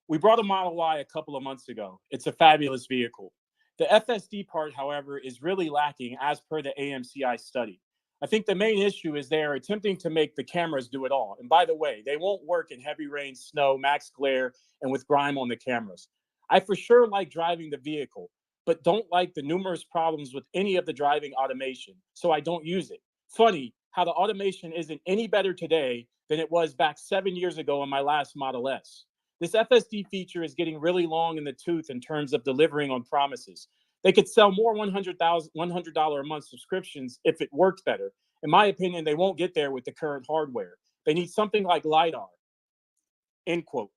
"We brought a Model Y a couple of months ago. It's a fabulous vehicle. The FSD part, however, is really lacking as per the AMCI study. I think the main issue is they are attempting to make the cameras do it all. And by the way, they won't work in heavy rain, snow, max glare, and with grime on the cameras. I for sure like driving the vehicle, but don't like the numerous problems with any of the driving automation, so I don't use it. Funny how the automation isn't any better today than it was back 7 years ago in my last Model S. This FSD feature is getting really long in the tooth in terms of delivering on promises. They could sell more $100 a month subscriptions if it worked better. In my opinion, they won't get there with the current hardware. They need something like LiDAR." End quote.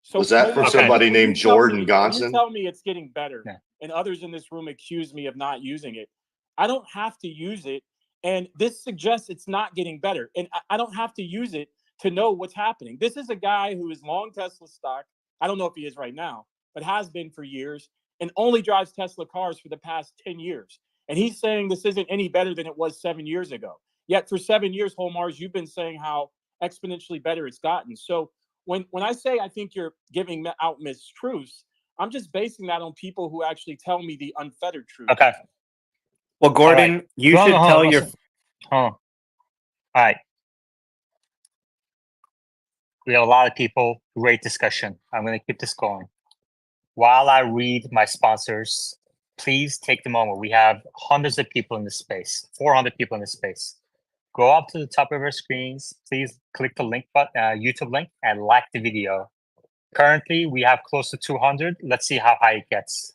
So Was that from somebody named Jordan Gonson? You tell me it's getting better, Yeah. and others in this room accuse me of not using it. I don't have to use it, and this suggests it's not getting better. And I don't have to use it to know what's happening. This is a guy who is long Tesla stock. I don't know if he is right now, but has been for years, and only drives Tesla cars for the past 10 years. And he's saying this isn't any better than it was 7 years ago. Yet for 7 years, Holmars, you've been saying how exponentially better it's gotten. So when I say I think you're giving out mistruths, I'm just basing that on people who actually tell me the unfettered truth. Okay. Well, Gordon, you should tell your. All right. We have a lot of people. Great discussion. I'm going to keep this going. While I read my sponsors, please take the moment. We have hundreds of people in this space, 400 people in this space. Go up to the top of our screens. Please click the link button, YouTube link, and like the video. Currently, we have close to 200. Let's see how high it gets.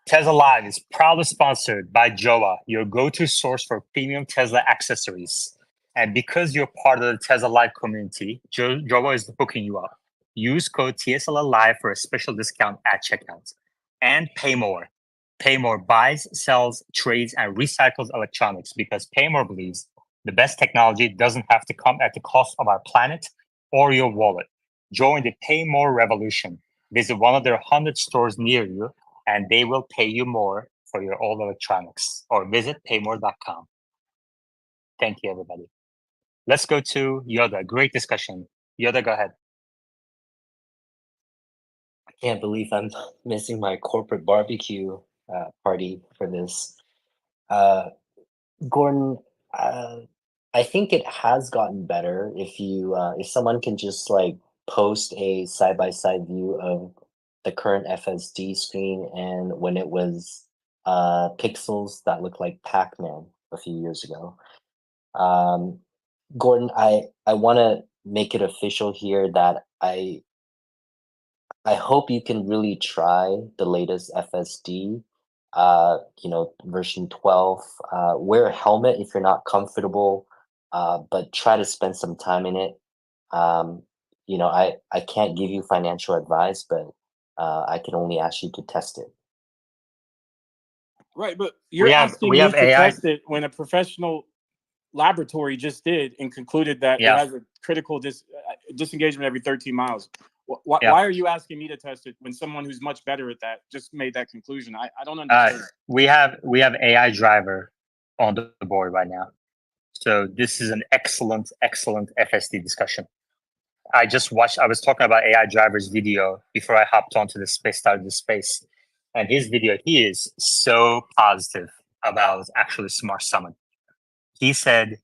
Tesla Live is proudly sponsored by Joa, your go-to source for premium Tesla accessories. And because you're part of the Tesla Live community, Joa is hooking you up. Use code TSLA Live for a special discount at checkout. and Paymore. Paymore buys, sells, trades, and recycles electronics because Paymore believes the best technology doesn't have to come at the cost of our planet or your wallet. Join the Paymore revolution. Visit one of their 100 stores near you, and they will pay you more for your old electronics. Or visit paymore.com. Thank you, everybody. Let's go to Yoda. Great discussion. Yoda, go ahead. I can't believe I'm missing my corporate barbecue party for this. Gordon, I think it has gotten better if someone can just like post a side by side view of the current FSD screen and when it was pixels that looked like Pac-Man a few years ago. Gordon, I want to make it official here that I hope you can really try the latest FSD, version 12. Wear a helmet if you're not comfortable, but try to spend some time in it. Um, I can't give you financial advice, but I can only ask you to test it. Right, but you're asking we me have to AI. test it when a professional laboratory just did and concluded that it Yeah. has a critical disengagement every 13 miles. Why, Yeah. why are you asking me to test it when someone who's much better at that just made that conclusion? I don't understand. We have AI driver on the board right now. So this is an excellent FSD discussion. I was talking about AI driver's video before I hopped onto the space, started the space. And his video, he is so positive about actually Smart Summon. He said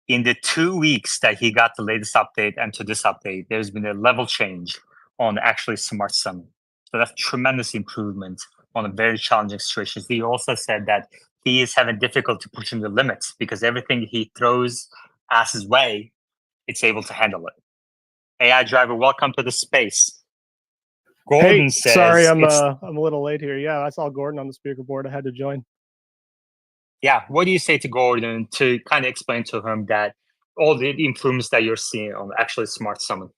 in the 2 weeks that he got the latest update and to this update, there's been a level change on actually Smart Summon. So that's tremendous improvement on a very challenging situation. He also said that he is having difficulty pushing the limits because everything he throws his way, it's able to handle it. AI driver, welcome to the space. Gordon Hey, says, sorry, I'm a little late here. Yeah, I saw Gordon on the speaker board. I had to join. yeah, what do you say to Gordon to kind of explain to him that all the improvements that you're seeing on actually Smart Summon?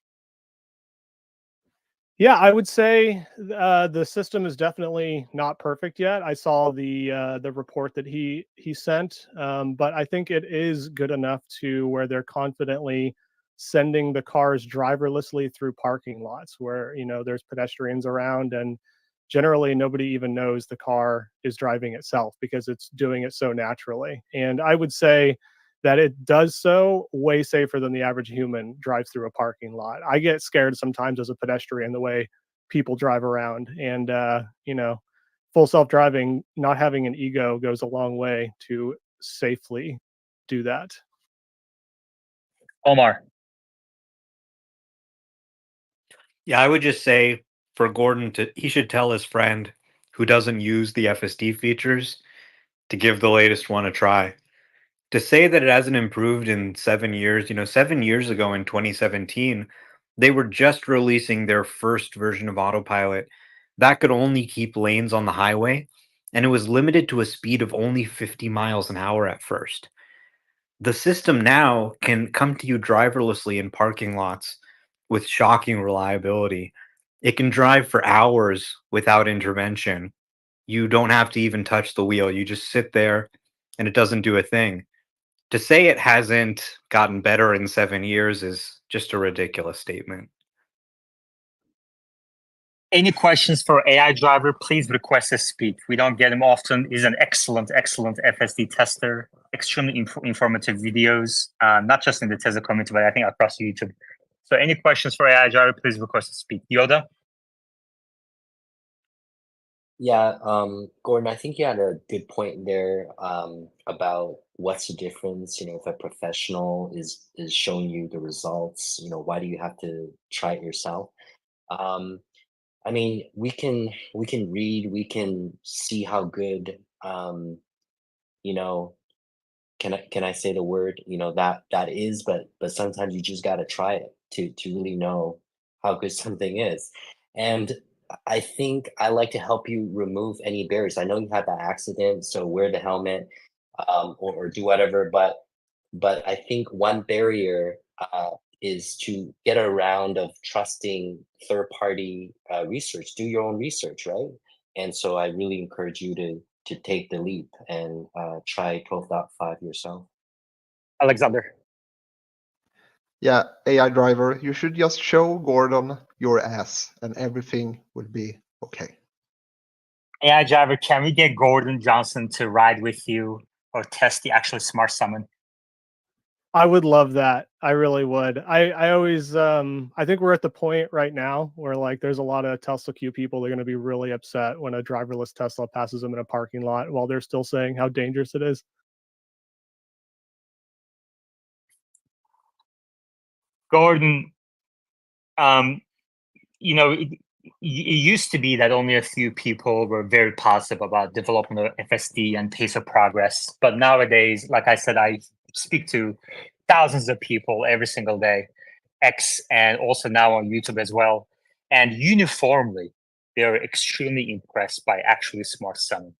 Yeah, I would say the system is definitely not perfect yet. I saw the report that he sent, but I think it is good enough to where they're confidently sending the cars driverlessly through parking lots where there's pedestrians around, and generally nobody even knows the car is driving itself because it's doing it so naturally. And I would say that it does so way safer than the average human drives through a parking lot. I get scared sometimes as a pedestrian the way people drive around, and full self-driving, not having an ego goes a long way to safely do that. Omar. Yeah, I would just say for Gordon he should tell his friend who doesn't use the FSD features to give the latest one a try. To say that it hasn't improved in 7 years, 7 years ago in 2017, they were just releasing their first version of autopilot that could only keep lanes on the highway, and it was limited to a speed of only 50 miles an hour at first. The system now can come to you driverlessly in parking lots with shocking reliability. It can drive for hours without intervention. You don't have to even touch the wheel. You just sit there and it doesn't do a thing. To say it hasn't gotten better in 7 years is just a ridiculous statement. Any questions for AI driver, please request to speak. We don't get him often. He's an excellent FSD tester, extremely informative videos, not just in the Tesla community, but I think across YouTube. So any questions for AI driver, please request to speak. Yoda? Yeah, Gordon, I think you had a good point there about what's the difference, if a professional is showing you the results, why do you have to try it yourself? I mean, we can read, we can see how good you know, can I say the word, that is, but sometimes you just gotta try it to really know how good something is. And I think I like to help you remove any barriers. I know you had that accident, so wear the helmet, or do whatever, but I think one barrier is to get around of trusting third party research. Do your own research, right? And so I really encourage you to take the leap and try 12.5 yourself. Alexander. Yeah, AI driver, you should just show Gordon your ass and everything will be okay. AI driver, can we get Gordon Johnson to ride with you or test the actual smart summon? I would love that. I really would. I always I think we're at the point right now where like there's a lot of Tesla Q people. They're going to be really upset when a driverless Tesla passes them in a parking lot while they're still saying how dangerous it is. Gordon, you know, it used to be that only a few people were very positive about development of FSD and pace of progress. But nowadays, like I said, I speak to thousands of people every single day, X and also now on YouTube as well. And uniformly, they're extremely impressed by actually smart summon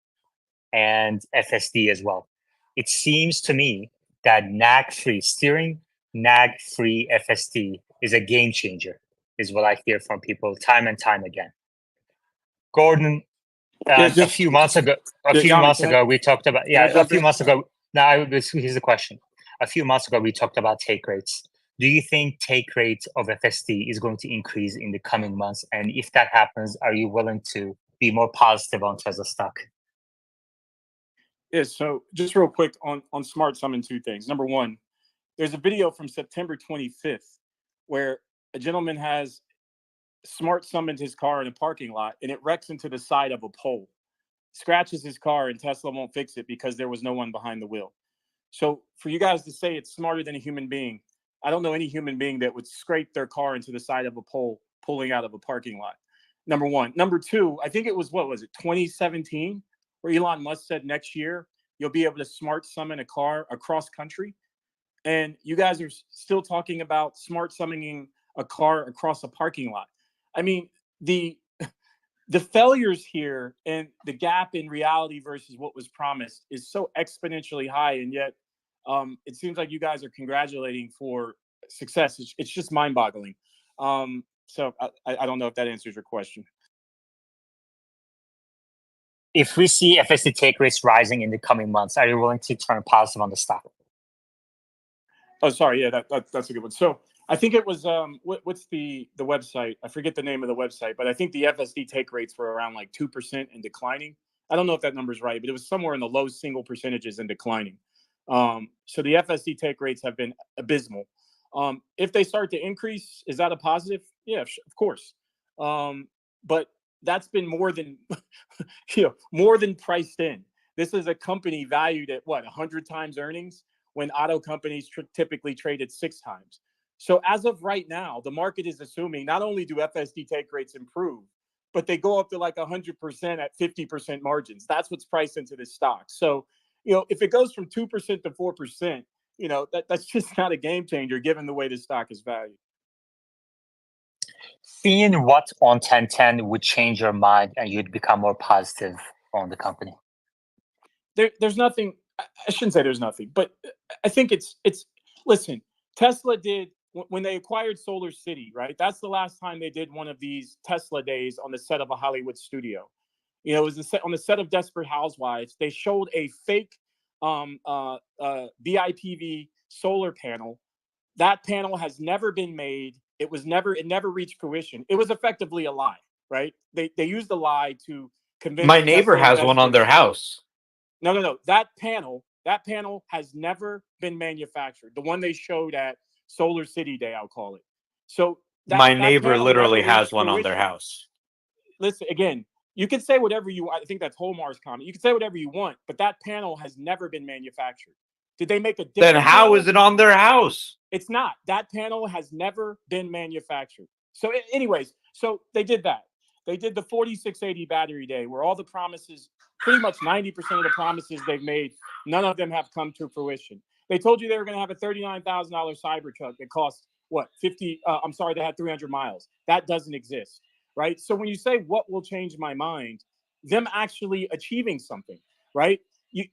and FSD as well. It seems to me that nag-free steering, nag-free FSD is a game changer, is what I hear from people time and time again. Gordon, a few months ago, we talked about, a few months ago, here's the question. A few months ago, we talked about take rates. Do you think take rate of FSD is going to increase in the coming months? And if that happens, are you willing to be more positive on Tesla stock? Yeah, so just real quick on smart summon, two things. Number one, there's a video from September 25th where a gentleman has smart summoned his car in a parking lot and it wrecks into the side of a pole, scratches his car, and Tesla won't fix it because there was no one behind the wheel. So for you guys to say it's smarter than a human being, I don't know any human being that would scrape their car into the side of a pole pulling out of a parking lot. Number one. Number two, I think it was, 2017, where Elon Musk said next year you'll be able to smart summon a car across country. And you guys are still talking about smart summoning a car across a parking lot. I mean, the failures here and the gap in reality versus what was promised is so exponentially high, and yet it seems like you guys are congratulating for success. It's just mind-boggling. So I don't know if that answers your question. If we see FSD take rates rising in the coming months, are you willing to turn positive on the stock? Oh, sorry. Yeah, that's a good one. So I think it was what's the website? I forget the name of the website, but I think the FSD take rates were around like 2% and declining. I don't know if that number's right, but it was somewhere in the low single percentages and declining. So the FSD take rates have been abysmal. If they start to increase, is that a positive? Yeah, of course. But that's been more than more than priced in. This is a company valued at what, 100 times earnings, when auto companies typically trade at 6 times. So as of right now, the market is assuming not only do FSD take rates improve, but they go up to like 100% at 50% margins. That's what's priced into this stock. So, if it goes from 2% to 4%, that's just not a game changer given the way the stock is valued. Seeing what on 1010 would change your mind and you'd become more positive on the company? There's nothing. I shouldn't say there's nothing, but I think it's. Listen, Tesla did when they acquired Solar City, right? That's the last time they did one of these Tesla days on the set of a Hollywood studio. It was on the set of Desperate Housewives. They showed a fake BIPV solar panel. That panel has never been made. It never reached fruition. It was effectively a lie, right? They used a lie to convince. My neighbor Tesla has one on their house. No. That panel has never been manufactured. The one they showed at Solar City Day, I'll call it. So my neighbor literally has one on their house. Listen, again, you can say whatever you want. I think that's Holmar's comment. You can say whatever you want, but that panel has never been manufactured. Did they make a different Then how panel? is it on their house? It's not. That panel has never been manufactured. So anyways, so they did that. They did the 4680 battery day where all the promises, pretty much 90% of the promises they've made, none of them have come to fruition. They told you they were going to have a $39,000 Cybertruck that cost what, 50, they had 300 miles. That doesn't exist, right? So when you say what will change my mind, them actually achieving something, right?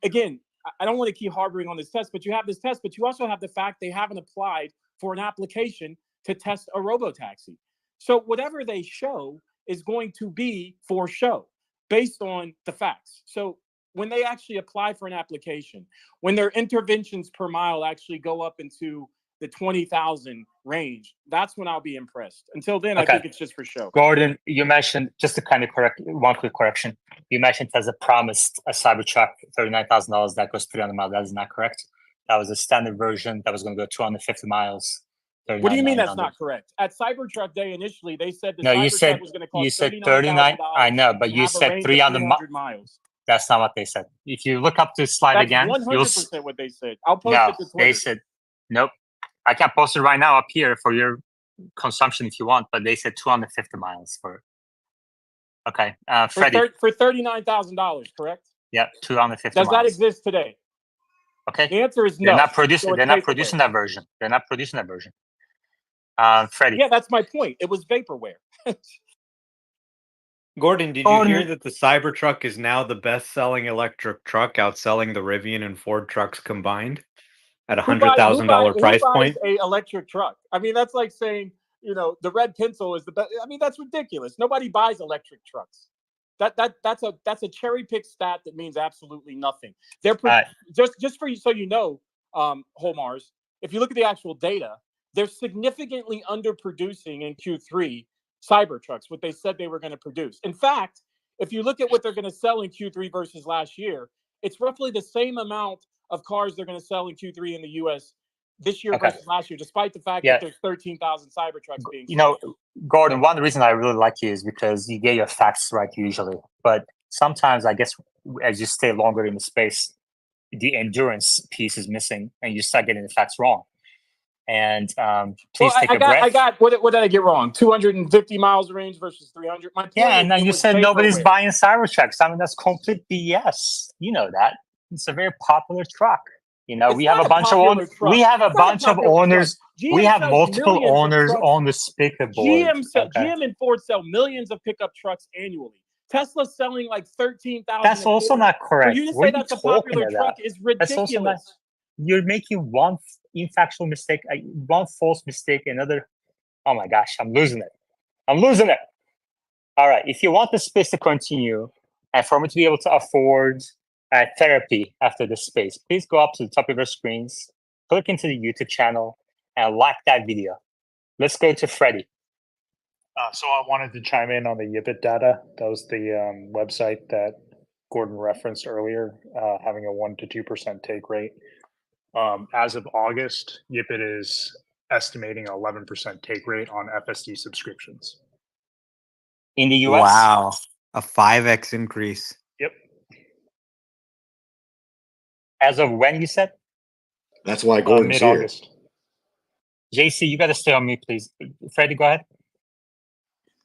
Again, I don't want to keep harboring on this test, but you have this test, but you also have the fact they haven't applied for an application to test a robotaxi. So whatever they show is going to be for show. based on the facts. So when they actually apply for an application, when their interventions per mile actually go up into the 20,000 range, that's when I'll be impressed. Until then, I think it's just for show. Gordon, you mentioned, just to kind of correct one quick correction, you mentioned Tesla promised a Cybertruck $39,000 that goes 300 miles. That is not correct. That was a standard version that was going to go 250 miles. What do you mean that's not correct? At Cybertruck Day initially, they said the No, Cybertruck was going to cost you said 39. I know, but you said 300 miles. That's not what they said. If you look up this slide That's again, 100% what they said. I'll post no, it to Twitter. they said nope. I can post it right now up here for your consumption if you want, but they said 250 miles for. Okay, Freddie. For $39,000, correct? Yeah, 250 Does miles. that exist today? Okay. The answer is no. They're not producing. So they're not producing that version. They're not producing that version. Freddie. Yeah, that's my point. It was vaporware. Gordon, did you hear that the Cybertruck is now the best-selling electric truck, outselling the Rivian and Ford trucks combined at $100,000 price point? A electric truck. I mean, that's like saying, the red pencil is the best. I mean, that's ridiculous. Nobody buys electric trucks. That's a cherry pick stat that means absolutely nothing. They're just for you, so you know, Holmars. If you look at the actual data, they're significantly underproducing in Q3 Cybertrucks, what they said they were going to produce. In fact, if you look at what they're going to sell in Q3 versus last year, it's roughly the same amount of cars they're going to sell in Q3 in the U.S. this year versus last year, despite the fact that there's 13,000 Cybertrucks being sold. Gordon, one of the reasons I really like you is because you get your facts right usually. But sometimes, I guess, as you stay longer in the space, the endurance piece is missing and you start getting the facts wrong. And please take a breath. What did I get wrong? 250 miles range versus 300. My point and then you said nobody's buying Cybertrucks. I mean, that's complete BS. You know that. It's a very popular truck. We have a bunch of owners. We have a bunch of owners. We have multiple owners on the speaker board. GM and Ford sell millions of pickup trucks annually. Tesla's selling like 13,000. That's also not correct. For you to say that's a popular truck is ridiculous. You're making one factual mistake, one false mistake, another. Oh my gosh, I'm losing it. All right, if you want the space to continue and for me to be able to afford therapy after this space, please go up to the top of your screens, click into the YouTube channel, and like that video. Let's go to Freddie. So I wanted to chime in on the Yipit data. That was the website that Gordon referenced earlier, having a 1 to 2% take rate. As of August, Yipit is estimating 11% take rate on FSD subscriptions. In the US? Wow, a 5x increase. Yep. As of when, you said? That's why Gordon's here. Mid-August. JC, you got to stay on mute, please. Freddie, go ahead.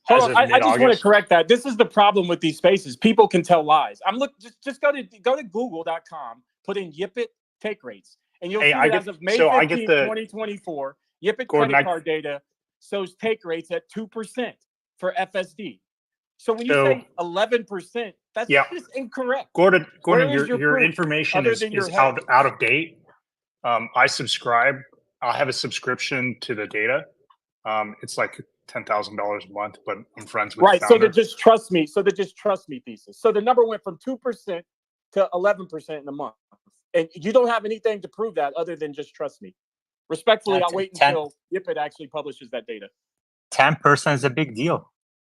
Hold on, I just want to correct that. This is the problem with these spaces. People can tell lies. Just go to google.com, put in Yipit take rates, and you'll see that as of May 15, 2024, Yipit credit card data shows take rates at 2% for FSD. So when you say 11%, that's just incorrect. Gordon, your information is out of date. I subscribe. I have a subscription to the data. It's like $10,000 a month, but I'm friends with the founder. So they just trust me. Thesis. So the number went from 2% to 11% in a month, and you don't have anything to prove that other than just trust me. Respectfully, I'll wait until Yipit actually publishes that data. 10% is a big deal.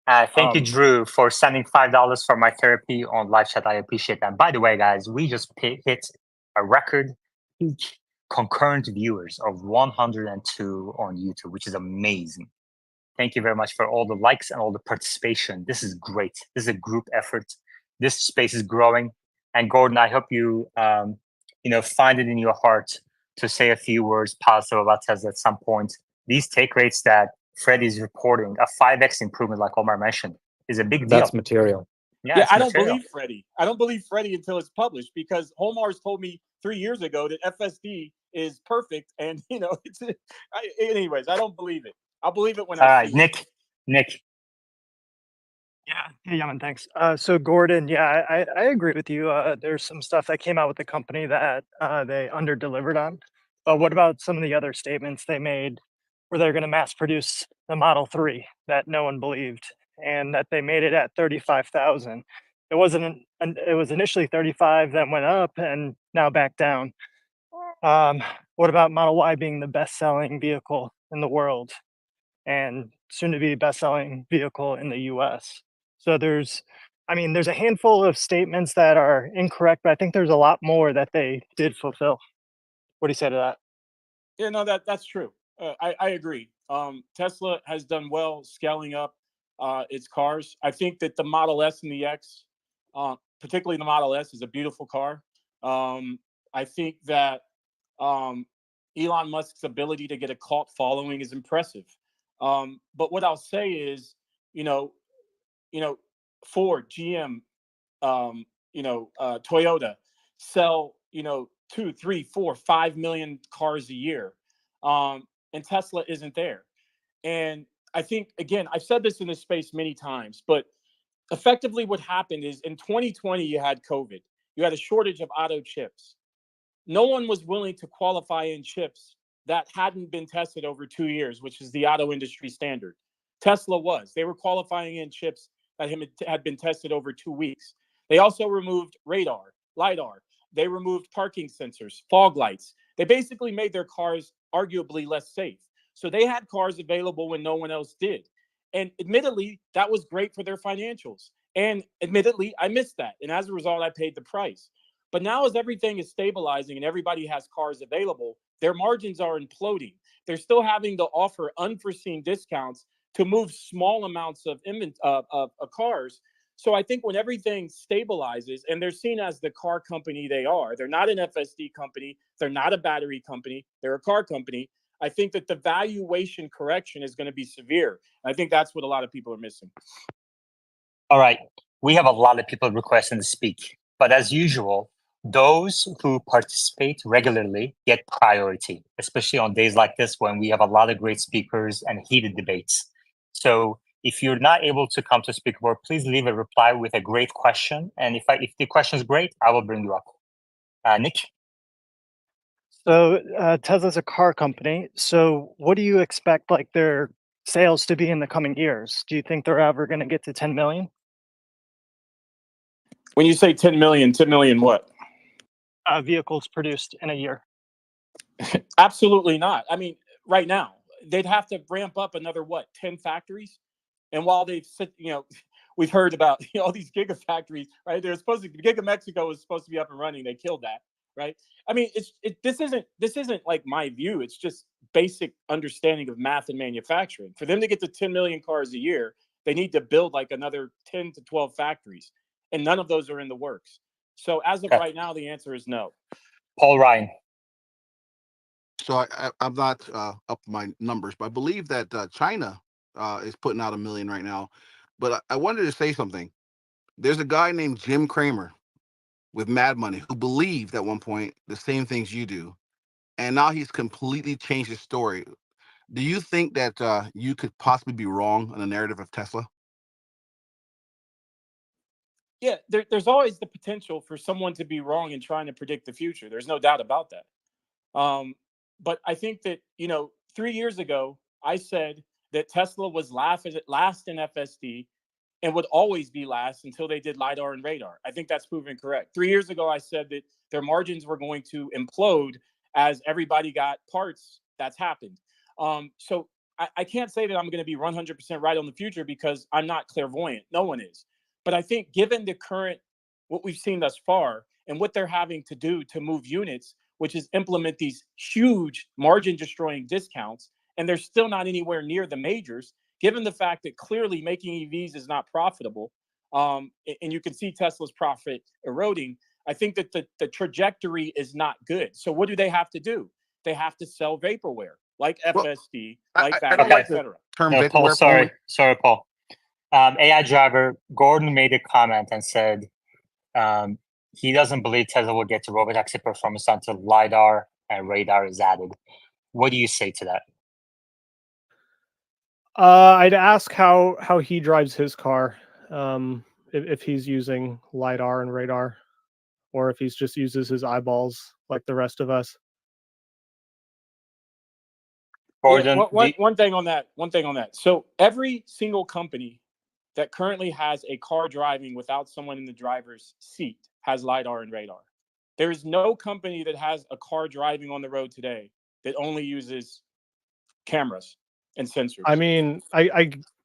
Thank you, Drew, for sending $5 for my therapy on live chat. I appreciate that. By the way, guys, we just hit a record peak concurrent viewers of 102 on YouTube, which is amazing. Thank you very much for all the likes and all the participation. This is great. This is a group effort. This space is growing. And Gordon, I hope you, find it in your heart to say a few words positive about Tesla at some point. These take rates that Freddie's reporting, a 5x improvement, like Omar mentioned, is a big deal. That's material. Yeah, I don't believe Freddie. I don't believe Freddie until it's published, because Holmars told me 3 years ago that FSD is perfect, and anyways, I don't believe it. I'll believe it when I see it. Nick. Yeah. Hey, Yaman, thanks. So Gordon, I agree with you. There's some stuff that came out with the company that they under-delivered on. But what about some of the other statements they made where they're going to mass produce the Model 3 that no one believed, and that they made it at 35,000? It wasn't. It was initially 35, then went up, and now back down. What about Model Y being the best-selling vehicle in the world and soon to be best-selling vehicle in the US? So there's a handful of statements that are incorrect, but I think there's a lot more that they did fulfill. What do you say to that? Yeah, no, that's true. I agree. Tesla has done well scaling up its cars. I think that the Model S and the X, particularly the Model S, is a beautiful car. I think that Elon Musk's ability to get a cult following is impressive. But what I'll say is, you know, Ford, GM, Toyota sell, 2, 3, 4, 5 million cars a year. And Tesla isn't there. And I think, again, I've said this in this space many times, but effectively what happened is in 2020, you had COVID. You had a shortage of auto chips. No one was willing to qualify in chips that hadn't been tested over 2 years, which is the auto industry standard. Tesla was. They were qualifying in chips that had been tested over 2 weeks. They also removed radar, LiDAR. They removed parking sensors, fog lights. They basically made their cars arguably less safe. So they had cars available when no one else did. And admittedly, that was great for their financials. And admittedly, I missed that. And as a result, I paid the price. But now, as everything is stabilizing and everybody has cars available, their margins are imploding. They're still having to offer unforeseen discounts to move small amounts of cars. So I think when everything stabilizes and they're seen as the car company they are, they're not an FSD company, they're not a battery company, they're a car company. I think that the valuation correction is going to be severe. I think that's what a lot of people are missing. All right. We have a lot of people requesting to speak, but as usual, those who participate regularly get priority, especially on days like this when we have a lot of great speakers and heated debates. So if you're not able to come to speak board, please leave a reply with a great question. And if the question is great, I will bring you up. Nick? So Tesla's a car company. So what do you expect like their sales to be in the coming years? Do you think they're ever going to get to 10 million? When you say 10 million what? Vehicles produced in a year. Absolutely not. I mean, right now, they'd have to ramp up another, 10 factories? And while they've, we've heard about all these gigafactories, right? Giga Mexico was supposed to be up and running. They killed that, right? I mean, this isn't like my view. It's just basic understanding of math and manufacturing. For them to get to 10 million cars a year, they need to build like another 10 to 12 factories, and none of those are in the works. So as of right now, the answer is no. Paul Ryan. So I'm not up my numbers, but I believe that China is putting out 1 million right now. But I wanted to say something. There's a guy named Jim Cramer with Mad Money who believed at one point the same things you do, and now he's completely changed his story. Do you think that you could possibly be wrong on the narrative of Tesla? Yeah, there's always the potential for someone to be wrong in trying to predict the future. There's no doubt about that. But I think that, 3 years ago, I said that Tesla was last in FSD and would always be last until they did LiDAR and radar. I think that's proven correct. 3 years ago, I said that their margins were going to implode as everybody got parts. That's happened. So I can't say that I'm going to be 100% right on the future because I'm not clairvoyant. No one is. But I think given the current, what we've seen thus far and what they're having to do to move units, which is implement these huge margin destroying discounts, and they're still not anywhere near the majors, given the fact that clearly making EVs is not profitable, and you can see Tesla's profit eroding, I think that the trajectory is not good. So what do they have to do? They have to sell vaporware, like FSD, like battery, like etc. No, Paul, sorry, Paul. AI driver Gordon made a comment and said he doesn't believe Tesla will get to robotaxi performance until LiDAR and radar is added. What do you say to that? I'd ask how he drives his car, if he's using LiDAR and radar, or if he's just uses his eyeballs like the rest of us. Yeah, one thing on that. So every single company that currently has a car driving without someone in the driver's seat has LiDAR and radar. There is no company that has a car driving on the road today that only uses cameras and sensors. I mean,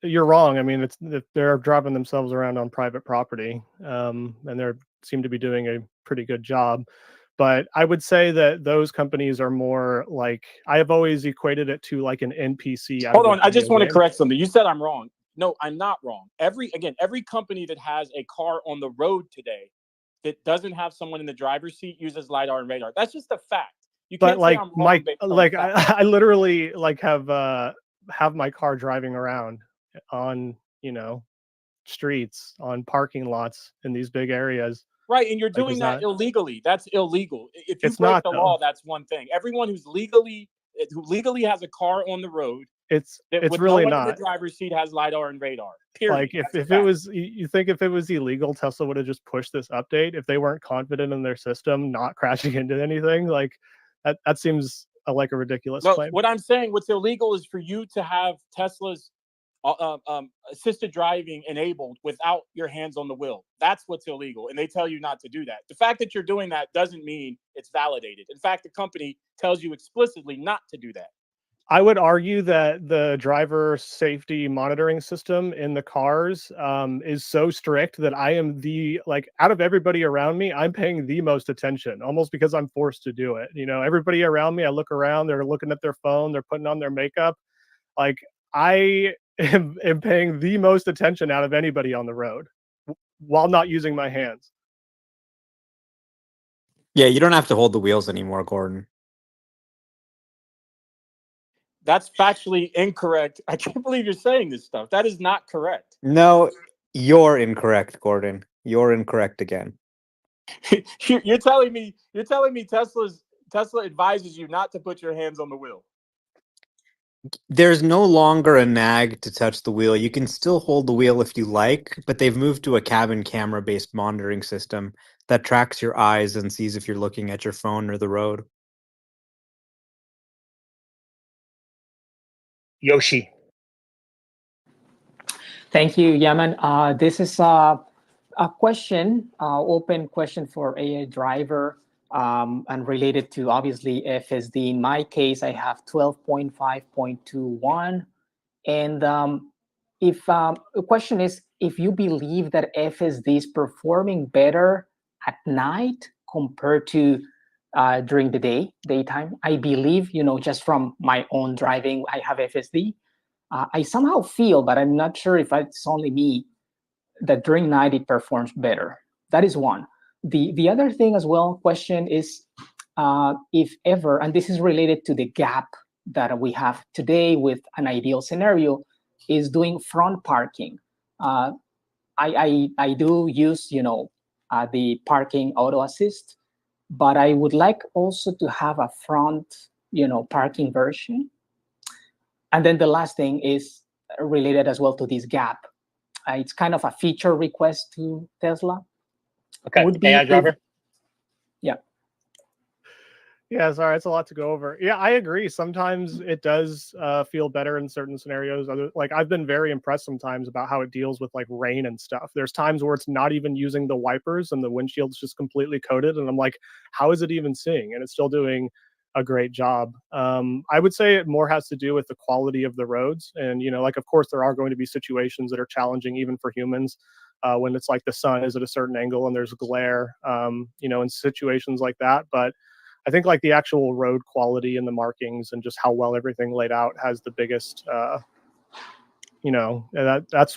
you're wrong. I mean, they're driving themselves around on private property, and they seem to be doing a pretty good job. But I would say that those companies are more like, I have always equated it to like an NPC. Hold on, I just want to correct something. You said I'm wrong. No, I'm not wrong. Every company that has a car on the road today that doesn't have someone in the driver's seat uses LiDAR and radar. That's just a fact. You can't But like say I'm wrong based on fact. I literally like have my car driving around on, streets, on parking lots in these big areas. Right, and you're Like, doing that illegally. That's illegal. If you It's break not, the though. law, that's one thing. Everyone who legally has a car on the road, It's with really no one in not. the driver's seat has LiDAR and radar. Period. Like if it was, you think if it was illegal, Tesla would have just pushed this update if they weren't confident in their system not crashing into anything. Like that seems like a ridiculous No, claim. what I'm saying, what's illegal is for you to have Tesla's assisted driving enabled without your hands on the wheel. That's what's illegal, and they tell you not to do that. The fact that you're doing that doesn't mean it's validated. In fact, the company tells you explicitly not to do that. I would argue that the driver safety monitoring system in the cars is so strict that I am out of everybody around me, I'm paying the most attention, almost because I'm forced to do it. Everybody around me, I look around, they're looking at their phone, they're putting on their makeup. Like I am paying the most attention out of anybody on the road while not using my hands. Yeah, you don't have to hold the wheels anymore, Gordon. That's factually incorrect. I can't believe you're saying this stuff. That is not correct. No, you're incorrect, Gordon. You're incorrect again. You're telling me Tesla advises you not to put your hands on the wheel. There's no longer a nag to touch the wheel. You can still hold the wheel if you like, but they've moved to a cabin camera-based monitoring system that tracks your eyes and sees if you're looking at your phone or the road. Yoshi. Thank you, Yaman. This is a question, open question for AI driver, and related to obviously FSD. In my case, I have 12.5.21. And if the question is, if you believe that FSD is performing better at night compared to during the daytime, I believe, just from my own driving, I have FSD. I somehow feel, but I'm not sure if it's only me, that during night it performs better. That is one. The other thing as well, question is, if ever, and this is related to the gap that we have today with an ideal scenario, is doing front parking. I do use, the parking auto assist, but I would like also to have a front, parking version. And then the last thing is related as well to this gap. It's kind of a feature request to Tesla. Okay, Would be AI driver. Yeah. Yeah, sorry, it's a lot to go over. Yeah, I agree. Sometimes it does feel better in certain scenarios. Like I've been very impressed sometimes about how it deals with like rain and stuff. There's times where it's not even using the wipers and the windshield's just completely coated, and I'm like, how is it even seeing? And it's still doing a great job. I would say it more has to do with the quality of the roads, and like of course there are going to be situations that are challenging even for humans. When it's like the sun is at a certain angle and there's glare, in situations like that. But I think like the actual road quality and the markings and just how well everything laid out has the biggest, that's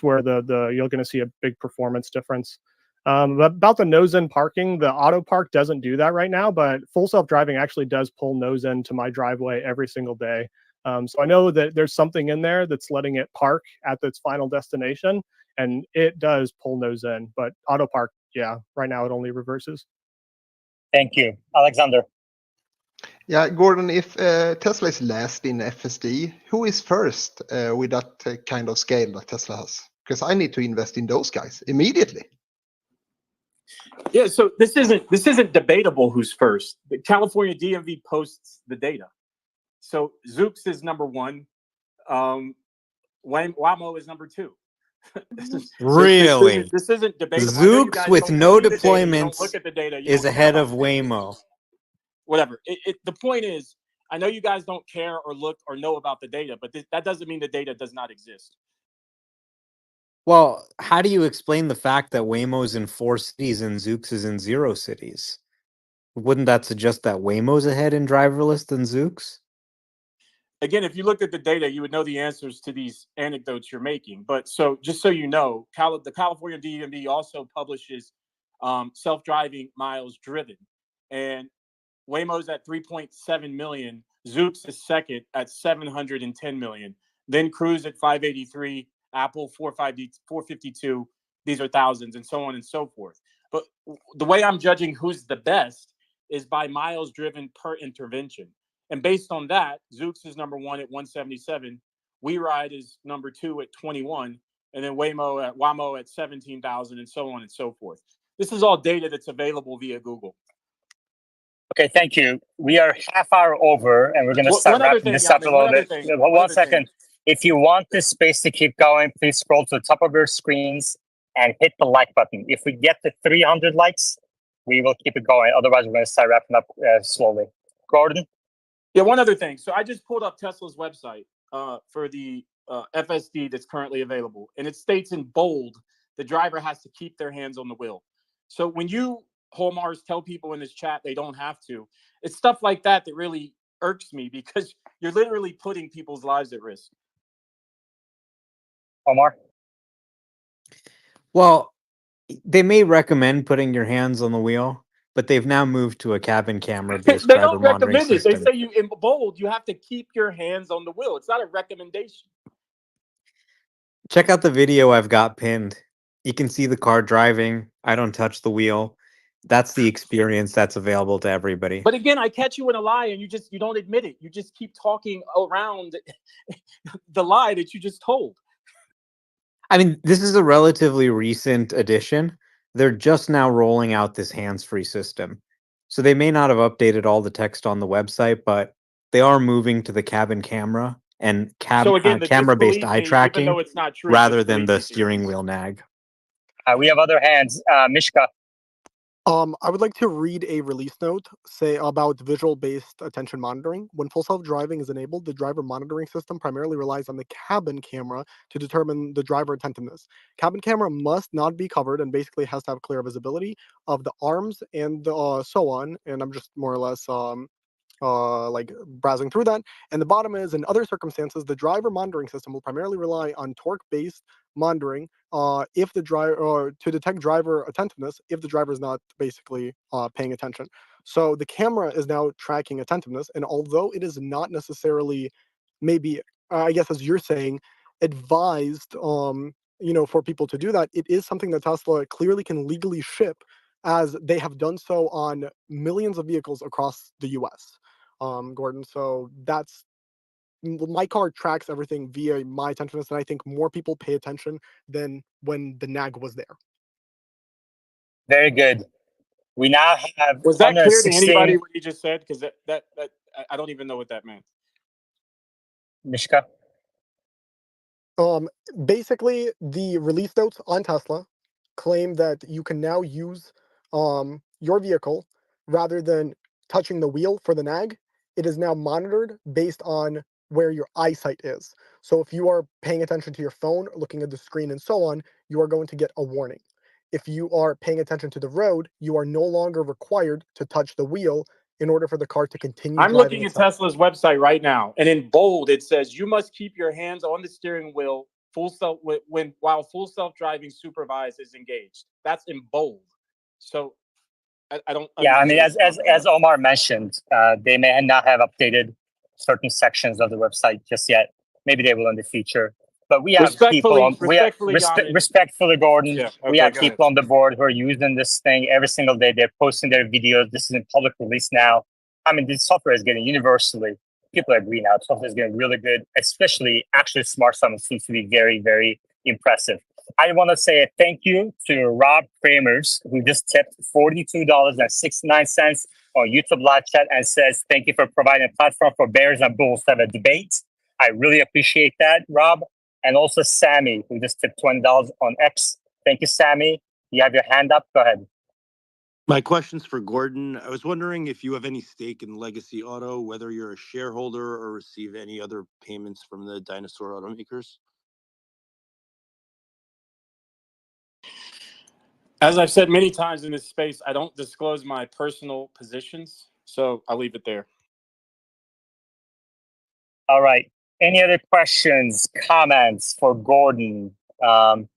where the you're going to see a big performance difference. About the nose end parking, the auto park doesn't do that right now, but full self-driving actually does pull nose end to my driveway every single day. So I know that there's something in there that's letting it park at its final destination, and it does pull nose end, but auto park, yeah, right now it only reverses. Thank you. Alexander. Yeah, Gordon, if Tesla is last in FSD, who is first with that kind of scale that Tesla has? Because I need to invest in those guys immediately. Yeah, so this isn't debatable who's first. The California DMV posts the data. So Zoox is number one. Waymo is number two. Really? This isn't debatable. I know you Zoox guys with don't no see the data. You don't deployments look at the data. You is don't care ahead about of the data. Waymo. Whatever. The point is, I know you guys don't care or look or know about the data, but that doesn't mean the data does not exist. Well, how do you explain the fact that Waymo's in 4 cities and Zoox is in 0 cities? Wouldn't that suggest that Waymo's ahead in driverless than Zoox? Again, if you looked at the data, you would know the answers to these anecdotes you're making. But so just so you know, the California DMV also publishes self-driving miles driven. And Waymo's at 3.7 million. Zoox is second at 710 million. Then Cruise at 583, Apple 452. These are thousands, and so on and so forth. But the way I'm judging who's the best is by miles driven per intervention. And based on that, Zoox is number one at 177. WeRide is number two at 21. And then Waymo at 17,000, and so on and so forth. This is all data that's available via Google. Okay, thank you. We are half hour over, and we're going to start wrapping this up a little bit. One second. If you want this space to keep going, please scroll to the top of your screens and hit the like button. If we get to 300 likes, we will keep it going. Otherwise, we're going to start wrapping up slowly. Gordon? Yeah, one other thing. So I just pulled up Tesla's website for the FSD that's currently available, and it states in bold, the driver has to keep their hands on the wheel. So when you, Holmars, tell people in this chat they don't have to, it's stuff like that that really irks me, because you're literally putting people's lives at risk. Omar? Well, they may recommend putting your hands on the wheel, but they've now moved to a cabin camera-based They driver don't monitoring recommend it. They system. say you in bold, you have to keep your hands on the wheel. It's not a recommendation. Check out the video I've got pinned. You can see the car driving. I don't touch the wheel. That's the experience that's available to everybody. But again, I catch you in a lie, and you don't admit it. You just keep talking around the lie that you just told. I mean, this is a relatively recent addition. They're just now rolling out this hands-free system. So they may not have updated all the text on the website, but they are moving to the cabin camera and So again, just camera-based believe eye me, even tracking though it's not true, rather just than believe the me, please. steering wheel nag. We have other hands. Mishka? I would like to read a release note, say about visual-based attention monitoring. When full self-driving is enabled, the driver monitoring system primarily relies on the cabin camera to determine the driver attentiveness. Cabin camera must not be covered and basically has to have clear visibility of the arms and so on. And I'm just more or less like browsing through that. And the bottom is, in other circumstances, the driver monitoring system will primarily rely on torque-based monitoring if the driver to detect driver attentiveness if the driver is not basically paying attention. So the camera is now tracking attentiveness, and although it is not necessarily, maybe I guess as you're saying, advised for people to do that, it is something that Tesla clearly can legally ship, as they have done so on millions of vehicles across the US. Gordon, so that's my car tracks everything via my attentiveness, and I think more people pay attention than when the nag was there. Very good. We now have Was that clear to 116. anybody what you just said? Because that I don't even know what that meant. Mishka? Basically, the release notes on Tesla claim that you can now use your vehicle rather than touching the wheel for the nag. It is now monitored based on where your eyesight is. So if you are paying attention to your phone, looking at the screen and so on, you are going to get a warning. If you are paying attention to the road, you are no longer required to touch the wheel in order for the car to continue I'm driving looking at itself. Tesla's website right now, and in bold it says you must keep your hands on the steering wheel while full self-driving supervised is engaged. That's in bold. So I don't. Yeah, I mean, understand as Omar mentioned, they may not have updated certain sections of the website just yet. Maybe they will in the future. But we have people on respectfully, Gordon. Yeah, we okay, have go people on the board who are using this thing every single day. They're posting their videos. This is in public release now. I mean, this software is getting universally. People agree now. Software is getting really good, especially actually smart stuff seems to be very, very impressive. I want to say a thank you to Rob Kramers, who just tipped $42.69 on YouTube live chat and says, thank you for providing a platform for bears and bulls to have a debate. I really appreciate that, Rob. And also Sammy, who just tipped $20 on X. Thank you, Sammy. You have your hand up. Go ahead. My question's for Gordon. I was wondering if you have any stake in Legacy Auto, whether you're a shareholder or receive any other payments from the dinosaur automakers. As I've said many times in this space, I don't disclose my personal positions, so I'll leave it there. All right. Any other questions, comments for Gordon?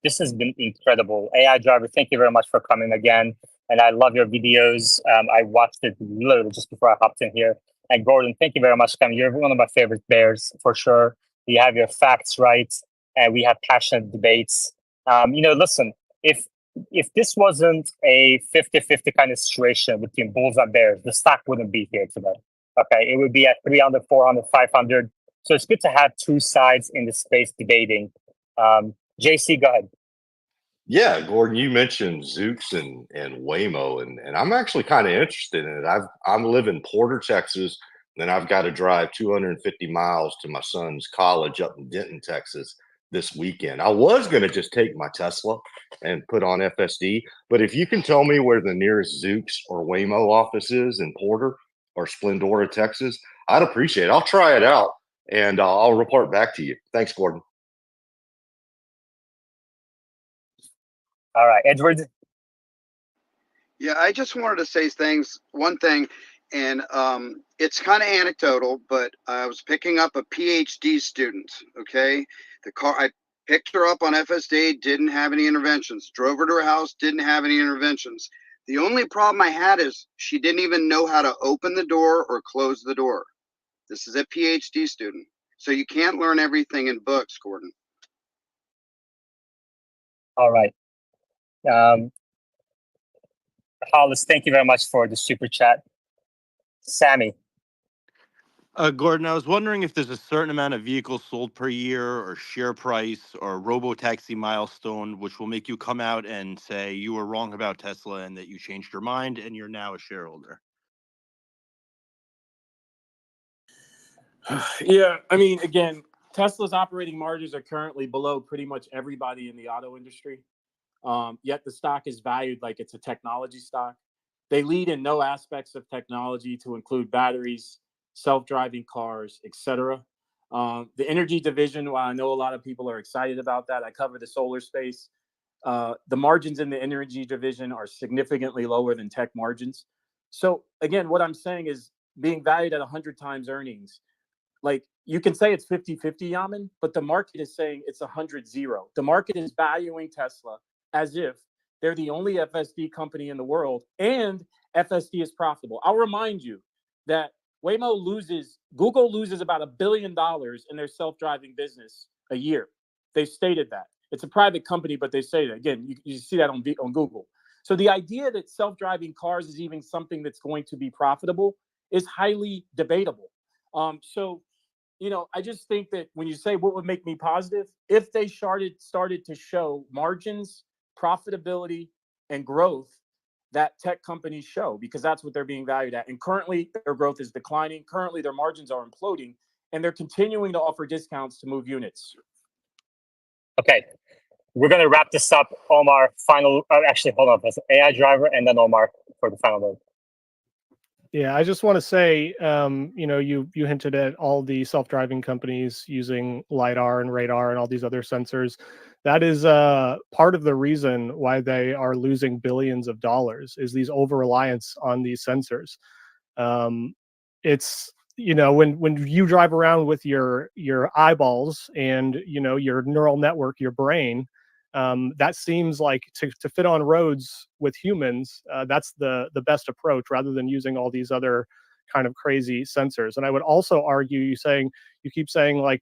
This has been incredible. AI Driver, thank you very much for coming again. And I love your videos. I watched it literally just before I hopped in here. And Gordon, thank you very much for coming. You're one of my favorite bears for sure. You have your facts right, and we have passionate debates. Listen, if this wasn't a 50-50 kind of situation between bulls and bears, the stock wouldn't be here today. Okay, it would be at 300, 400, 500. So it's good to have two sides in the space debating. JC, go ahead. Yeah, Gordon, you mentioned Zoox and Waymo, and I'm actually kind of interested in it. I'm live in Porter, Texas, and I've got to drive 250 miles to my son's college up in Denton, Texas this weekend. I was going to just take my Tesla and put on FSD, but if you can tell me where the nearest Zoox or Waymo office is in Porter or Splendora, Texas, I'd appreciate it. I'll try it out and I'll report back to you. Thanks, Gordon. All right, Edward. Yeah, I just wanted to say one thing, and it's kind of anecdotal, but I was picking up a PhD student. Okay, I picked her up on FSD, didn't have any interventions. Drove her to her house, didn't have any interventions. The only problem I had is she didn't even know how to open the door or close the door. This is a PhD student, so you can't learn everything in books, Gordon. All right. Hollis, thank you very much for the super chat. Sammy. Gordon, I was wondering if there's a certain amount of vehicles sold per year or share price or robo-taxi milestone, which will make you come out and say you were wrong about Tesla and that you changed your mind and you're now a shareholder. Yeah, I mean, again, Tesla's operating margins are currently below pretty much everybody in the auto industry. Yet the stock is valued like it's a technology stock. They lead in no aspects of technology to include batteries, self-driving cars, etc. The energy division, while I know a lot of people are excited about that, I cover the solar space. The margins in the energy division are significantly lower than tech margins. So again, what I'm saying is being valued at 100 times earnings. Like you can say it's 50-50, Yaman, but the market is saying it's 100-0. The market is valuing Tesla as if they're the only FSD company in the world and FSD is profitable. I'll remind you that Google loses about $1 billion in their self-driving business a year. They've stated that. It's a private company, but they say that. Again, you see that on Google. So the idea that self-driving cars is even something that's going to be profitable is highly debatable. I just think that when you say what would make me positive, if they started to show margins, profitability, and growth that tech companies show, because that's what they're being valued at. And currently their growth is declining. Currently their margins are imploding, and they're continuing to offer discounts to move units. Okay, we're going to wrap this up. Omar, actually, hold on. AI Driver and then Omar for the final word. Yeah, I just want to say, you hinted at all the self-driving companies using LiDAR and radar and all these other sensors. That is part of the reason why they are losing billions of dollars is these over-reliance on these sensors. It's, when you drive around with your eyeballs and, your neural network, your brain, that seems like to fit on roads with humans, that's the best approach rather than using all these other kind of crazy sensors. And I would also argue you keep saying like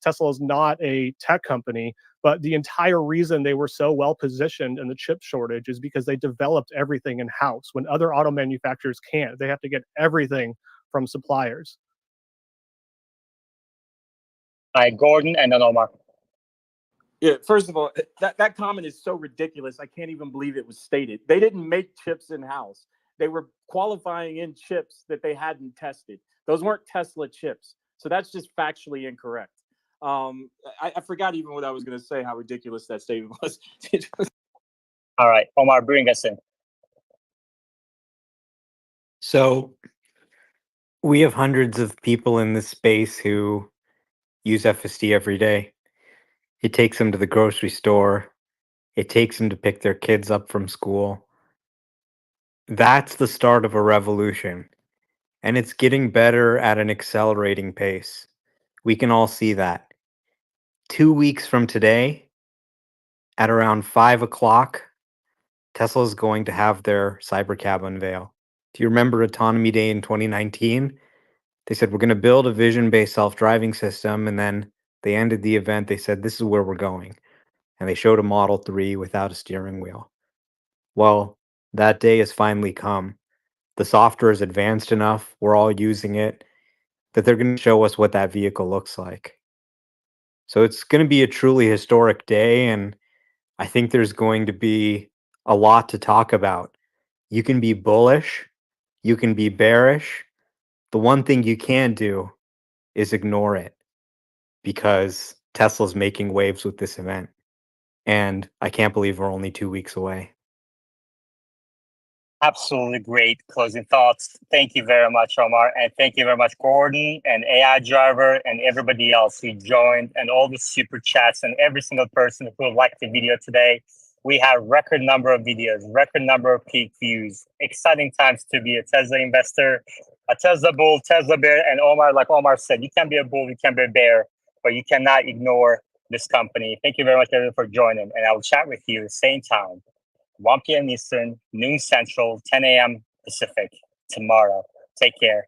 Tesla is not a tech company, but the entire reason they were so well positioned in the chip shortage is because they developed everything in house when other auto manufacturers can't. They have to get everything from suppliers. All right, Gordon and then Omar. Yeah, first of all, that comment is so ridiculous. I can't even believe it was stated. They didn't make chips in-house. They were qualifying in chips that they hadn't tested. Those weren't Tesla chips. So that's just factually incorrect. I forgot even what I was going to say, how ridiculous that statement was. All right, Omar, bring us in. So we have hundreds of people in this space who use FSD every day. It takes them to the grocery store. It takes them to pick their kids up from school. That's the start of a revolution. And it's getting better at an accelerating pace. We can all see that. 2 weeks from today, at around 5 o'clock, Tesla is going to have their Cybercab unveil. Do you remember Autonomy Day in 2019? They said, we're going to build a vision-based self-driving system. And then they ended the event. They said, this is where we're going. And they showed a Model 3 without a steering wheel. Well, that day has finally come. The software is advanced enough, we're all using it, that they're going to show us what that vehicle looks like. So it's going to be a truly historic day, and I think there's going to be a lot to talk about. You can be bullish, you can be bearish. The one thing you can't do is ignore it, because Tesla's making waves with this event. And I can't believe we're only 2 weeks away. Absolutely great closing thoughts. Thank you very much, Omar. And thank you very much, Gordon and AI Driver and everybody else who joined, and all the super chats and every single person who liked the video today. We have record number of videos, record number of peak views. Exciting times to be a Tesla investor, a Tesla bull, Tesla bear. And Omar, like Omar said, you can be a bull, you can be a bear, but you cannot ignore this company. Thank you very much, everyone, for joining. And I will chat with you same time, 1 p.m. Eastern, noon Central, 10 a.m. Pacific tomorrow. Take care.